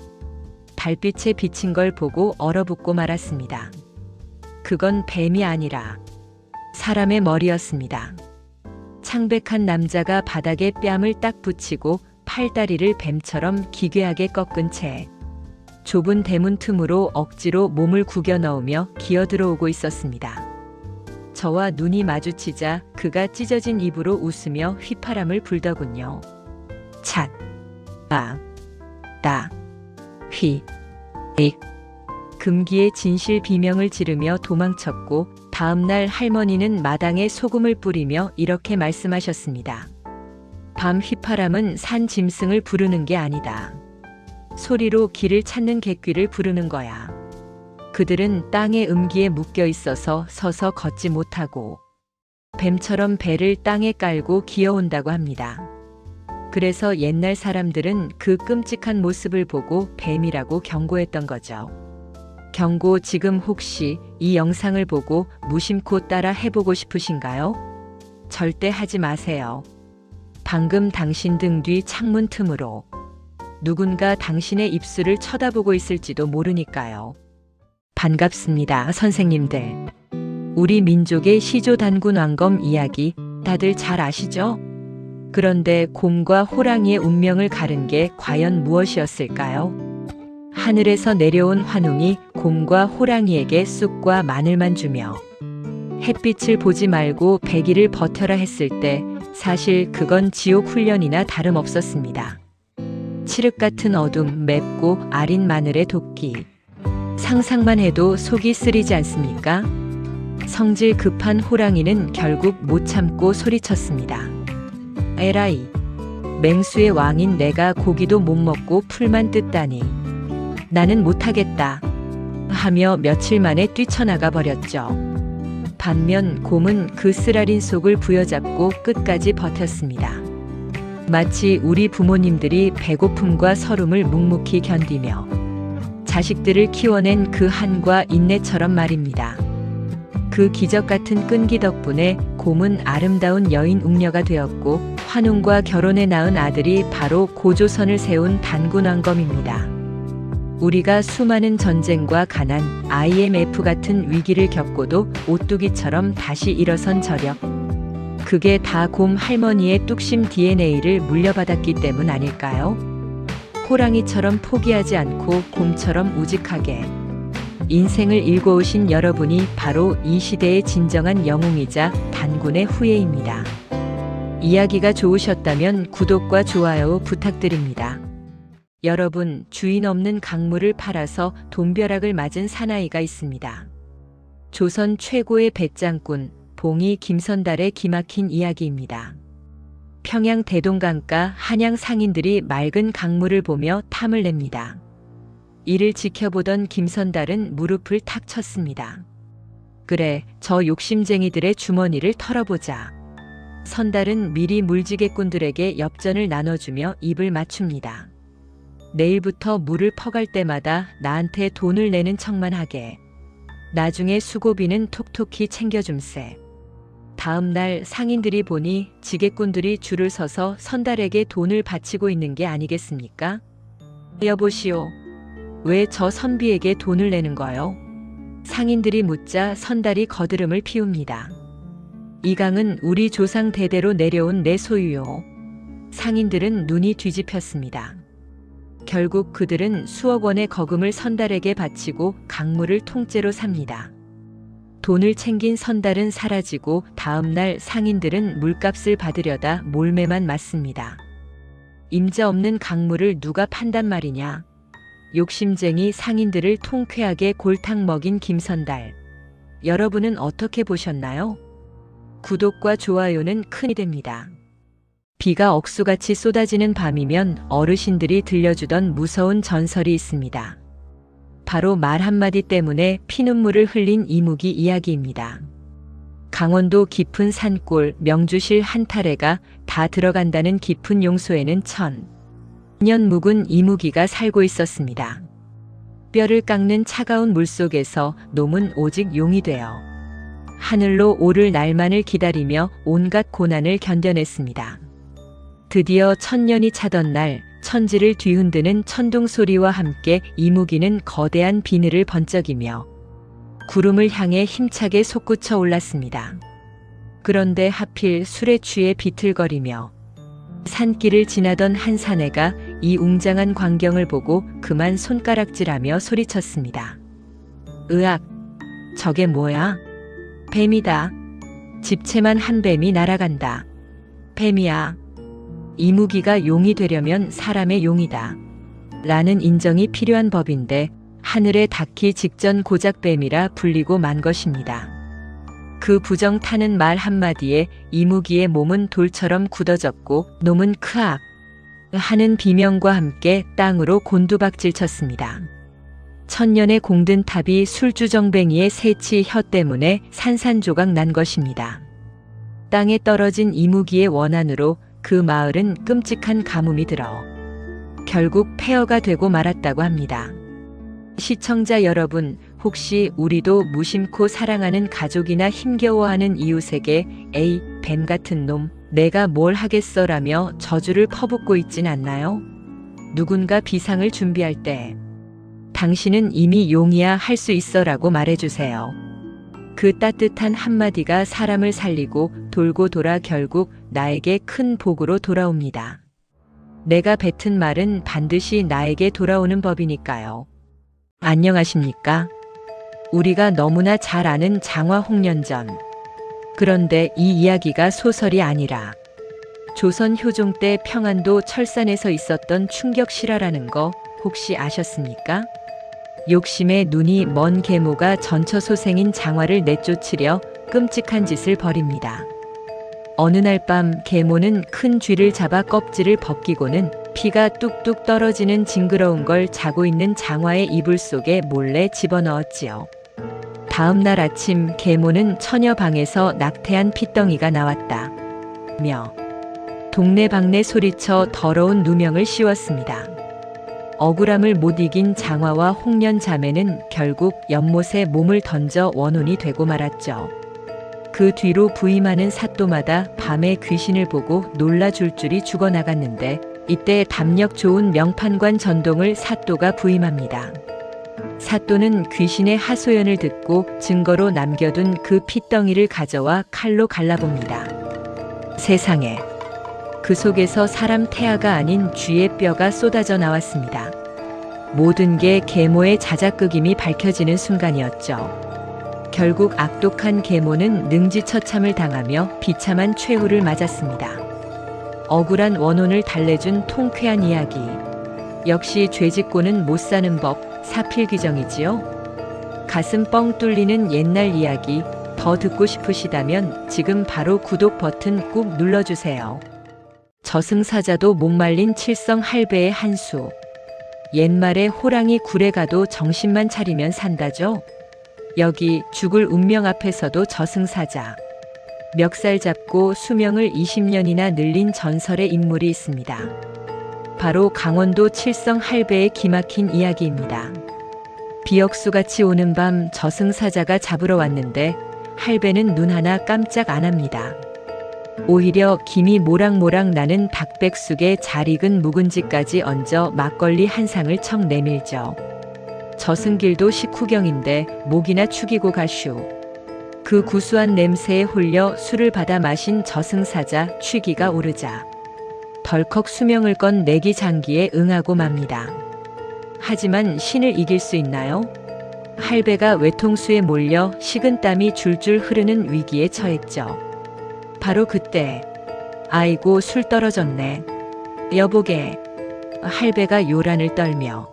달빛에 비친 걸 보고 얼어붙고 말았습니다. 그건 뱀이 아니라 사람의 머리였습니다. 창백한 남자가 바닥에 뺨을 딱 붙이고 팔다리를 뱀처럼 기괴하게 꺾은 채 좁은 대문 틈으로 억지로 몸을 구겨 넣으며 기어 들어오고 있었습니다. 저와 눈이 마주치자 그가 찢어진 입으로 웃으며 휘파람을 불더군요. 찻, 아, 따, 휘, 익. 금기의 진실 비명을 지르며 도망쳤고 다음날 할머니는 마당에 소금을 뿌리며 이렇게 말씀하셨습니다. 밤 휘파람은 산 짐승을 부르는 게 아니다. 소리로 길을 찾는 객귀를 부르는 거야. 그들은 땅의 음기에 묶여 있어서 서서 걷지 못하고 뱀처럼 배를 땅에 깔고 기어온다고 합니다. 그래서 옛날 사람들은 그 끔찍한 모습을 보고 뱀이라고 경고했던 거죠. 경고 지금 혹시 이 영상을 보고 무심코 따라 해보고 싶으신가요? 절대 하지 마세요. 방금 당신 등 뒤 창문 틈으로 누군가 당신의 입술을 쳐다보고 있을지도 모르니까요. 반갑습니다, 선생님들. 우리 민족의 시조단군 왕검 이야기 다들 잘 아시죠? 그런데 곰과 호랑이의 운명을 가른 게 과연 무엇이었을까요? 하늘에서 내려온 환웅이 곰과 호랑이에게 쑥과 마늘만 주며 햇빛을 보지 말고 100일을 버텨라 했을 때 사실 그건 지옥 훈련이나 다름없었습니다. 칠흑 같은 어둠, 맵고 아린 마늘의 도끼. 상상만 해도 속이 쓰리지 않습니까? 성질 급한 호랑이는 결국 못 참고 소리쳤습니다. 에라이, 맹수의 왕인 내가 고기도 못 먹고 풀만 뜯다니. 나는 못하겠다. 하며 며칠 만에 뛰쳐나가 버렸죠. 반면 곰은 그 쓰라린 속을 부여잡고 끝까지 버텼습니다. 마치 우리 부모님들이 배고픔과 서름을 묵묵히 견디며 자식들을 키워낸 그 한과 인내처럼 말입니다. 그 기적 같은 끈기 덕분에 곰은 아름다운 여인 웅녀가 되었고 환웅과 결혼해 낳은 아들이 바로 고조선을 세운 단군왕검입니다. 우리가 수많은 전쟁과 가난, IMF 같은 위기를 겪고도 오뚜기처럼 다시 일어선 저력. 그게 다 곰 할머니의 뚝심 DNA를 물려받았기 때문 아닐까요? 호랑이처럼 포기하지 않고 곰처럼 우직하게. 인생을 읽어오신 여러분이 바로 이 시대의 진정한 영웅이자 단군의 후예입니다. 이야기가 좋으셨다면 구독과 좋아요 부탁드립니다. 여러분, 주인 없는 강물을 팔아서 돈벼락을 맞은 사나이가 있습니다. 조선 최고의 배짱꾼, 봉이 김선달의 기막힌 이야기입니다. 평양 대동강가 한양 상인들이 맑은 강물을 보며 탐을 냅니다. 이를 지켜보던 김선달은 무릎을 탁 쳤습니다. 그래, 저 욕심쟁이들의 주머니를 털어보자. 선달은 미리 물지개꾼들에게 엽전을 나눠주며 입을 맞춥니다. 내일부터 물을 퍼갈 때마다 나한테 돈을 내는 척만 하게. 나중에 수고비는 톡톡히 챙겨줌세. 다음 날 상인들이 보니 지게꾼들이 줄을 서서 선달에게 돈을 바치고 있는 게 아니겠습니까? 여보시오. 왜 저 선비에게 돈을 내는 거요? 상인들이 묻자 선달이 거드름을 피웁니다. 이 강은 우리 조상 대대로 내려온 내 소유요. 상인들은 눈이 뒤집혔습니다. 결국 그들은 수억 원의 거금을 선달에게 바치고 강물을 통째로 삽니다. 돈을 챙긴 선달은 사라지고 다음 날 상인들은 물값을 받으려다 몰매만 맞습니다. 임자 없는 강물을 누가 판단 말이냐. 욕심쟁이 상인들을 통쾌하게 골탕 먹인 김선달. 여러분은 어떻게 보셨나요? 구독과 좋아요는 큰이 됩니다. 비가 억수같이 쏟아지는 밤이면 어르신들이 들려주던 무서운 전설이 있습니다. 바로 말 한마디 때문에 피눈물을 흘린 이무기 이야기입니다. 강원도 깊은 산골 명주실 한타래가 다 들어간다는 깊은 용소에는 1000년 묵은 이무기가 살고 있었습니다. 뼈를 깎는 차가운 물속에서 놈은 오직 용이 되어 하늘로 오를 날만을 기다리며 온갖 고난을 견뎌냈습니다. 드디어 1000년이 차던 날 천지를 뒤흔드는 천둥 소리와 함께 이무기는 거대한 비늘을 번쩍이며 구름을 향해 힘차게 솟구쳐 올랐습니다. 그런데 하필 술에 취해 비틀거리며 산길을 지나던 한 사내가 이 웅장한 광경을 보고 그만 손가락질하며 소리쳤습니다. 으악! 저게 뭐야? 뱀이다. 집채만 한 뱀이 날아간다. 뱀이야. 이무기가 용이 되려면 사람의 용이다. 라는 인정이 필요한 법인데 하늘에 닿기 직전 고작 뱀이라 불리고 만 것입니다. 그 부정 타는 말 한마디에 이무기의 몸은 돌처럼 굳어졌고 놈은 크악 하는 비명과 함께 땅으로 곤두박질 쳤습니다. 1000년의 공든 탑이 술주정뱅이의 새치 혀 때문에 산산조각 난 것입니다. 땅에 떨어진 이무기의 원한으로 그 마을은 끔찍한 가뭄이 들어 결국 폐허가 되고 말았다고 합니다. 시청자 여러분, 혹시 우리도 무심코 사랑하는 가족이나 힘겨워하는 이웃에게 에이, 뱀 같은 놈, 내가 뭘 하겠어라며 저주를 퍼붓고 있진 않나요? 누군가 비상을 준비할 때 당신은 이미 용이야 할 수 있어라고 말해주세요. 그 따뜻한 한마디가 사람을 살리고 돌고 돌아 결국 나에게 큰 복으로 돌아옵니다. 내가 뱉은 말은 반드시 나에게 돌아오는 법이니까요. 안녕하십니까? 우리가 너무나 잘 아는 장화 홍련전. 그런데 이 이야기가 소설이 아니라 조선 효종 때 평안도 철산에서 있었던 충격 실화라는 거 혹시 아셨습니까? 욕심에 눈이 먼 계모가 전처소생인 장화를 내쫓으려 끔찍한 짓을 벌입니다. 어느 날 밤 계모는 큰 쥐를 잡아 껍질을 벗기고는 피가 뚝뚝 떨어지는 징그러운 걸 자고 있는 장화의 이불 속에 몰래 집어넣었지요. 다음 날 아침 계모는 처녀 방에서 낙태한 핏덩이가 나왔다. 며 동네방네 소리쳐 더러운 누명을 씌웠습니다. 억울함을 못 이긴 장화와 홍련 자매는 결국 연못에 몸을 던져 원혼이 되고 말았죠. 그 뒤로 부임하는 사또마다 밤에 귀신을 보고 놀라 줄줄이 죽어나갔는데 이때 담력 좋은 명판관 전동을 사또가 부임합니다. 사또는 귀신의 하소연을 듣고 증거로 남겨둔 그 핏덩이를 가져와 칼로 갈라봅니다. 세상에, 그 속에서 사람 태아가 아닌 쥐의 뼈가 쏟아져 나왔습니다. 모든 게 계모의 자작극임이 밝혀지는 순간이었죠. 결국 악독한 계모는 능지처참을 당하며 비참한 최후를 맞았습니다. 억울한 원혼을 달래준 통쾌한 이야기. 역시 죄짓고는 못 사는 법, 사필귀정이지요. 가슴 뻥 뚫리는 옛날 이야기 더 듣고 싶으시다면 지금 바로 구독 버튼 꾹 눌러주세요. 저승사자도 목말린 칠성 할배의 한수. 옛말에 호랑이 굴에 가도 정신만 차리면 산다죠. 여기 죽을 운명 앞에서도 저승사자. 멱살 잡고 수명을 20년이나 늘린 전설의 인물이 있습니다. 바로 강원도 칠성 할배의 기막힌 이야기입니다. 비역수같이 오는 밤 저승사자가 잡으러 왔는데 할배는 눈 하나 깜짝 안 합니다. 오히려 김이 모락모락 나는 닭백숙에 잘 익은 묵은지까지 얹어 막걸리 한 상을 척 내밀죠. 저승길도 식후경인데 목이나 축이고 가슈. 그 구수한 냄새에 홀려 술을 받아 마신 저승사자 취기가 오르자 덜컥 수명을 건 내기 장기에 응하고 맙니다. 하지만 신을 이길 수 있나요? 할배가 외통수에 몰려 식은땀이 줄줄 흐르는 위기에 처했죠. 바로 그때 아이고 술 떨어졌네. 여보게. 할배가 요란을 떨며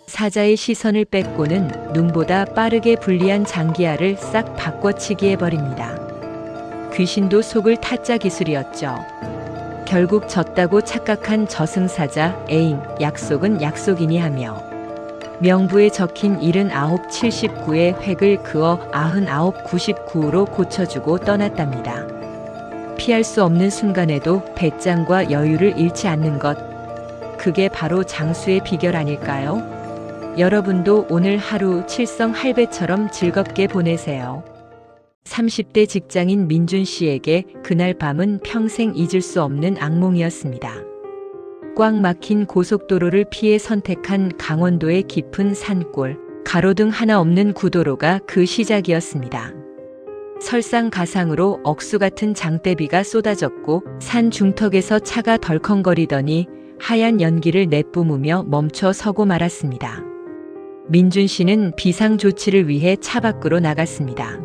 사자의 시선을 뺏고는 눈보다 빠르게 불리한 장기알을 싹 바꿔치기 해버립니다. 귀신도 속을 타짜 기술이었죠. 결국 졌다고 착각한 저승사자 에잉 약속은 약속이니 하며 명부에 적힌 79, 79의 획을 그어 99, 99로 고쳐주고 떠났답니다. 피할 수 없는 순간에도 배짱과 여유를 잃지 않는 것, 그게 바로 장수의 비결 아닐까요? 여러분도 오늘 하루 칠성 할배처럼 즐겁게 보내세요. 30대 직장인 민준 씨에게 그날 밤은 평생 잊을 수 없는 악몽이었습니다. 꽉 막힌 고속도로를 피해 선택한 강원도의 깊은 산골, 가로등 하나 없는 구도로가 그 시작이었습니다. 설상가상으로 억수 같은 장대비가 쏟아졌고 산 중턱에서 차가 덜컹거리더니 하얀 연기를 내뿜으며 멈춰 서고 말았습니다. 민준 씨는 비상조치를 위해 차 밖으로 나갔습니다.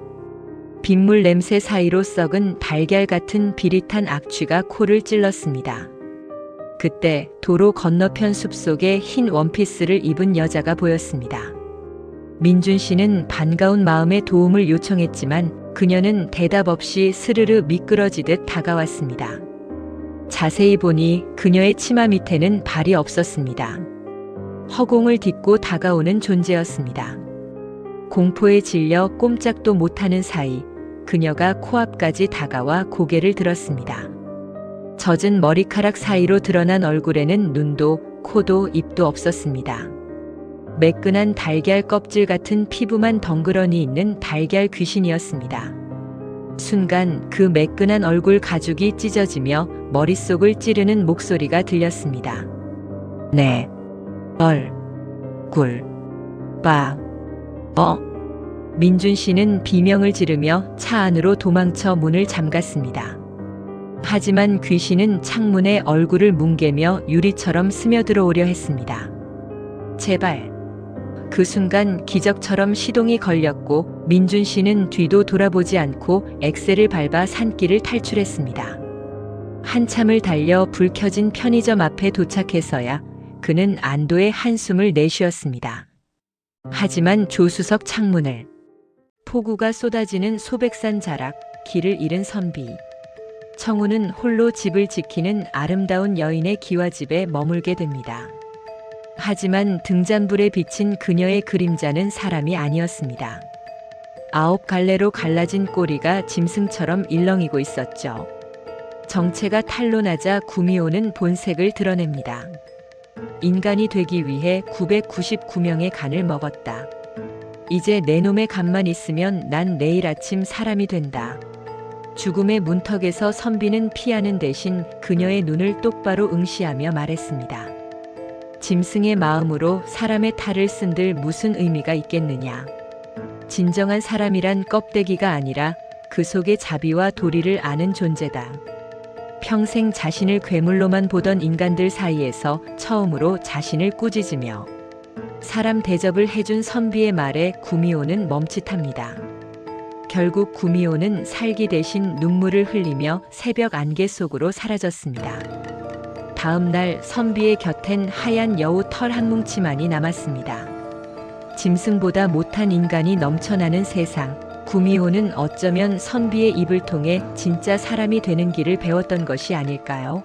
빗물 냄새 사이로 썩은 달걀 같은 비릿한 악취가 코를 찔렀습니다. 그때 도로 건너편 숲속에 흰 원피스를 입은 여자가 보였습니다. 민준 씨는 반가운 마음에 도움을 요청했지만 그녀는 대답 없이 스르르 미끄러지듯 다가왔습니다. 자세히 보니 그녀의 치마 밑에는 발이 없었습니다. 허공을 딛고 다가오는 존재였습니다. 공포에 질려 꼼짝도 못하는 사이 그녀가 코앞까지 다가와 고개를 들었습니다. 젖은 머리카락 사이로 드러난 얼굴에는 눈도 코도 입도 없었습니다. 매끈한 달걀 껍질 같은 피부만 덩그러니 있는 달걀 귀신이었습니다. 순간 그 매끈한 얼굴 가죽이 찢어지며 머릿속을 찌르는 목소리가 들렸습니다. 네. 얼굴. 민준 씨는 비명을 지르며 차 안으로 도망쳐 문을 잠갔습니다. 하지만 귀신은 창문에 얼굴을 뭉개며 유리처럼 스며들어오려 했습니다. 제발. 그 순간 기적처럼 시동이 걸렸고 민준 씨는 뒤도 돌아보지 않고 엑셀을 밟아 산길을 탈출했습니다. 한참을 달려 불 켜진 편의점 앞에 도착해서야 그는 안도의 한숨을 내쉬었습니다. 하지만 조수석 창문을 폭우가 쏟아지는 소백산 자락, 길을 잃은 선비. 청우는 홀로 집을 지키는 아름다운 여인의 기와집에 머물게 됩니다. 하지만 등잔불에 비친 그녀의 그림자는 사람이 아니었습니다. 9갈래로 갈라진 꼬리가 짐승처럼 일렁이고 있었죠. 정체가 탄로나자 구미호는 본색을 드러냅니다. 인간이 되기 위해 999명의 간을 먹었다. 이제 내 놈의 간만 있으면 난 내일 아침 사람이 된다. 죽음의 문턱에서 선비는 피하는 대신 그녀의 눈을 똑바로 응시하며 말했습니다. 짐승의 마음으로 사람의 탈을 쓴들 무슨 의미가 있겠느냐. 진정한 사람이란 껍데기가 아니라 그 속의 자비와 도리를 아는 존재다. 평생 자신을 괴물로만 보던 인간들 사이에서 처음으로 자신을 꾸짖으며 사람 대접을 해준 선비의 말에 구미호는 멈칫합니다. 결국 구미호는 살기 대신 눈물을 흘리며 새벽 안개 속으로 사라졌습니다. 다음 날 선비의 곁엔 하얀 여우 털 한 뭉치만이 남았습니다. 짐승보다 못한 인간이 넘쳐나는 세상. 구미호는 어쩌면 선비의 입을 통해 진짜 사람이 되는 길을 배웠던 것이 아닐까요?